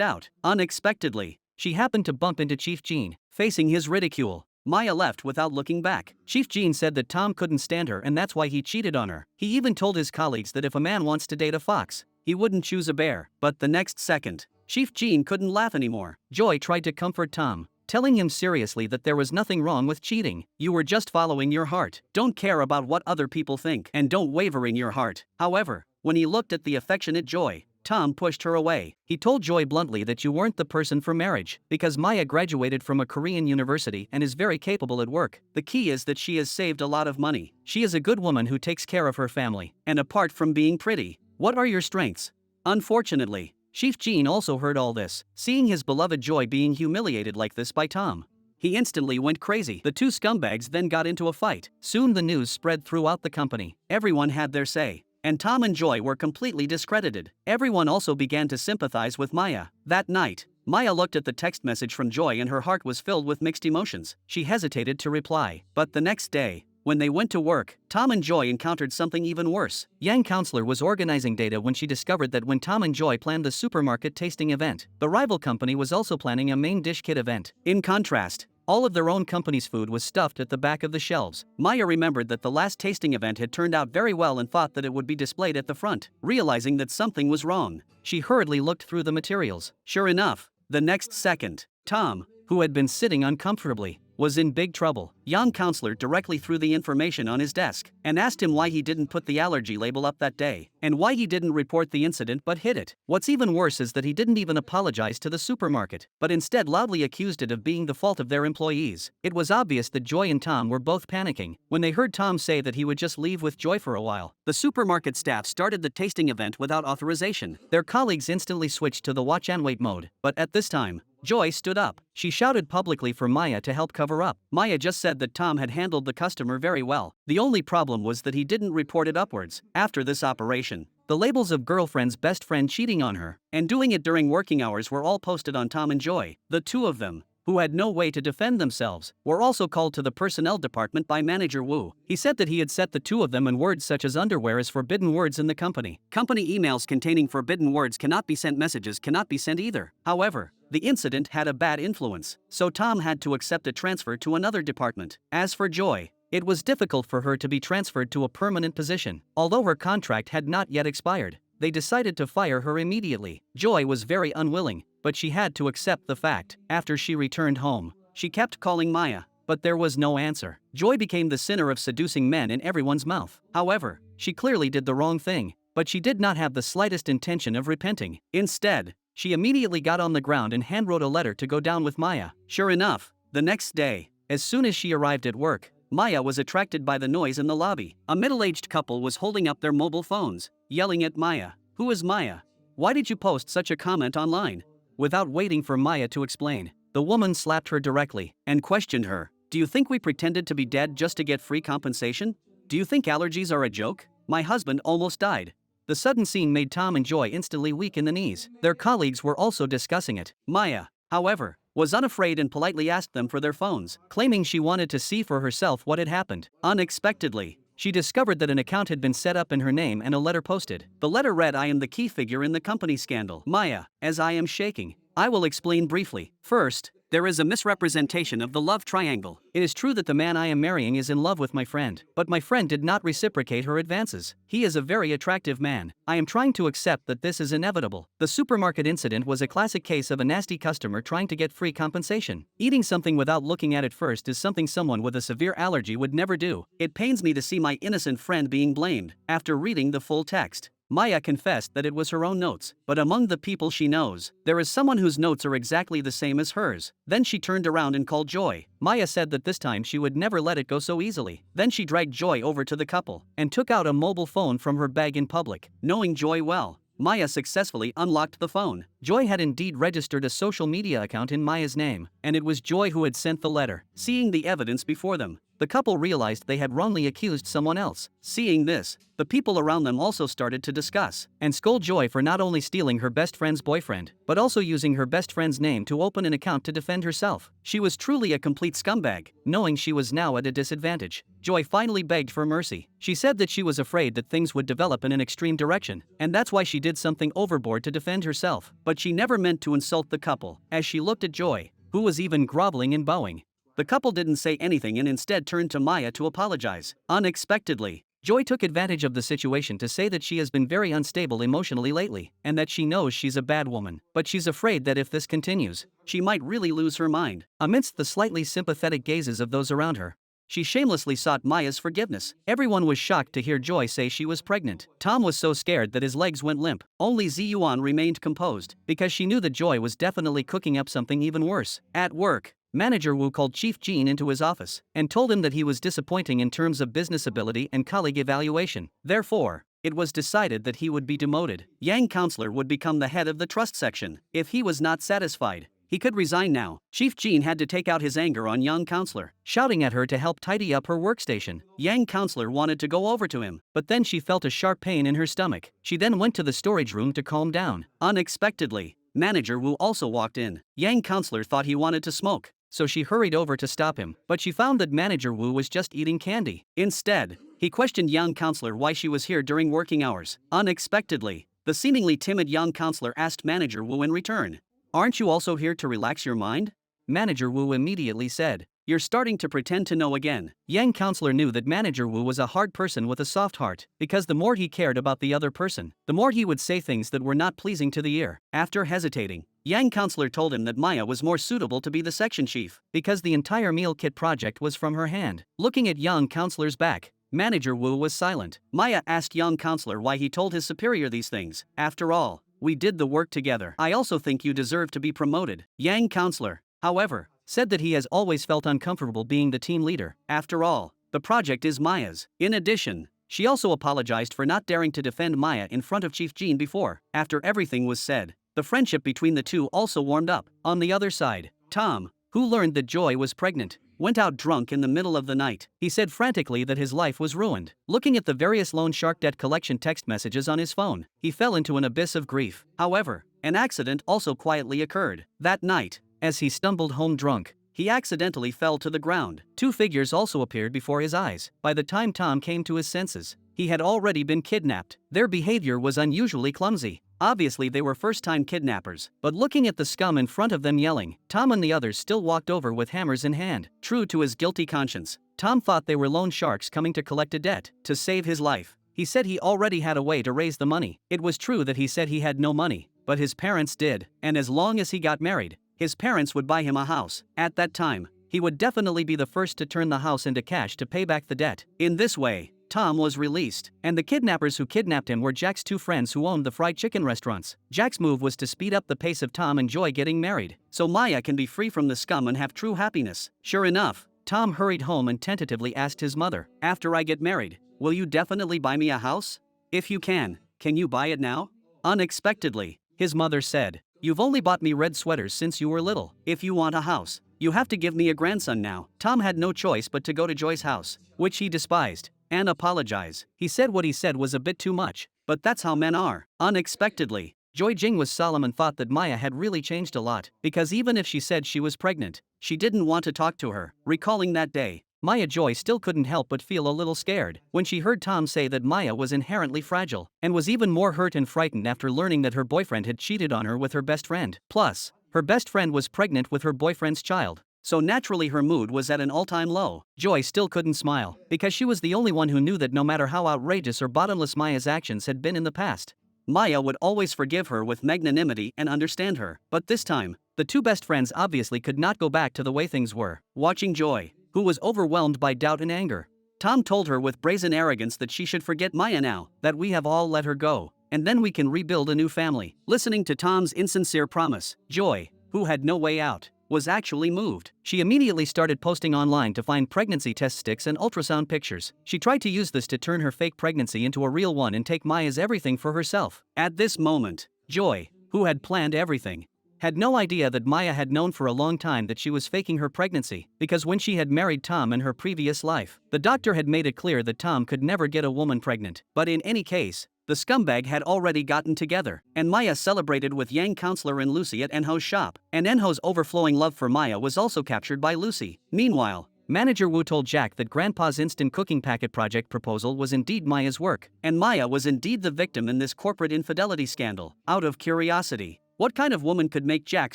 out. Unexpectedly, she happened to bump into Chief Jin. Facing his ridicule, Maya left without looking back. Chief Jin said that Tom couldn't stand her and that's why he cheated on her. He even told his colleagues that if a man wants to date a fox, he wouldn't choose a bear. But the next second, Chief Jin couldn't laugh anymore. Joy tried to comfort Tom, telling him seriously that there was nothing wrong with cheating. "You were just following your heart. Don't care about what other people think, and don't waver in your heart." However, when he looked at the affectionate Joy, Tom pushed her away. He told Joy bluntly that you weren't the person for marriage, because Maya graduated from a Korean university and is very capable at work. The key is that she has saved a lot of money. She is a good woman who takes care of her family. And apart from being pretty, what are your strengths? Unfortunately, Chief Jin also heard all this. Seeing his beloved Joy being humiliated like this by Tom, he instantly went crazy. The two scumbags then got into a fight. Soon the news spread throughout the company. Everyone had their say, and Tom and Joy were completely discredited. Everyone also began to sympathize with Maya. That night, Maya looked at the text message from Joy and her heart was filled with mixed emotions. She hesitated to reply. But the next day, when they went to work, Tom and Joy encountered something even worse. Yang Counselor was organizing data when she discovered that when Tom and Joy planned the supermarket tasting event, the rival company was also planning a main dish kit event. In contrast, all of their own company's food was stuffed at the back of the shelves. Maya remembered that the last tasting event had turned out very well and thought that it would be displayed at the front. Realizing that something was wrong, she hurriedly looked through the materials. Sure enough, the next second, Tom, who had been sitting uncomfortably, was in big trouble. Young counselor directly threw the information on his desk and asked him why he didn't put the allergy label up that day and why he didn't report the incident but hid it. What's even worse is that he didn't even apologize to the supermarket, but instead loudly accused it of being the fault of their employees. It was obvious that Joy and Tom were both panicking when they heard Tom say that he would just leave with Joy for a while. The supermarket staff started the tasting event without authorization. Their colleagues instantly switched to the watch and wait mode, but at this time, Joy stood up. She shouted publicly for Maya to help cover up. Maya just said that Tom had handled the customer very well. The only problem was that he didn't report it upwards. After this operation, the labels of girlfriend's best friend cheating on her and doing it during working hours were all posted on Tom and Joy. The two of them, who had no way to defend themselves, were also called to the personnel department by Manager Wu. He said that he had set the two of them in words such as underwear as forbidden words in the company. Company emails containing forbidden words cannot be sent, messages cannot be sent either. However, the incident had a bad influence, so Tom had to accept a transfer to another department. As for Joy, it was difficult for her to be transferred to a permanent position. Although her contract had not yet expired, they decided to fire her immediately. Joy was very unwilling, but she had to accept the fact. After she returned home, she kept calling Maya, but there was no answer. Joy became the sinner of seducing men in everyone's mouth. However, she clearly did the wrong thing, but she did not have the slightest intention of repenting. Instead, she immediately got on the ground and handwrote a letter to go down with Maya. Sure enough, the next day, as soon as she arrived at work, Maya was attracted by the noise in the lobby. A middle-aged couple was holding up their mobile phones, yelling at Maya. "Who is Maya? Why did you post such a comment online?" Without waiting for Maya to explain, the woman slapped her directly and questioned her. "Do you think we pretended to be dead just to get free compensation? Do you think allergies are a joke? My husband almost died." The sudden scene made Tom and Joy instantly weak in the knees. Their colleagues were also discussing it. Maya, however, was unafraid and politely asked them for their phones, claiming she wanted to see for herself what had happened. Unexpectedly, she discovered that an account had been set up in her name and a letter posted. The letter read, "I am the key figure in the company scandal." Maya, as I am shaking, I will explain briefly. First, there is a misrepresentation of the love triangle. It is true that the man I am marrying is in love with my friend, but my friend did not reciprocate her advances. He is a very attractive man. I am trying to accept that this is inevitable. The supermarket incident was a classic case of a nasty customer trying to get free compensation. Eating something without looking at it first is something someone with a severe allergy would never do. It pains me to see my innocent friend being blamed. After reading the full text, Maya confessed that it was her own notes, but among the people she knows, there is someone whose notes are exactly the same as hers. Then she turned around and called Joy. Maya said that this time she would never let it go so easily. Then she dragged Joy over to the couple and took out a mobile phone from her bag in public. Knowing Joy well, Maya successfully unlocked the phone. Joy had indeed registered a social media account in Maya's name, and it was Joy who had sent the letter. Seeing the evidence before them, the couple realized they had wrongly accused someone else. Seeing this, the people around them also started to discuss and scold Joy for not only stealing her best friend's boyfriend, but also using her best friend's name to open an account to defend herself. She was truly a complete scumbag. Knowing she was now at a disadvantage, Joy finally begged for mercy. She said that she was afraid that things would develop in an extreme direction, and that's why she did something overboard to defend herself. But she never meant to insult the couple, as she looked at Joy, who was even groveling and bowing. The couple didn't say anything and instead turned to Maya to apologize. Unexpectedly, Joy took advantage of the situation to say that she has been very unstable emotionally lately, and that she knows she's a bad woman, but she's afraid that if this continues, she might really lose her mind. Amidst the slightly sympathetic gazes of those around her, she shamelessly sought Maya's forgiveness. Everyone was shocked to hear Joy say she was pregnant. Tom was so scared that his legs went limp. Only Ziyuan remained composed, because she knew that Joy was definitely cooking up something even worse. At work, Manager Wu called Chief Jean into his office and told him that he was disappointing in terms of business ability and colleague evaluation. Therefore, it was decided that he would be demoted. Yang Counselor would become the head of the trust section. If he was not satisfied, he could resign now. Chief Jean had to take out his anger on Young Counselor, shouting at her to help tidy up her workstation. Yang Counselor wanted to go over to him, but then she felt a sharp pain in her stomach. She then went to the storage room to calm down. Unexpectedly, Manager Wu also walked in. Yang Counselor thought he wanted to smoke, so she hurried over to stop him, but she found that Manager Wu was just eating candy. Instead, he questioned Young Counselor why she was here during working hours. Unexpectedly, the seemingly timid Young Counselor asked Manager Wu in return, "Aren't you also here to relax your mind?" Manager Wu immediately said, You're starting to pretend to know again. Yang counselor knew that Manager Wu was a hard person with a soft heart, because the more he cared about the other person, the more he would say things that were not pleasing to the ear. After hesitating, Yang counselor told him that Maya was more suitable to be the section chief, because the entire meal kit project was from her hand. Looking at Yang counselor's back, Manager Wu was silent. Maya asked Yang counselor why he told his superior these things. After all, we did the work together. I also think you deserve to be promoted. Yang counselor, however, said that he has always felt uncomfortable being the team leader. After all, the project is Maya's. In addition, she also apologized for not daring to defend Maya in front of Chief Jean before. After everything was said, the friendship between the two also warmed up. On the other side, Tom, who learned that Joy was pregnant, went out drunk in the middle of the night. He said frantically that his life was ruined. Looking at the various loan shark debt collection text messages on his phone, he fell into an abyss of grief. However, an accident also quietly occurred. That night, as he stumbled home drunk, he accidentally fell to the ground. Two figures also appeared before his eyes. By the time Tom came to his senses, he had already been kidnapped. Their behavior was unusually clumsy. Obviously they were first-time kidnappers, but looking at the scum in front of them yelling, Tom and the others still walked over with hammers in hand. True to his guilty conscience, Tom thought they were loan sharks coming to collect a debt. To save his life, he said he already had a way to raise the money. It was true that he said he had no money, but his parents did, and as long as he got married, his parents would buy him a house. At that time, he would definitely be the first to turn the house into cash to pay back the debt. In this way, Tom was released, and the kidnappers who kidnapped him were Jack's two friends who owned the fried chicken restaurants. Jack's move was to speed up the pace of Tom and Joy getting married, so Maya can be free from the scum and have true happiness. Sure enough, Tom hurried home and tentatively asked his mother, "After I get married, will you definitely buy me a house? If you can you buy it now?" Unexpectedly, his mother said, "You've only bought me red sweaters since you were little. If you want a house, you have to give me a grandson now." Tom had no choice but to go to Joy's house, which he despised, and apologize. He said what he said was a bit too much, but that's how men are. Unexpectedly, Joy Jing was solemn and thought that Maya had really changed a lot, because even if she said she was pregnant, she didn't want to talk to her. Recalling that day, Maya Joy still couldn't help but feel a little scared when she heard Tom say that Maya was inherently fragile, and was even more hurt and frightened after learning that her boyfriend had cheated on her with her best friend. Plus, her best friend was pregnant with her boyfriend's child. So naturally her mood was at an all-time low. Joy still couldn't smile, because she was the only one who knew that no matter how outrageous or bottomless Maya's actions had been in the past, Maya would always forgive her with magnanimity and understand her. But this time, the two best friends obviously could not go back to the way things were. Watching Joy, who was overwhelmed by doubt and anger, Tom told her with brazen arrogance that she should forget Maya now, that we have all let her go, and then we can rebuild a new family. Listening to Tom's insincere promise, Joy, who had no way out, was actually moved. She immediately started posting online to find pregnancy test sticks and ultrasound pictures. She tried to use this to turn her fake pregnancy into a real one and take Maya's everything for herself. At this moment, Joy, who had planned everything, had no idea that Maya had known for a long time that she was faking her pregnancy, because when she had married Tom in her previous life, the doctor had made it clear that Tom could never get a woman pregnant. But in any case, the scumbag had already gotten together, and Maya celebrated with Yang counselor and Lucy at Enho's shop, and Enho's overflowing love for Maya was also captured by Lucy. Meanwhile, Manager Wu told Jack that Grandpa's instant cooking packet project proposal was indeed Maya's work, and Maya was indeed the victim in this corporate infidelity scandal. Out of curiosity, what kind of woman could make Jack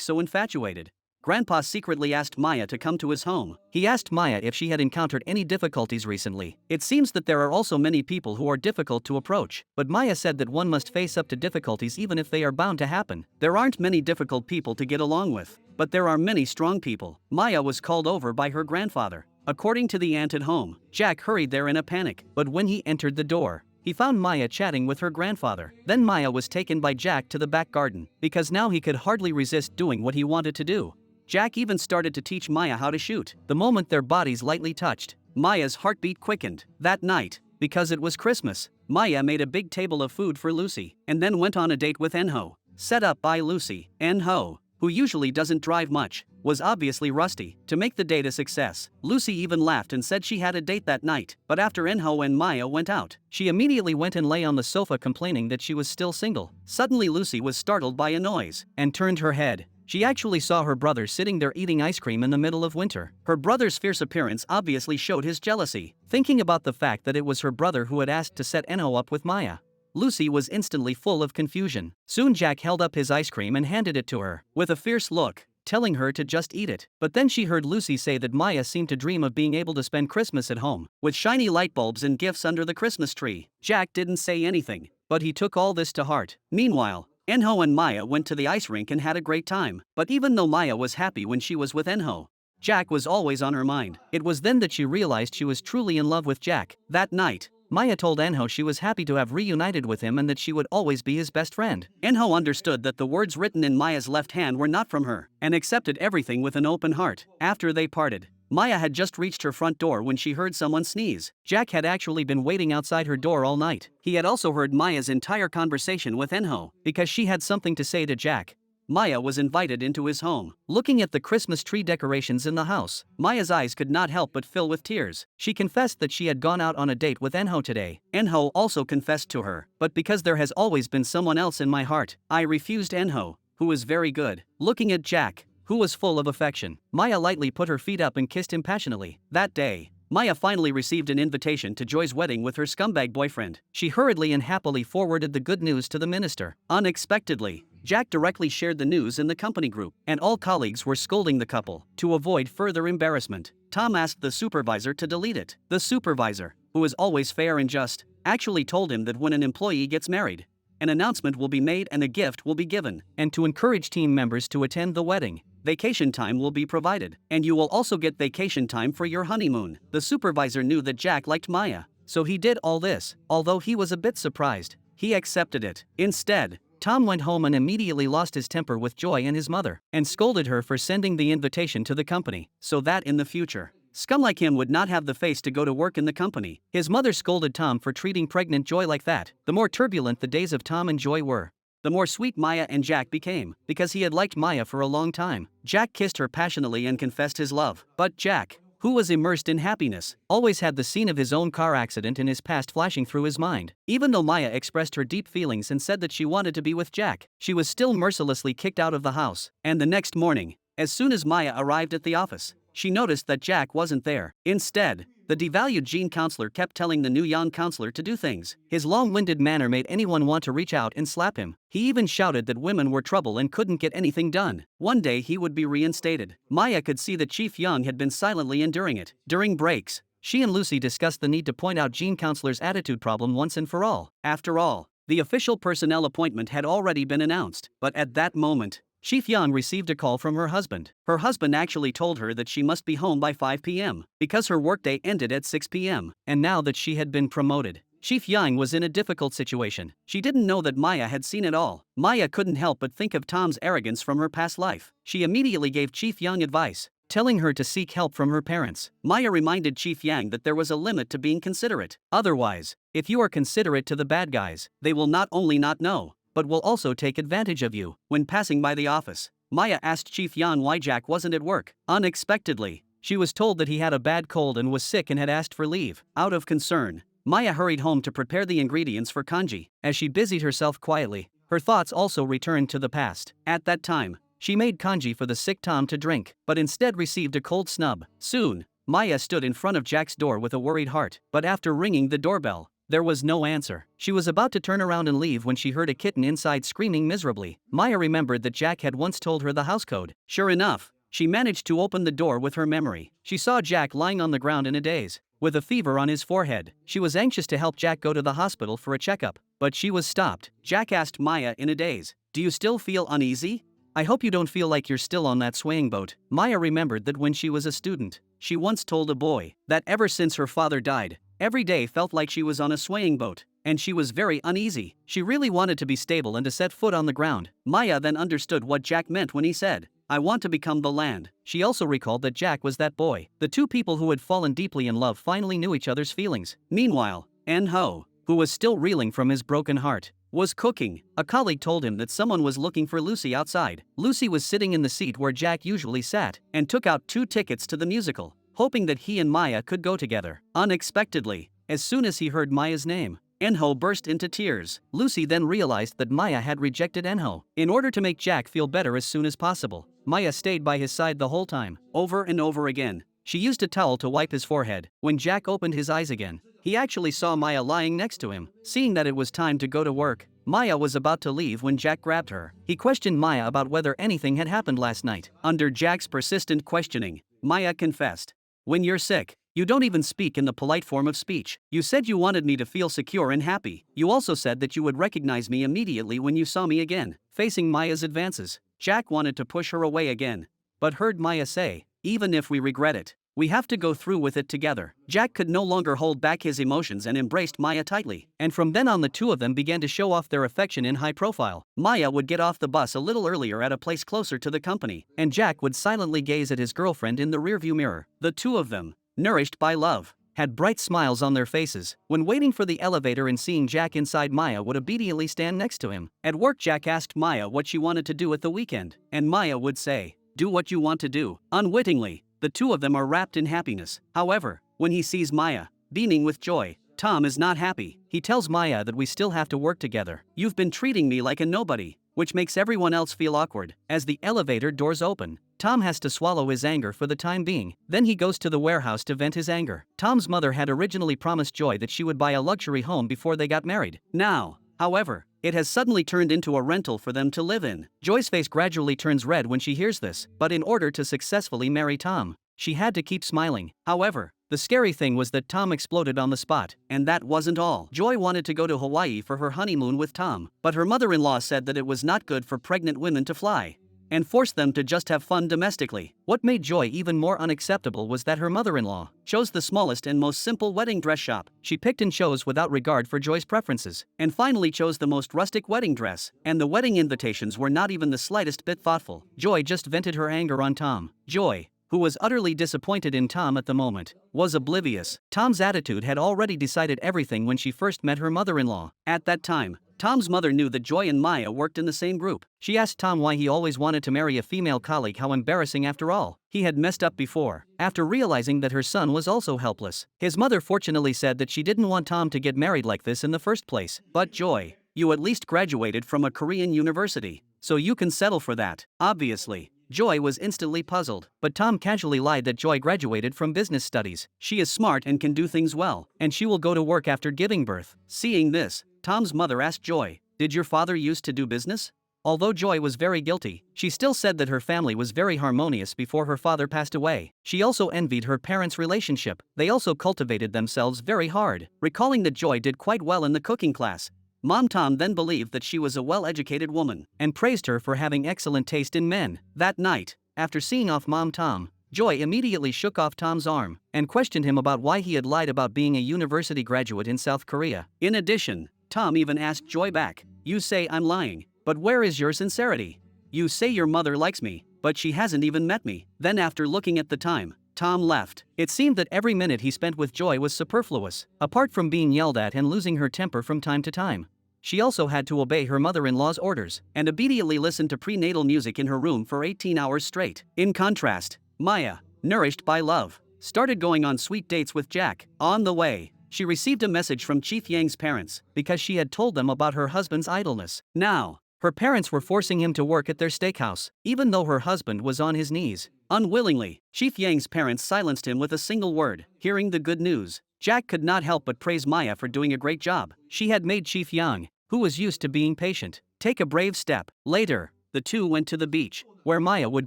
so infatuated? Grandpa secretly asked Maya to come to his home. He asked Maya if she had encountered any difficulties recently. It seems that there are also many people who are difficult to approach, but Maya said that one must face up to difficulties even if they are bound to happen. There aren't many difficult people to get along with, but there are many strong people. Maya was called over by her grandfather. According to the aunt at home, Jack hurried there in a panic, but when he entered the door, he found Maya chatting with her grandfather. Then Maya was taken by Jack to the back garden, because now he could hardly resist doing what he wanted to do. Jack even started to teach Maya how to shoot. The moment their bodies lightly touched, Maya's heartbeat quickened. That night, because it was Christmas, Maya made a big table of food for Lucy, and then went on a date with Enho, set up by Lucy. Enho, who usually doesn't drive much, was obviously rusty. To make the date a success, Lucy even laughed and said she had a date that night. But after Enho and Maya went out, she immediately went and lay on the sofa complaining that she was still single. Suddenly Lucy was startled by a noise, and turned her head. She actually saw her brother sitting there eating ice cream in the middle of winter. Her brother's fierce appearance obviously showed his jealousy. Thinking about the fact that it was her brother who had asked to set Enho up with Maya, Lucy was instantly full of confusion. Soon Jack held up his ice cream and handed it to her. With a fierce look, telling her to just eat it. But then she heard Lucy say that Maya seemed to dream of being able to spend Christmas at home, with shiny light bulbs and gifts under the Christmas tree. Jack didn't say anything, but he took all this to heart. Meanwhile, Enho and Maya went to the ice rink and had a great time. But even though Maya was happy when she was with Enho, Jack was always on her mind. It was then that she realized she was truly in love with Jack. That night, Maya told Enho she was happy to have reunited with him and that she would always be his best friend. Enho understood that the words written in Maya's left hand were not from her, and accepted everything with an open heart. After they parted, Maya had just reached her front door when she heard someone sneeze. Jack had actually been waiting outside her door all night. He had also heard Maya's entire conversation with Enho, because she had something to say to Jack. Maya was invited into his home. Looking at the Christmas tree decorations in the house, Maya's eyes could not help but fill with tears. She confessed that she had gone out on a date with Enho today. Enho also confessed to her, but because there has always been someone else in my heart, I refused Enho, who was very good. Looking at Jack, who was full of affection, Maya lightly put her feet up and kissed him passionately. That day, Maya finally received an invitation to Joy's wedding with her scumbag boyfriend. She hurriedly and happily forwarded the good news to the minister. Unexpectedly, Jack directly shared the news in the company group, and all colleagues were scolding the couple. To avoid further embarrassment, Tom asked the supervisor to delete it. The supervisor, who is always fair and just, actually told him that when an employee gets married, an announcement will be made and a gift will be given, and to encourage team members to attend the wedding, vacation time will be provided, and you will also get vacation time for your honeymoon. The supervisor knew that Jack liked Maya, so he did all this. Although he was a bit surprised, he accepted it. Instead, Tom went home and immediately lost his temper with Joy and his mother, and scolded her for sending the invitation to the company, so that in the future, scum like him would not have the face to go to work in the company. His mother scolded Tom for treating pregnant Joy like that. The more turbulent the days of Tom and Joy were, the more sweet Maya and Jack became, because he had liked Maya for a long time. Jack kissed her passionately and confessed his love. But Jack, who was immersed in happiness, always had the scene of his own car accident in his past flashing through his mind. Even though Maya expressed her deep feelings and said that she wanted to be with Jack, she was still mercilessly kicked out of the house. And the next morning, as soon as Maya arrived at the office, she noticed that Jack wasn't there. Instead, the devalued Jean counselor kept telling the new young counselor to do things. His long-winded manner made anyone want to reach out and slap him. He even shouted that women were trouble and couldn't get anything done. One day he would be reinstated. Maya could see that Chief Young had been silently enduring it. During breaks, she and Lucy discussed the need to point out Jean counselor's attitude problem once and for all. After all, the official personnel appointment had already been announced. But at that moment, Chief Young received a call from her husband. Her husband actually told her that she must be home by 5 p.m. because her workday ended at 6 p.m. And now that she had been promoted, Chief Young was in a difficult situation. She didn't know that Maya had seen it all. Maya couldn't help but think of Tom's arrogance from her past life. She immediately gave Chief Young advice, telling her to seek help from her parents. Maya reminded Chief Yang that there was a limit to being considerate. Otherwise, if you are considerate to the bad guys, they will not only not know, but will also take advantage of you. When passing by the office, Maya asked Chief Yan why Jack wasn't at work. Unexpectedly, she was told that he had a bad cold and was sick and had asked for leave. Out of concern, Maya hurried home to prepare the ingredients for congee. As she busied herself quietly, her thoughts also returned to the past. At that time, she made congee for the sick Tom to drink, but instead received a cold snub. Soon, Maya stood in front of Jack's door with a worried heart, but after ringing the doorbell, there was no answer. She was about to turn around and leave when she heard a kitten inside screaming miserably. Maya remembered that Jack had once told her the house code. Sure enough, she managed to open the door with her memory. She saw Jack lying on the ground in a daze, with a fever on his forehead. She was anxious to help Jack go to the hospital for a checkup, but she was stopped. Jack asked Maya in a daze, "Do you still feel uneasy? I hope you don't feel like you're still on that swaying boat." Maya remembered that when she was a student, she once told a boy that ever since her father died, every day felt like she was on a swaying boat, and she was very uneasy. She really wanted to be stable and to set foot on the ground. Maya then understood what Jack meant when he said, "I want to become the land." She also recalled that Jack was that boy. The two people who had fallen deeply in love finally knew each other's feelings. Meanwhile, En-ho, who was still reeling from his broken heart, was cooking. A colleague told him that someone was looking for Lucy outside. Lucy was sitting in the seat where Jack usually sat, and took out 2 tickets to the musical, hoping that he and Maya could go together. Unexpectedly, as soon as he heard Maya's name, En-ho burst into tears. Lucy then realized that Maya had rejected En-ho. In order to make Jack feel better as soon as possible, Maya stayed by his side the whole time. Over and over again, she used a towel to wipe his forehead. When Jack opened his eyes again, he actually saw Maya lying next to him. Seeing that it was time to go to work, Maya was about to leave when Jack grabbed her. He questioned Maya about whether anything had happened last night. Under Jack's persistent questioning, Maya confessed. When you're sick, you don't even speak in the polite form of speech. You said you wanted me to feel secure and happy. You also said that you would recognize me immediately when you saw me again. Facing Maya's advances, Jack wanted to push her away again, but heard Maya say, even if we regret it, we have to go through with it together. Jack could no longer hold back his emotions and embraced Maya tightly. And from then on the two of them began to show off their affection in high profile. Maya would get off the bus a little earlier at a place closer to the company, and Jack would silently gaze at his girlfriend in the rearview mirror. The two of them, nourished by love, had bright smiles on their faces. When waiting for the elevator and seeing Jack inside, Maya would obediently stand next to him. At work, Jack asked Maya what she wanted to do at the weekend, and Maya would say, "Do what you want to do." Unwittingly, the two of them are wrapped in happiness. However, when he sees Maya, beaming with joy, Tom is not happy. He tells Maya that we still have to work together. You've been treating me like a nobody, which makes everyone else feel awkward. As the elevator doors open, Tom has to swallow his anger for the time being. Then he goes to the warehouse to vent his anger. Tom's mother had originally promised Joy that she would buy a luxury home before they got married. Now, however, it has suddenly turned into a rental for them to live in. Joy's face gradually turns red when she hears this, but in order to successfully marry Tom, she had to keep smiling. However, the scary thing was that Tom exploded on the spot, and that wasn't all. Joy wanted to go to Hawaii for her honeymoon with Tom, but her mother-in-law said that it was not good for pregnant women to fly, and forced them to just have fun domestically. What made Joy even more unacceptable was that her mother-in-law chose the smallest and most simple wedding dress shop. She picked and chose without regard for Joy's preferences, and finally chose the most rustic wedding dress, and the wedding invitations were not even the slightest bit thoughtful. Joy just vented her anger on Tom. Joy, who was utterly disappointed in Tom at the moment, was oblivious. Tom's attitude had already decided everything when she first met her mother-in-law. At that time, Tom's mother knew that Joy and Maya worked in the same group. She asked Tom why he always wanted to marry a female colleague. How embarrassing, after all. He had messed up before. After realizing that her son was also helpless, his mother fortunately said that she didn't want Tom to get married like this in the first place. But Joy, you at least graduated from a Korean university, so you can settle for that. Obviously, Joy was instantly puzzled, but Tom casually lied that Joy graduated from business studies. She is smart and can do things well, and she will go to work after giving birth. Seeing this, Tom's mother asked Joy, "Did your father used to do business?" Although Joy was very guilty, she still said that her family was very harmonious before her father passed away. She also envied her parents' relationship. They also cultivated themselves very hard. Recalling that Joy did quite well in the cooking class, Mom Tom then believed that she was a well-educated woman, and praised her for having excellent taste in men. That night, after seeing off Mom Tom, Joy immediately shook off Tom's arm, and questioned him about why he had lied about being a university graduate in South Korea. In addition, Tom even asked Joy back, "You say I'm lying, but where is your sincerity? You say your mother likes me, but she hasn't even met me." Then after looking at the time, Tom left. It seemed that every minute he spent with Joy was superfluous. Apart from being yelled at and losing her temper from time to time, she also had to obey her mother-in-law's orders, and obediently listen to prenatal music in her room for 18 hours straight. In contrast, Maya, nourished by love, started going on sweet dates with Jack. On the way, she received a message from Chief Yang's parents, because she had told them about her husband's idleness. Now, her parents were forcing him to work at their steakhouse, even though her husband was on his knees. Unwillingly, Chief Yang's parents silenced him with a single word. Hearing the good news, Jack could not help but praise Maya for doing a great job. She had made Chief Yang, who was used to being patient, take a brave step. Later, the two went to the beach, where Maya would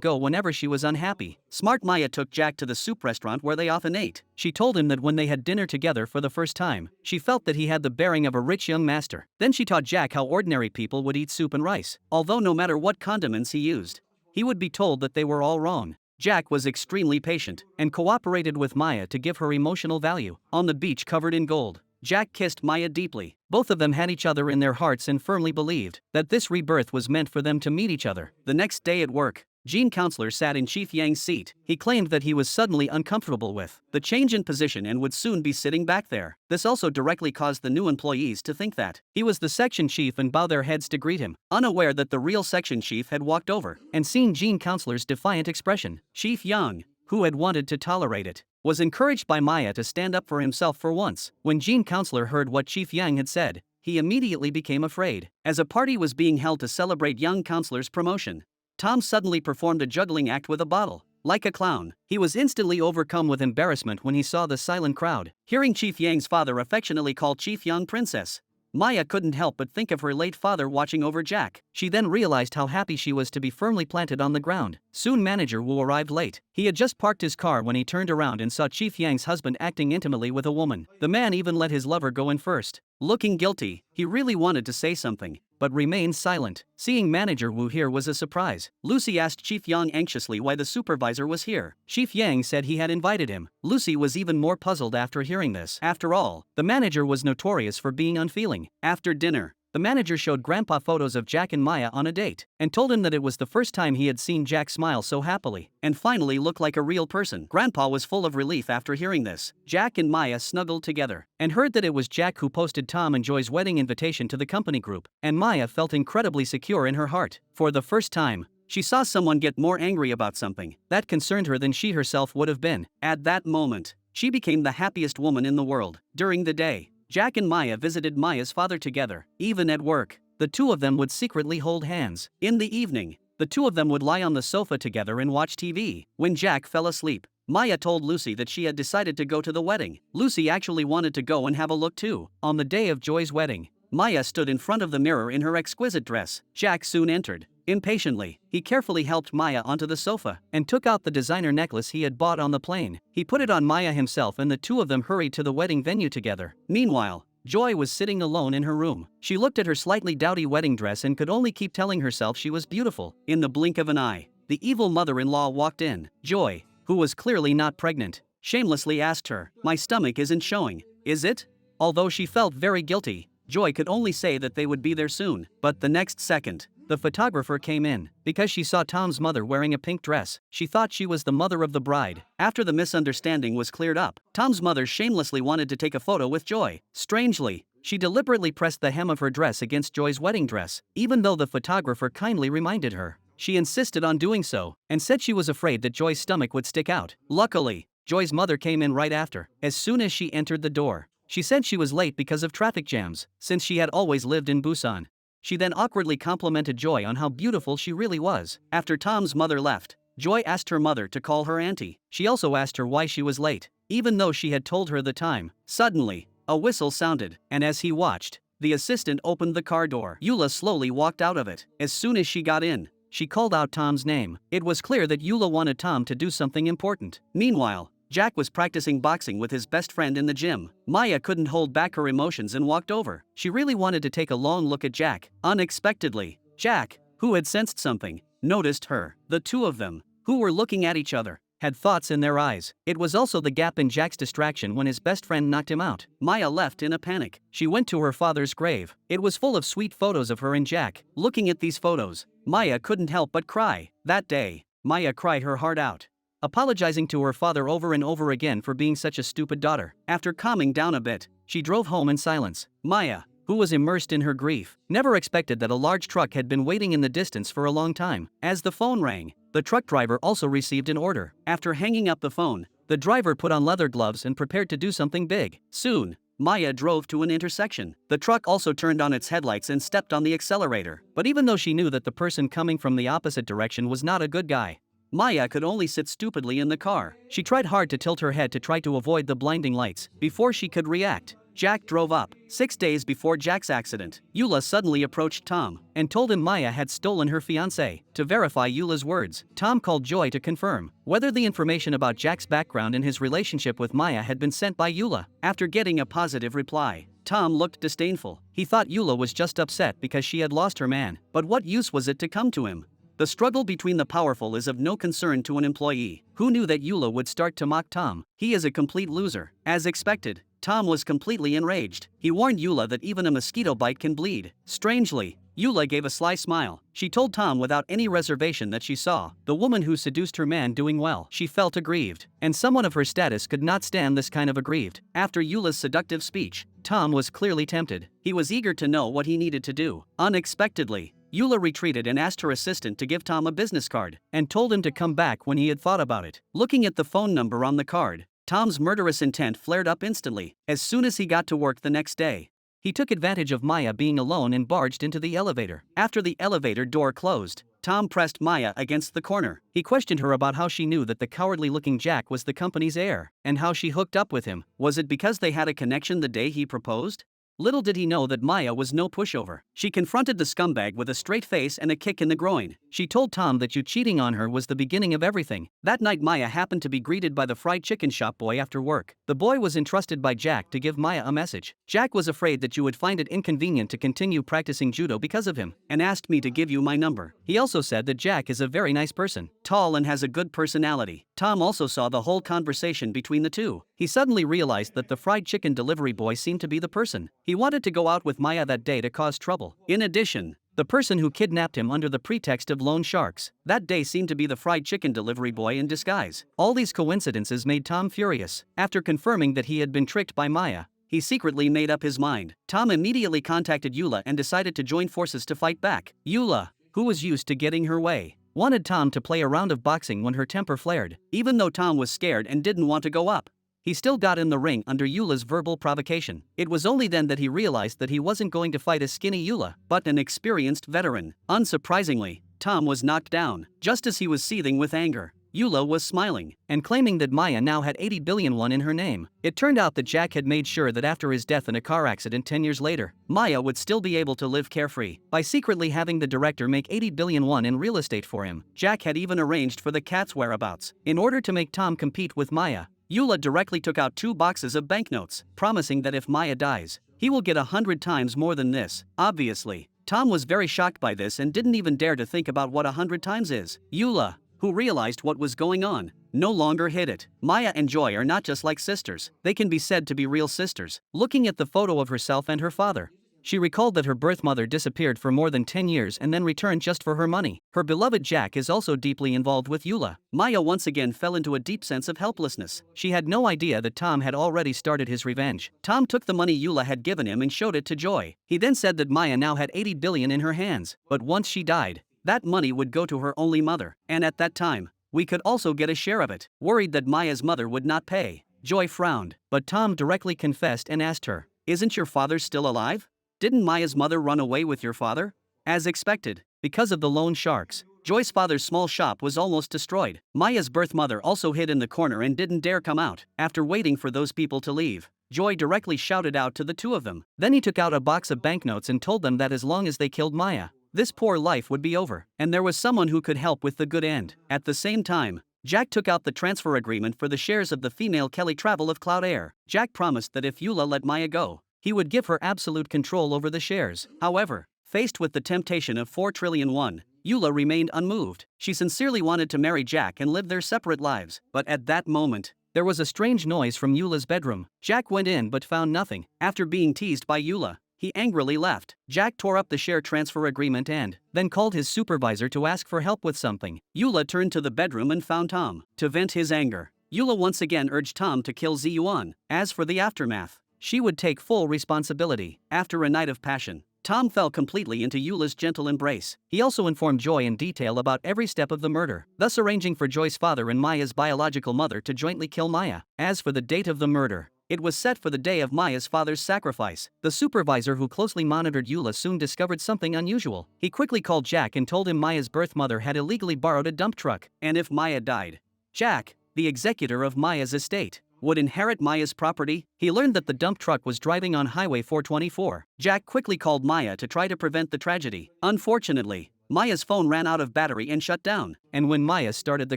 go whenever she was unhappy. Smart Maya took Jack to the soup restaurant where they often ate. She told him that when they had dinner together for the first time, she felt that he had the bearing of a rich young master. Then she taught Jack how ordinary people would eat soup and rice. Although no matter what condiments he used, he would be told that they were all wrong. Jack was extremely patient, and cooperated with Maya to give her emotional value. On the beach covered in gold, Jack kissed Maya deeply. Both of them had each other in their hearts and firmly believed that this rebirth was meant for them to meet each other. The next day at work, Gene Counselor sat in Chief Yang's seat. He claimed that he was suddenly uncomfortable with the change in position and would soon be sitting back there. This also directly caused the new employees to think that he was the section chief and bow their heads to greet him, unaware that the real section chief had walked over and seen Gene Counselor's defiant expression. Chief Yang, who had wanted to tolerate it, was encouraged by Maya to stand up for himself for once. When Gene Counselor heard what Chief Yang had said, he immediately became afraid. As a party was being held to celebrate young Counselor's promotion, Tom suddenly performed a juggling act with a bottle. Like a clown, he was instantly overcome with embarrassment when he saw the silent crowd. Hearing Chief Yang's father affectionately call Chief Yang Princess, Maya couldn't help but think of her late father watching over Jack. She then realized how happy she was to be firmly planted on the ground. Soon Manager Wu arrived late. He had just parked his car when he turned around and saw Chief Yang's husband acting intimately with a woman. The man even let his lover go in first. Looking guilty, he really wanted to say something, but remained silent. Seeing Manager Wu here was a surprise. Lucy asked Chief Yang anxiously why the supervisor was here. Chief Yang said he had invited him. Lucy was even more puzzled after hearing this. After all, the manager was notorious for being unfeeling. After dinner, the manager showed Grandpa photos of Jack and Maya on a date, and told him that it was the first time he had seen Jack smile so happily, and finally look like a real person. Grandpa was full of relief after hearing this. Jack and Maya snuggled together, and heard that it was Jack who posted Tom and Joy's wedding invitation to the company group, and Maya felt incredibly secure in her heart. For the first time, she saw someone get more angry about something that concerned her than she herself would have been. At that moment, she became the happiest woman in the world. During the day, Jack and Maya visited Maya's father together. Even at work, the two of them would secretly hold hands. In the evening, the two of them would lie on the sofa together and watch TV. When Jack fell asleep, Maya told Lucy that she had decided to go to the wedding. Lucy actually wanted to go and have a look too. On the day of Joy's wedding, Maya stood in front of the mirror in her exquisite dress. Jack soon entered. Impatiently, he carefully helped Maya onto the sofa and took out the designer necklace he had bought on the plane. He put it on Maya himself and the two of them hurried to the wedding venue together. Meanwhile, Joy was sitting alone in her room. She looked at her slightly dowdy wedding dress and could only keep telling herself she was beautiful. In the blink of an eye, the evil mother-in-law walked in. Joy, who was clearly not pregnant, shamelessly asked her, "My stomach isn't showing, is it?" Although she felt very guilty, Joy could only say that they would be there soon. But the next second, the photographer came in. Because she saw Tom's mother wearing a pink dress, she thought she was the mother of the bride. After the misunderstanding was cleared up, Tom's mother shamelessly wanted to take a photo with Joy. Strangely, she deliberately pressed the hem of her dress against Joy's wedding dress, even though the photographer kindly reminded her. She insisted on doing so, and said she was afraid that Joy's stomach would stick out. Luckily, Joy's mother came in right after. As soon as she entered the door, she said she was late because of traffic jams, since she had always lived in Busan. She then awkwardly complimented Joy on how beautiful she really was. After Tom's mother left, Joy asked her mother to call her auntie. She also asked her why she was late, even though she had told her the time. Suddenly, a whistle sounded, and as he watched, the assistant opened the car door. Eula slowly walked out of it. As soon as she got in, she called out Tom's name. It was clear that Eula wanted Tom to do something important. Meanwhile, Jack was practicing boxing with his best friend in the gym. Maya couldn't hold back her emotions and walked over. She really wanted to take a long look at Jack. Unexpectedly, Jack, who had sensed something, noticed her. The two of them, who were looking at each other, had thoughts in their eyes. It was also the gap in Jack's distraction when his best friend knocked him out. Maya left in a panic. She went to her father's grave. It was full of sweet photos of her and Jack. Looking at these photos, Maya couldn't help but cry. That day, Maya cried her heart out, apologizing to her father over and over again for being such a stupid daughter. After calming down a bit, she drove home in silence. Maya, who was immersed in her grief, never expected that a large truck had been waiting in the distance for a long time. As the phone rang, the truck driver also received an order. After hanging up the phone, the driver put on leather gloves and prepared to do something big. Soon, Maya drove to an intersection. The truck also turned on its headlights and stepped on the accelerator. But even though she knew that the person coming from the opposite direction was not a good guy, Maya could only sit stupidly in the car. She tried hard to tilt her head to try to avoid the blinding lights. Before she could react, Jack drove up. 6 days before Jack's accident, Eula suddenly approached Tom and told him Maya had stolen her fiancé. To verify Eula's words, Tom called Joy to confirm whether the information about Jack's background and his relationship with Maya had been sent by Eula. After getting a positive reply, Tom looked disdainful. He thought Eula was just upset because she had lost her man. But what use was it to come to him? The struggle between the powerful is of no concern to an employee. Who knew that Eula would start to mock Tom? He is a complete loser. As expected, Tom was completely enraged. He warned Eula that even a mosquito bite can bleed. Strangely, Eula gave a sly smile. She told Tom without any reservation that she saw the woman who seduced her man doing well. She felt aggrieved, and someone of her status could not stand this kind of aggrieved. After Eula's seductive speech, Tom was clearly tempted. He was eager to know what he needed to do. Unexpectedly, Eula retreated and asked her assistant to give Tom a business card, and told him to come back when he had thought about it. Looking at the phone number on the card, Tom's murderous intent flared up instantly. As soon as he got to work the next day, he took advantage of Maya being alone and barged into the elevator. After the elevator door closed, Tom pressed Maya against the corner. He questioned her about how she knew that the cowardly-looking Jack was the company's heir, and how she hooked up with him. Was it because they had a connection the day he proposed? Little did he know that Maya was no pushover. She confronted the scumbag with a straight face and a kick in the groin. She told Tom that you cheating on her was the beginning of everything. That night Maya happened to be greeted by the fried chicken shop boy after work. The boy was entrusted by Jack to give Maya a message. Jack was afraid that you would find it inconvenient to continue practicing judo because of him, and asked me to give you my number. He also said that Jack is a very nice person, tall and has a good personality. Tom also saw the whole conversation between the two. He suddenly realized that the fried chicken delivery boy seemed to be the person. He wanted to go out with Maya that day to cause trouble. In addition, the person who kidnapped him under the pretext of loan sharks that day seemed to be the fried chicken delivery boy in disguise. All these coincidences made Tom furious. After confirming that he had been tricked by Maya, he secretly made up his mind. Tom immediately contacted Eula and decided to join forces to fight back. Eula, who was used to getting her way, wanted Tom to play a round of boxing when her temper flared. Even though Tom was scared and didn't want to go up, he still got in the ring under Eula's verbal provocation. It was only then that he realized that he wasn't going to fight a skinny Eula, but an experienced veteran. Unsurprisingly, Tom was knocked down. Just as he was seething with anger, Eula was smiling and claiming that Maya now had 80 billion won in her name. It turned out that Jack had made sure that after his death in a car accident 10 years later, Maya would still be able to live carefree by secretly having the director make 80 billion won in real estate for him. Jack had even arranged for the cat's whereabouts. In order to make Tom compete with Maya, Eula directly took out 2 boxes of banknotes, promising that if Maya dies, he will get 100 times more than this. Obviously, Tom was very shocked by this and didn't even dare to think about what 100 times is. Eula, who realized what was going on, no longer hid it. Maya and Joy are not just like sisters, they can be said to be real sisters. Looking at the photo of herself and her father, she recalled that her birth mother disappeared for more than 10 years and then returned just for her money. Her beloved Jack is also deeply involved with Eula. Maya once again fell into a deep sense of helplessness. She had no idea that Tom had already started his revenge. Tom took the money Eula had given him and showed it to Joy. He then said that Maya now had 80 billion in her hands, but once she died, that money would go to her only mother, and at that time, we could also get a share of it. Worried that Maya's mother would not pay, Joy frowned, but Tom directly confessed and asked her, "Isn't your father still alive? Didn't Maya's mother run away with your father?" As expected, because of the loan sharks, Joy's father's small shop was almost destroyed. Maya's birth mother also hid in the corner and didn't dare come out. After waiting for those people to leave, Joy directly shouted out to the two of them. Then he took out a box of banknotes and told them that as long as they killed Maya, this poor life would be over, and there was someone who could help with the good end. At the same time, Jack took out the transfer agreement for the shares of the female Kelly Travel of Cloud Air. Jack promised that if Eula let Maya go, he would give her absolute control over the shares. However, faced with the temptation of 4 trillion won, Eula remained unmoved. She sincerely wanted to marry Jack and live their separate lives. But at that moment, there was a strange noise from Eula's bedroom. Jack went in but found nothing. After being teased by Eula, he angrily left. Jack tore up the share transfer agreement and then called his supervisor to ask for help with something. Eula turned to the bedroom and found Tom. To vent his anger, Eula once again urged Tom to kill Ziyuan. As for the aftermath, she would take full responsibility. After a night of passion, Tom fell completely into Eula's gentle embrace. He also informed Joy in detail about every step of the murder, thus arranging for Joy's father and Maya's biological mother to jointly kill Maya. As for the date of the murder, it was set for the day of Maya's father's sacrifice. The supervisor who closely monitored Eula soon discovered something unusual. He quickly called Jack and told him Maya's birth mother had illegally borrowed a dump truck, and if Maya died, Jack, the executor of Maya's estate, would inherit Maya's property. He learned that the dump truck was driving on Highway 424. Jack quickly called Maya to try to prevent the tragedy. Unfortunately, Maya's phone ran out of battery and shut down, and when Maya started the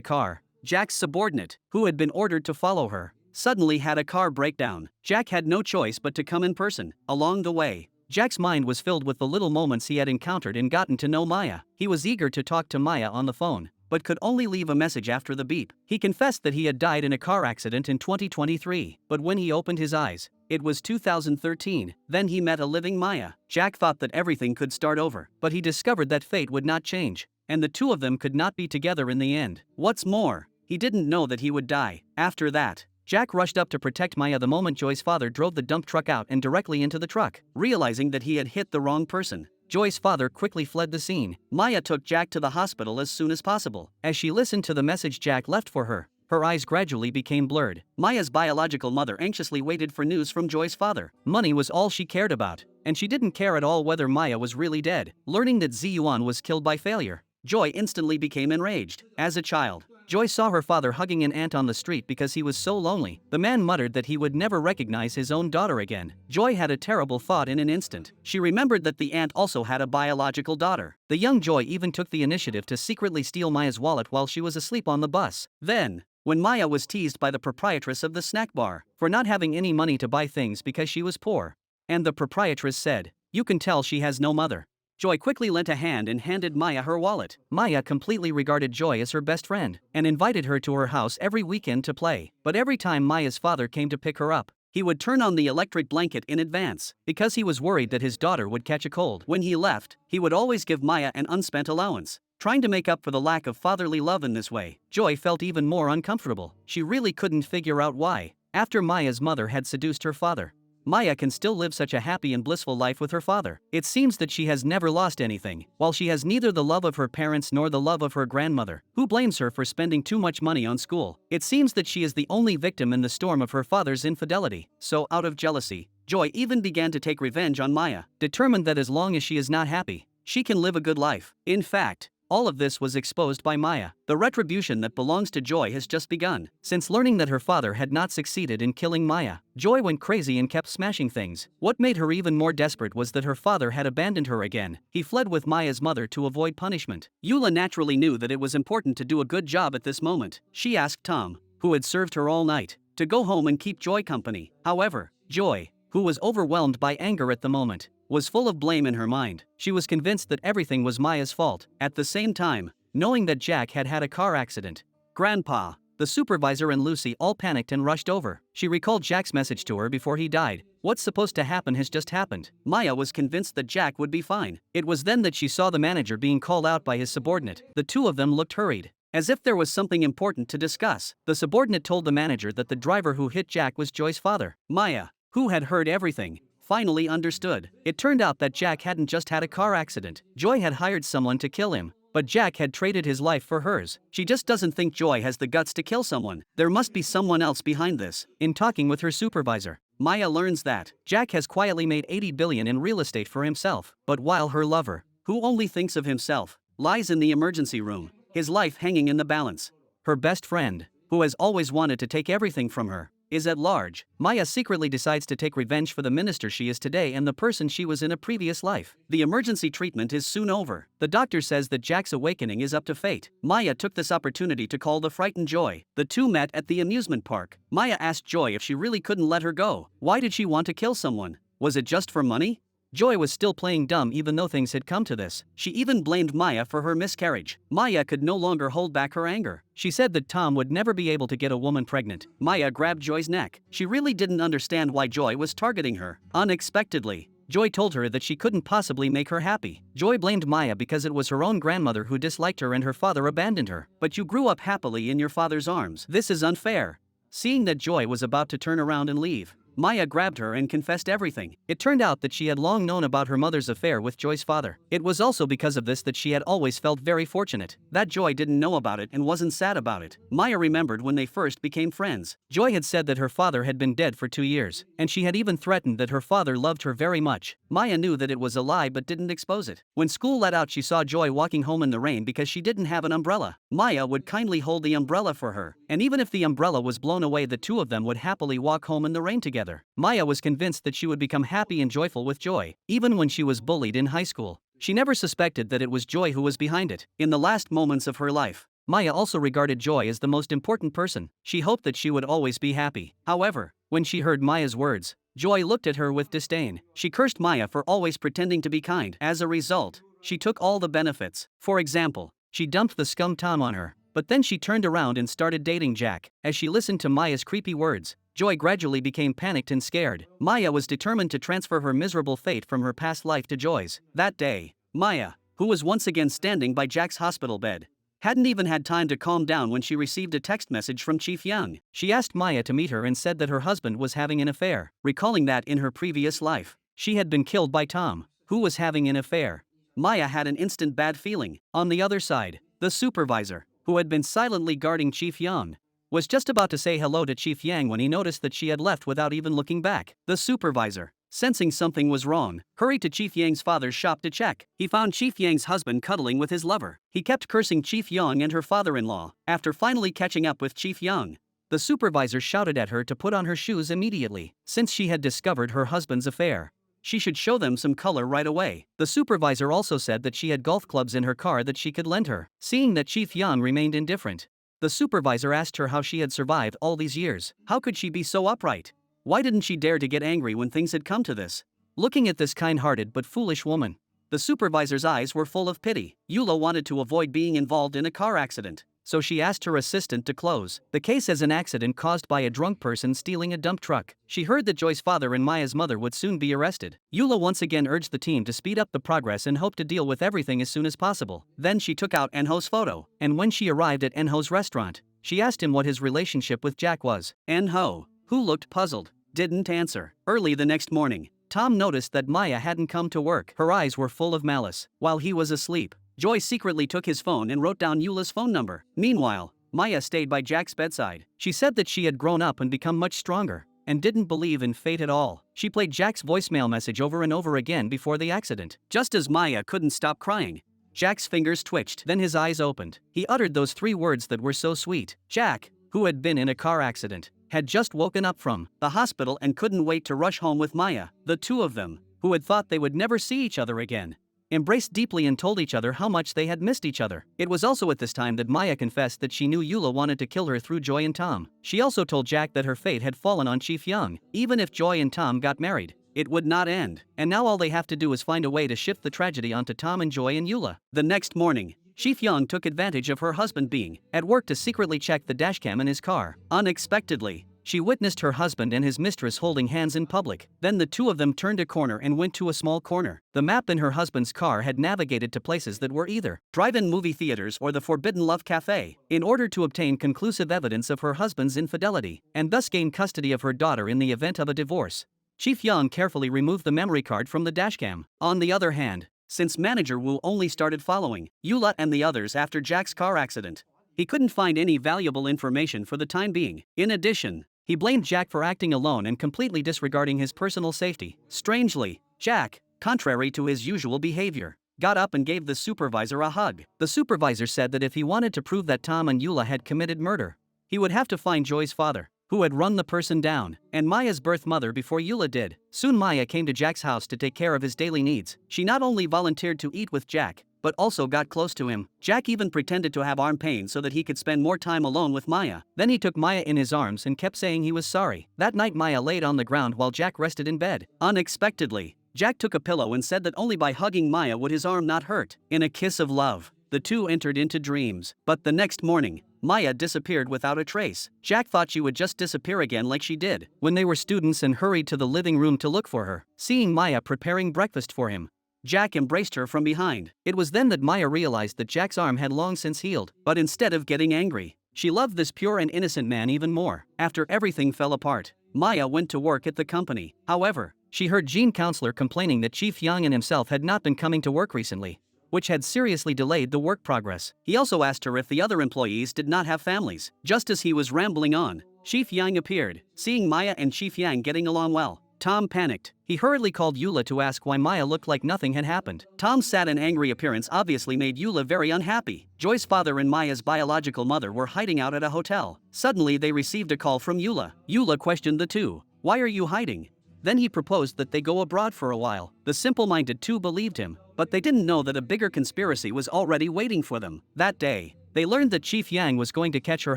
car, Jack's subordinate, who had been ordered to follow her, suddenly had a car breakdown. Jack had no choice but to come in person. Along the way, Jack's mind was filled with the little moments he had encountered and gotten to know Maya. He was eager to talk to Maya on the phone, but could only leave a message after the beep. He confessed that he had died in a car accident in 2023, but when he opened his eyes, it was 2013. Then he met a living Maya. Jack thought that everything could start over, but he discovered that fate would not change, and the two of them could not be together in the end. What's more, he didn't know that he would die. After that, Jack rushed up to protect Maya the moment Joy's father drove the dump truck out and directly into the truck. Realizing that he had hit the wrong person, Joy's father quickly fled the scene. Maya took Jack to the hospital as soon as possible. As she listened to the message Jack left for her, her eyes gradually became blurred. Maya's biological mother anxiously waited for news from Joy's father. Money was all she cared about, and she didn't care at all whether Maya was really dead. Learning that Ziyuan was killed by failure, Joy instantly became enraged. As a child, Joy saw her father hugging an aunt on the street because he was so lonely. The man muttered that he would never recognize his own daughter again. Joy had a terrible thought in an instant. She remembered that the aunt also had a biological daughter. The young Joy even took the initiative to secretly steal Maya's wallet while she was asleep on the bus. Then, when Maya was teased by the proprietress of the snack bar for not having any money to buy things because she was poor, and the proprietress said, "You can tell she has no mother," Joy quickly lent a hand and handed Maya her wallet. Maya completely regarded Joy as her best friend and invited her to her house every weekend to play. But every time Maya's father came to pick her up, he would turn on the electric blanket in advance because he was worried that his daughter would catch a cold. When he left, he would always give Maya an unspent allowance, trying to make up for the lack of fatherly love in this way. Joy felt even more uncomfortable. She really couldn't figure out why, after Maya's mother had seduced her father, Maya can still live such a happy and blissful life with her father. It seems that she has never lost anything, while she has neither the love of her parents nor the love of her grandmother, who blames her for spending too much money on school. It seems that she is the only victim in the storm of her father's infidelity. So, out of jealousy, Joy even began to take revenge on Maya, determined that as long as she is not happy, she can live a good life. In fact, all of this was exposed by Maya. The retribution that belongs to Joy has just begun. Since learning that her father had not succeeded in killing Maya, Joy went crazy and kept smashing things. What made her even more desperate was that her father had abandoned her again. He fled with Maya's mother to avoid punishment. Eula naturally knew that it was important to do a good job at this moment. She asked Tom, who had served her all night, to go home and keep Joy company. However, Joy, who was overwhelmed by anger at the moment, was full of blame in her mind. She was convinced that everything was Maya's fault. At the same time, knowing that Jack had had a car accident, Grandpa, the supervisor and Lucy all panicked and rushed over. She recalled Jack's message to her before he died. What's supposed to happen has just happened. Maya was convinced that Jack would be fine. It was then that she saw the manager being called out by his subordinate. The two of them looked hurried, as if there was something important to discuss. The subordinate told the manager that the driver who hit Jack was Joy's father. Maya, who had heard everything, finally understood. It turned out that Jack hadn't just had a car accident. Joy had hired someone to kill him, but Jack had traded his life for hers. She just doesn't think Joy has the guts to kill someone. There must be someone else behind this. In talking with her supervisor, Maya learns that Jack has quietly made $80 billion in real estate for himself. But while her lover, who only thinks of himself, lies in the emergency room, his life hanging in the balance, her best friend, who has always wanted to take everything from her, is at large. Maya secretly decides to take revenge for the minister she is today and the person she was in a previous life. The emergency treatment is soon over. The doctor says that Jack's awakening is up to fate. Maya took this opportunity to call the frightened Joy. The two met at the amusement park. Maya asked Joy if she really couldn't let her go. Why did she want to kill someone? Was it just for money? Joy was still playing dumb even though things had come to this. She even blamed Maya for her miscarriage. Maya could no longer hold back her anger. She said that Tom would never be able to get a woman pregnant. Maya grabbed Joy's neck. She really didn't understand why Joy was targeting her. Unexpectedly, Joy told her that she couldn't possibly make her happy. Joy blamed Maya because it was her own grandmother who disliked her and her father abandoned her. But you grew up happily in your father's arms. This is unfair. Seeing that Joy was about to turn around and leave, Maya grabbed her and confessed everything. It turned out that she had long known about her mother's affair with Joy's father. It was also because of this that she had always felt very fortunate that Joy didn't know about it and wasn't sad about it. Maya remembered when they first became friends. Joy had said that her father had been dead for 2 years, and she had even threatened that her father loved her very much. Maya knew that it was a lie but didn't expose it. When school let out, she saw Joy walking home in the rain because she didn't have an umbrella. Maya would kindly hold the umbrella for her, and even if the umbrella was blown away, the two of them would happily walk home in the rain together. Maya was convinced that she would become happy and joyful with Joy, even when she was bullied in high school. She never suspected that it was Joy who was behind it. In the last moments of her life, Maya also regarded Joy as the most important person. She hoped that she would always be happy. However, when she heard Maya's words, Joy looked at her with disdain. She cursed Maya for always pretending to be kind. As a result, she took all the benefits. For example, she dumped the scum Tom on her, but then she turned around and started dating Jack. As she listened to Maya's creepy words, Joy gradually became panicked and scared. Maya was determined to transfer her miserable fate from her past life to Joy's. That day, Maya, who was once again standing by Jack's hospital bed, hadn't even had time to calm down when she received a text message from Chief Young. She asked Maya to meet her and said that her husband was having an affair, recalling that in her previous life, she had been killed by Tom, who was having an affair. Maya had an instant bad feeling. On the other side, the supervisor, who had been silently guarding Chief Young, was just about to say hello to Chief Yang when he noticed that she had left without even looking back. The supervisor, sensing something was wrong, hurried to Chief Yang's father's shop to check. He found Chief Yang's husband cuddling with his lover. He kept cursing Chief Yang and her father-in-law. After finally catching up with Chief Yang, the supervisor shouted at her to put on her shoes immediately, since she had discovered her husband's affair. She should show them some color right away. The supervisor also said that she had golf clubs in her car that she could lend her. Seeing that Chief Yang remained indifferent, the supervisor asked her how she had survived all these years. How could she be so upright? Why didn't she dare to get angry when things had come to this? Looking at this kind-hearted but foolish woman, the supervisor's eyes were full of pity. Eula wanted to avoid being involved in a car accident, so she asked her assistant to close the case as an accident caused by a drunk person stealing a dump truck. She heard that Joy's father and Maya's mother would soon be arrested. Eula once again urged the team to speed up the progress and hoped to deal with everything as soon as possible. Then she took out Enho's photo, and when she arrived at Enho's restaurant, she asked him what his relationship with Jack was. Enho, who looked puzzled, didn't answer. Early the next morning, Tom noticed that Maya hadn't come to work. Her eyes were full of malice. While he was asleep, Joy secretly took his phone and wrote down Eula's phone number. Meanwhile, Maya stayed by Jack's bedside. She said that she had grown up and become much stronger, and didn't believe in fate at all. She played Jack's voicemail message over and over again before the accident. Just as Maya couldn't stop crying, Jack's fingers twitched, then his eyes opened. He uttered those 3 words that were so sweet. Jack, who had been in a car accident, had just woken up from the hospital and couldn't wait to rush home with Maya. The two of them, who had thought they would never see each other again, embraced deeply and told each other how much they had missed each other. It was also at this time that Maya confessed that she knew Eula wanted to kill her through Joy and Tom. She also told Jack that her fate had fallen on Chief Young. Even if Joy and Tom got married, it would not end, and now all they have to do is find a way to shift the tragedy onto Tom and Joy and Eula. The next morning, Chief Young took advantage of her husband being at work to secretly check the dashcam in his car. Unexpectedly, she witnessed her husband and his mistress holding hands in public. Then the two of them turned a corner and went to a small corner. The map in her husband's car had navigated to places that were either drive-in movie theaters or the Forbidden Love Cafe, in order to obtain conclusive evidence of her husband's infidelity, and thus gain custody of her daughter in the event of a divorce. Chief Young carefully removed the memory card from the dashcam. On the other hand, since Manager Wu only started following Eula and the others after Jack's car accident, he couldn't find any valuable information for the time being. In addition, he blamed Jack for acting alone and completely disregarding his personal safety. Strangely, Jack, contrary to his usual behavior, got up and gave the supervisor a hug. The supervisor said that if he wanted to prove that Tom and Eula had committed murder, he would have to find Joy's father, who had run the person down, and Maya's birth mother before Eula did. Soon Maya came to Jack's house to take care of his daily needs. She not only volunteered to eat with Jack, but also got close to him. Jack even pretended to have arm pain so that he could spend more time alone with Maya. Then he took Maya in his arms and kept saying he was sorry. That night Maya laid on the ground while Jack rested in bed. Unexpectedly, Jack took a pillow and said that only by hugging Maya would his arm not hurt. In a kiss of love, the two entered into dreams. But the next morning, Maya disappeared without a trace. Jack thought she would just disappear again like she did when they were students and hurried to the living room to look for her. Seeing Maya preparing breakfast for him, Jack embraced her from behind. It was then that Maya realized that Jack's arm had long since healed. But instead of getting angry, she loved this pure and innocent man even more. After everything fell apart, Maya went to work at the company. However, she heard Jean Counselor complaining that Chief Yang and himself had not been coming to work recently, which had seriously delayed the work progress. He also asked her if the other employees did not have families. Just as he was rambling on, Chief Yang appeared. Seeing Maya and Chief Yang getting along well, Tom panicked. He hurriedly called Eula to ask why Maya looked like nothing had happened. Tom's sad and angry appearance obviously made Eula very unhappy. Joy's father and Maya's biological mother were hiding out at a hotel. Suddenly they received a call from Eula. Eula questioned the two. "Why are you hiding?" Then he proposed that they go abroad for a while. The simple-minded two believed him, but they didn't know that a bigger conspiracy was already waiting for them. That day, they learned that Chief Yang was going to catch her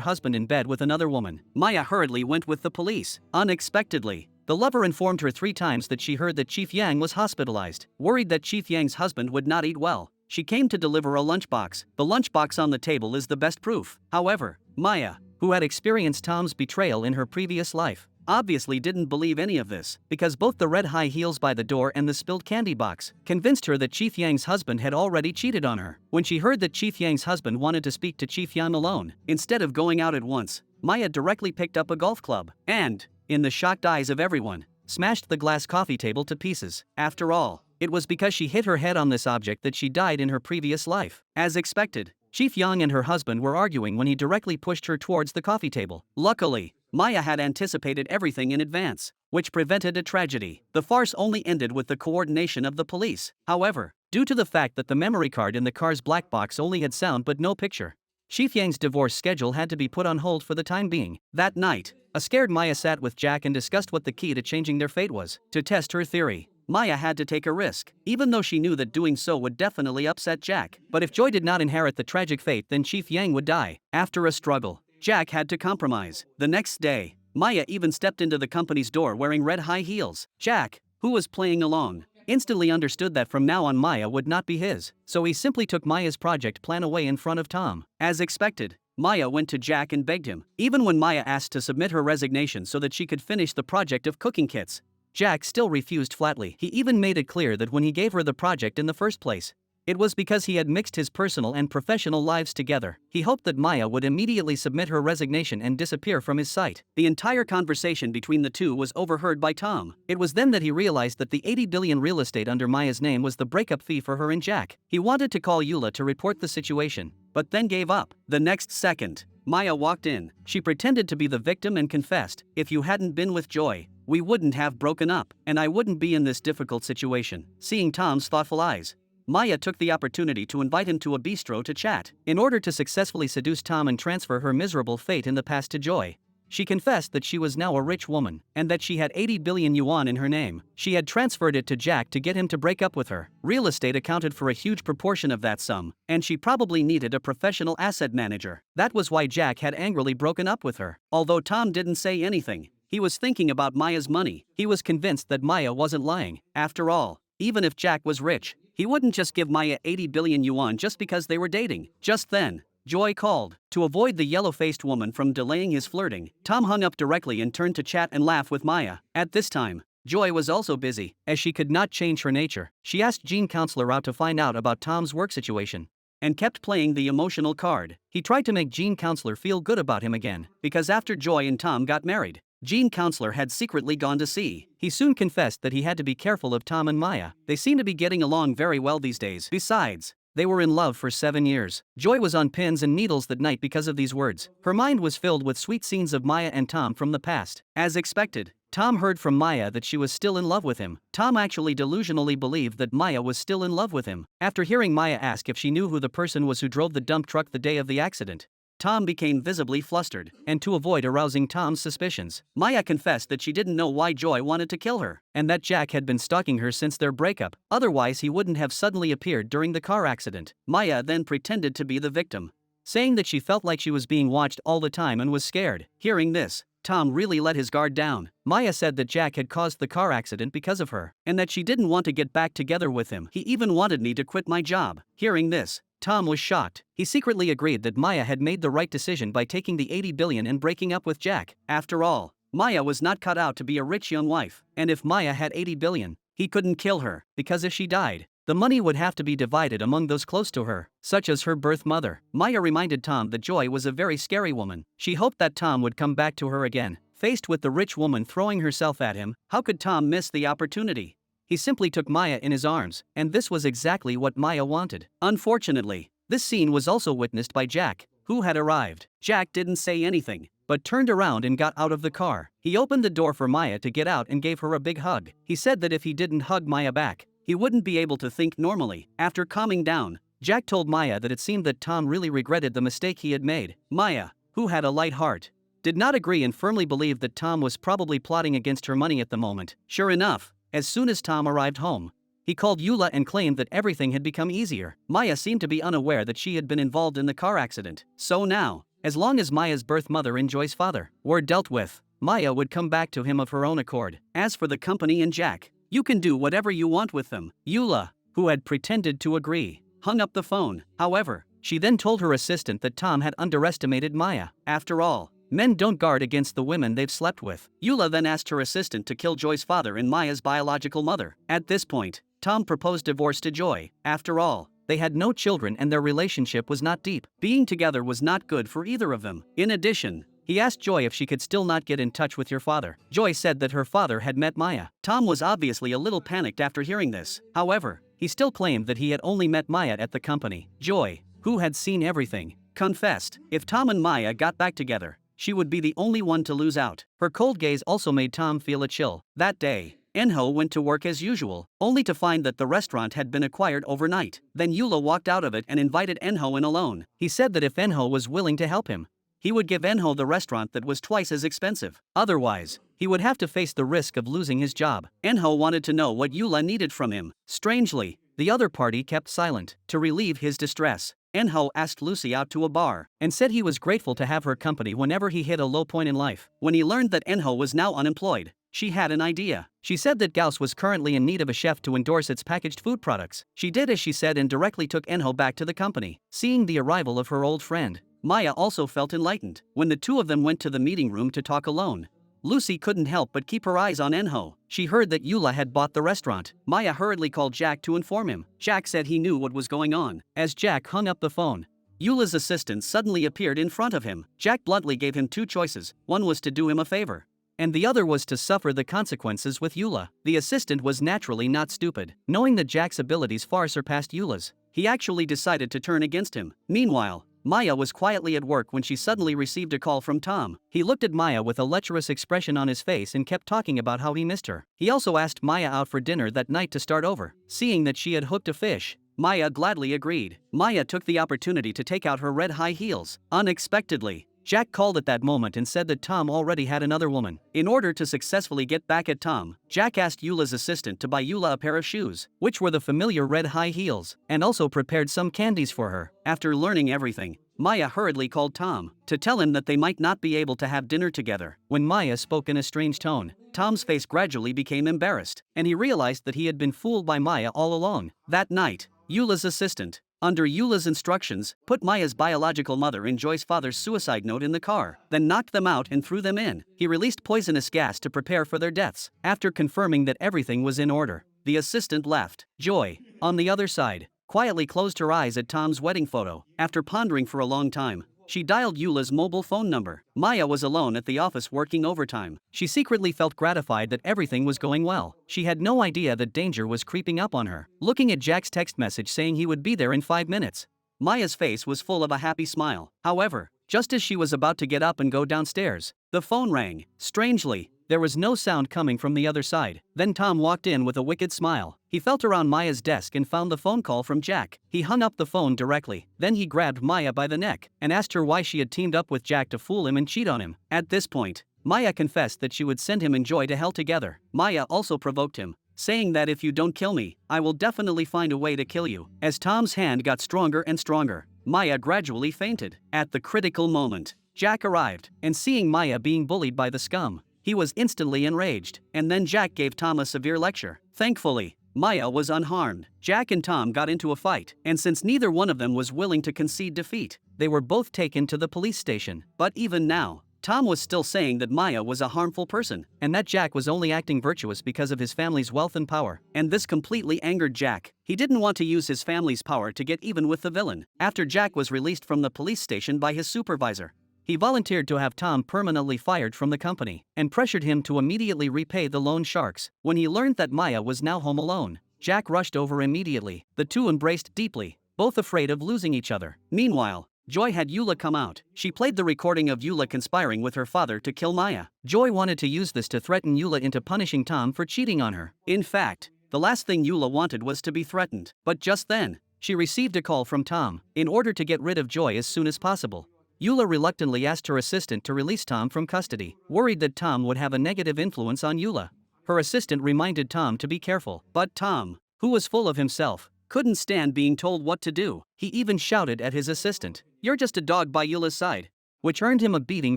husband in bed with another woman. Maya hurriedly went with the police. Unexpectedly, the lover informed her 3 times that she heard that Chief Yang was hospitalized. Worried that Chief Yang's husband would not eat well, she came to deliver a lunchbox. The lunchbox on the table is the best proof. However, Maya, who had experienced Tom's betrayal in her previous life, obviously didn't believe any of this, because both the red high heels by the door and the spilled candy box convinced her that Chief Yang's husband had already cheated on her. When she heard that Chief Yang's husband wanted to speak to Chief Yang alone, instead of going out at once, Maya directly picked up a golf club and, in the shocked eyes of everyone, smashed the glass coffee table to pieces. After all, it was because she hit her head on this object that she died in her previous life. As expected, Chief Yang and her husband were arguing when he directly pushed her towards the coffee table. Luckily, Maya had anticipated everything in advance, which prevented a tragedy. The farce only ended with the coordination of the police. However, due to the fact that the memory card in the car's black box only had sound but no picture, Yang's divorce schedule had to be put on hold for the time being. That night, a scared Maya sat with Jack and discussed what the key to changing their fate was. To test her theory, Maya had to take a risk, even though she knew that doing so would definitely upset Jack. But if Joy did not inherit the tragic fate, then Yang would die. After a struggle, Jack had to compromise. The next day, Maya even stepped into the company's door wearing red high heels. Jack, who was playing along, instantly understood that from now on Maya would not be his, so he simply took Maya's project plan away in front of Tom. As expected, Maya went to Jack and begged him. Even when Maya asked to submit her resignation so that she could finish the project of cooking kits, Jack still refused flatly. He even made it clear that when he gave her the project in the first place, it was because he had mixed his personal and professional lives together. He hoped that Maya would immediately submit her resignation and disappear from his sight. The entire conversation between the two was overheard by Tom. It was then that he realized that the 80 billion real estate under Maya's name was the breakup fee for her and Jack. He wanted to call Eula to report the situation, but then gave up. The next second, Maya walked in. She pretended to be the victim and confessed, "If you hadn't been with Joy, we wouldn't have broken up, and I wouldn't be in this difficult situation." Seeing Tom's thoughtful eyes, Maya took the opportunity to invite him to a bistro to chat. In order to successfully seduce Tom and transfer her miserable fate in the past to Joy, she confessed that she was now a rich woman, and that she had 80 billion yuan in her name. She had transferred it to Jack to get him to break up with her. Real estate accounted for a huge proportion of that sum, and she probably needed a professional asset manager. That was why Jack had angrily broken up with her. Although Tom didn't say anything, he was thinking about Maya's money. He was convinced that Maya wasn't lying. After all, even if Jack was rich, he wouldn't just give Maya 80 billion yuan just because they were dating. Just then, Joy called. To avoid the yellow-faced woman from delaying his flirting, Tom hung up directly and turned to chat and laugh with Maya. At this time, Joy was also busy, as she could not change her nature. She asked Gene Counselor out to find out about Tom's work situation, and kept playing the emotional card. He tried to make Gene Counselor feel good about him again, because after Joy and Tom got married, Gene Counselor had secretly gone to sea. He soon confessed that he had to be careful of Tom and Maya. They seem to be getting along very well these days. Besides, they were in love for 7 years. Joy was on pins and needles that night because of these words. Her mind was filled with sweet scenes of Maya and Tom from the past. As expected, Tom heard from Maya that she was still in love with him. Tom actually delusionally believed that Maya was still in love with him. After hearing Maya ask if she knew who the person was who drove the dump truck the day of the accident, Tom became visibly flustered, and to avoid arousing Tom's suspicions, Maya confessed that she didn't know why Joy wanted to kill her, and that Jack had been stalking her since their breakup. Otherwise he wouldn't have suddenly appeared during the car accident. Maya then pretended to be the victim, saying that she felt like she was being watched all the time and was scared. Hearing this, Tom really let his guard down. Maya said that Jack had caused the car accident because of her, and that she didn't want to get back together with him. "He even wanted me to quit my job." Hearing this, Tom was shocked. He secretly agreed that Maya had made the right decision by taking the 80 billion and breaking up with Jack. After all, Maya was not cut out to be a rich young wife, and if Maya had 80 billion, he couldn't kill her, because if she died, the money would have to be divided among those close to her, such as her birth mother. Maya reminded Tom that Joy was a very scary woman. She hoped that Tom would come back to her again. Faced with the rich woman throwing herself at him, how could Tom miss the opportunity? He simply took Maya in his arms, and this was exactly what Maya wanted. Unfortunately, this scene was also witnessed by Jack, who had arrived. Jack didn't say anything, but turned around and got out of the car. He opened the door for Maya to get out and gave her a big hug. He said that if he didn't hug Maya back, he wouldn't be able to think normally. After calming down, Jack told Maya that it seemed that Tom really regretted the mistake he had made. Maya, who had a light heart, did not agree and firmly believed that Tom was probably plotting against her money at the moment. Sure enough, as soon as Tom arrived home, he called Eula and claimed that everything had become easier. Maya seemed to be unaware that she had been involved in the car accident. So now, as long as Maya's birth mother and Joy's father were dealt with, Maya would come back to him of her own accord. As for the company and Jack, you can do whatever you want with them. Eula, who had pretended to agree, hung up the phone. However, she then told her assistant that Tom had underestimated Maya. After all, men don't guard against the women they've slept with. Eula then asked her assistant to kill Joy's father and Maya's biological mother. At this point, Tom proposed divorce to Joy. After all, they had no children and their relationship was not deep. Being together was not good for either of them. In addition, he asked Joy if she could still not get in touch with your father. Joy said that her father had met Maya. Tom was obviously a little panicked after hearing this. However, he still claimed that he had only met Maya at the company. Joy, who had seen everything, confessed if Tom and Maya got back together, she would be the only one to lose out. Her cold gaze also made Tom feel a chill. That day, Enho went to work as usual, only to find that the restaurant had been acquired overnight. Then Eula walked out of it and invited Enho in alone. He said that if Enho was willing to help him, he would give Enho the restaurant that was twice as expensive. Otherwise, he would have to face the risk of losing his job. Enho wanted to know what Eula needed from him. Strangely, the other party kept silent. To relieve his distress, Enho asked Lucy out to a bar and said he was grateful to have her company whenever he hit a low point in life. When he learned that Enho was now unemployed, she had an idea. She said that Gauss was currently in need of a chef to endorse its packaged food products. She did as she said and directly took Enho back to the company. Seeing the arrival of her old friend, Maya also felt enlightened. When the two of them went to the meeting room to talk alone, Lucy couldn't help but keep her eyes on Enho. She heard that Eula had bought the restaurant. Maya hurriedly called Jack to inform him. Jack said he knew what was going on. As Jack hung up the phone, Eula's assistant suddenly appeared in front of him. Jack bluntly gave him two choices. One was to do him a favor, and the other was to suffer the consequences with Eula. The assistant was naturally not stupid. Knowing that Jack's abilities far surpassed Eula's, he actually decided to turn against him. Meanwhile, Maya was quietly at work when she suddenly received a call from Tom. He looked at Maya with a lecherous expression on his face and kept talking about how he missed her. He also asked Maya out for dinner that night to start over. Seeing that she had hooked a fish, Maya gladly agreed. Maya took the opportunity to take out her red high heels. Unexpectedly, Jack called at that moment and said that Tom already had another woman. In order to successfully get back at Tom, Jack asked Eula's assistant to buy Eula a pair of shoes, which were the familiar red high heels, and also prepared some candies for her. After learning everything, Maya hurriedly called Tom to tell him that they might not be able to have dinner together. When Maya spoke in a strange tone, Tom's face gradually became embarrassed, and he realized that he had been fooled by Maya all along. That night, Eula's assistant, under Eula's instructions, put Maya's biological mother and Joy's father's suicide note in the car, then knocked them out and threw them in. He released poisonous gas to prepare for their deaths. After confirming that everything was in order, the assistant left. Joy, on the other side, quietly closed her eyes at Tom's wedding photo. After pondering for a long time, she dialed Eula's mobile phone number. Maya was alone at the office working overtime. She secretly felt gratified that everything was going well. She had no idea that danger was creeping up on her. Looking at Jack's text message saying he would be there in 5 minutes, Maya's face was full of a happy smile. However, just as she was about to get up and go downstairs, the phone rang. Strangely, there was no sound coming from the other side. Then Tom walked in with a wicked smile. He felt around Maya's desk and found the phone call from Jack. He hung up the phone directly. Then he grabbed Maya by the neck and asked her why she had teamed up with Jack to fool him and cheat on him. At this point, Maya confessed that she would send him and Joy to hell together. Maya also provoked him, saying that if you don't kill me, I will definitely find a way to kill you. As Tom's hand got stronger and stronger, Maya gradually fainted. At the critical moment, Jack arrived, and seeing Maya being bullied by the scum, he was instantly enraged, and then Jack gave Tom a severe lecture. Thankfully, Maya was unharmed. Jack and Tom got into a fight, and since neither one of them was willing to concede defeat, they were both taken to the police station. But even now, Tom was still saying that Maya was a harmful person, and that Jack was only acting virtuous because of his family's wealth and power. And this completely angered Jack. He didn't want to use his family's power to get even with the villain. After Jack was released from the police station by his supervisor, he volunteered to have Tom permanently fired from the company, and pressured him to immediately repay the loan sharks. When he learned that Maya was now home alone, Jack rushed over immediately. The two embraced deeply, both afraid of losing each other. Meanwhile, Joy had Eula come out. She played the recording of Eula conspiring with her father to kill Maya. Joy wanted to use this to threaten Eula into punishing Tom for cheating on her. In fact, the last thing Eula wanted was to be threatened. But just then, she received a call from Tom. In order to get rid of Joy as soon as possible, Eula reluctantly asked her assistant to release Tom from custody. Worried that Tom would have a negative influence on Eula, her assistant reminded Tom to be careful. But Tom, who was full of himself, couldn't stand being told what to do. He even shouted at his assistant, "You're just a dog by Eula's side," which earned him a beating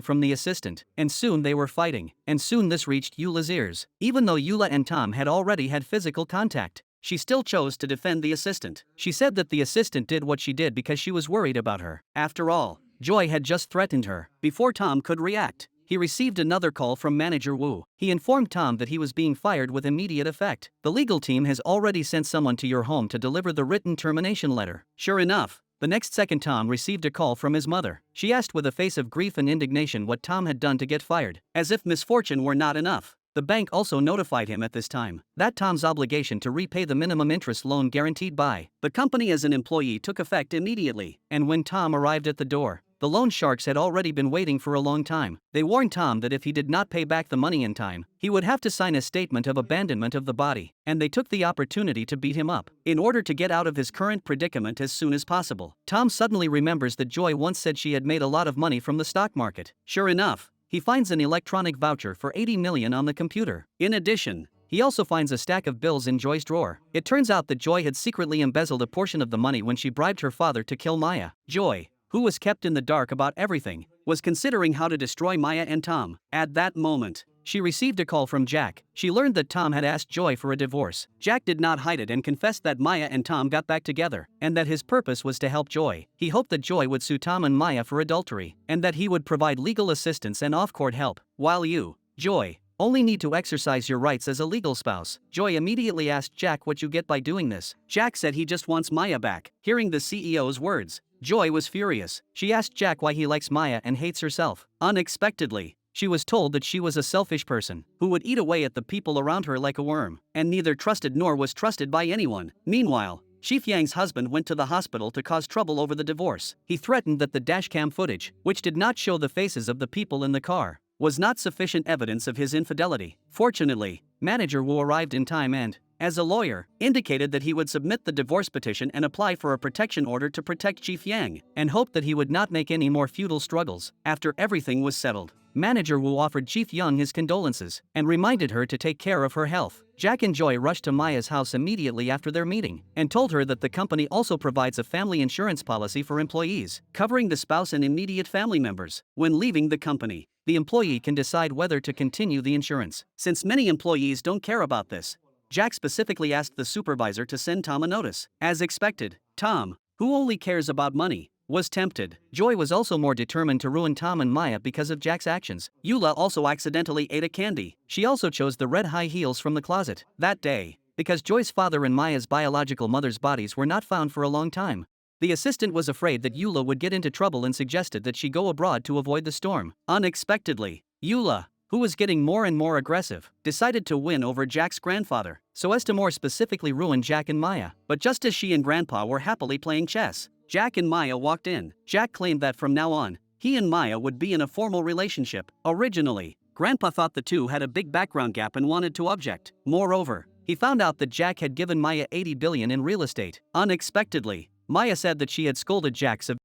from the assistant. And soon they were fighting, and soon this reached Eula's ears. Even though Eula and Tom had already had physical contact, she still chose to defend the assistant. She said that the assistant did what she did because she was worried about her. After all, Joy had just threatened her. Before Tom could react, he received another call from manager Wu. He informed Tom that he was being fired with immediate effect. The legal team has already sent someone to your home to deliver the written termination letter. Sure enough, the next second Tom received a call from his mother. She asked with a face of grief and indignation what Tom had done to get fired. As if misfortune were not enough, the bank also notified him at this time that Tom's obligation to repay the minimum interest loan guaranteed by the company as an employee took effect immediately. And when Tom arrived at the door, The loan sharks had already been waiting for a long time. They warned Tom that if he did not pay back the money in time, he would have to sign a statement of abandonment of the body, and they took the opportunity to beat him up. In order to get out of his current predicament as soon as possible, Tom suddenly remembers that Joy once said she had made a lot of money from the stock market. Sure enough, he finds an electronic voucher for 80 million on the computer. In addition, he also finds a stack of bills in Joy's drawer. It turns out that Joy had secretly embezzled a portion of the money when she bribed her father to kill Maya. Joy, who was kept in the dark about everything, was considering how to destroy Maya and Tom. At that moment, she received a call from Jack. She learned that Tom had asked Joy for a divorce. Jack did not hide it and confessed that Maya and Tom got back together, and that his purpose was to help Joy. He hoped that Joy would sue Tom and Maya for adultery, and that he would provide legal assistance and off-court help, while you, Joy, only need to exercise your rights as a legal spouse. Joy immediately asked Jack what you get by doing this. Jack said he just wants Maya back. Hearing the CEO's words, Joy was furious. She asked Jack why he likes Maya and hates herself. Unexpectedly, she was told that she was a selfish person who would eat away at the people around her like a worm, and neither trusted nor was trusted by anyone. Meanwhile, Chief Yang's husband went to the hospital to cause trouble over the divorce. He threatened that the dashcam footage, which did not show the faces of the people in the car, was not sufficient evidence of his infidelity. Fortunately, Manager Wu arrived in time and, as a lawyer, indicated that he would submit the divorce petition and apply for a protection order to protect Chief Yang, and hoped that he would not make any more futile struggles. After everything was settled, Manager Wu offered Chief Yang his condolences and reminded her to take care of her health. Jack and Joy rushed to Maya's house immediately after their meeting and told her that the company also provides a family insurance policy for employees, covering the spouse and immediate family members. When leaving the company, the employee can decide whether to continue the insurance. Since many employees don't care about this, Jack specifically asked the supervisor to send Tom a notice. As expected, Tom, who only cares about money, was tempted. Joy was also more determined to ruin Tom and Maya because of Jack's actions. Eula also accidentally ate a candy. She also chose the red high heels from the closet. That day, because Joy's father and Maya's biological mother's bodies were not found for a long time, the assistant was afraid that Eula would get into trouble and suggested that she go abroad to avoid the storm. Unexpectedly, Eula, who was getting more and more aggressive, decided to win over Jack's grandfather, so as to more specifically ruin Jack and Maya. But just as she and Grandpa were happily playing chess, Jack and Maya walked in. Jack claimed that from now on, he and Maya would be in a formal relationship. Originally, Grandpa thought the two had a big background gap and wanted to object. Moreover, he found out that Jack had given Maya 80 billion in real estate. Unexpectedly, Maya said that she had scolded Jack severely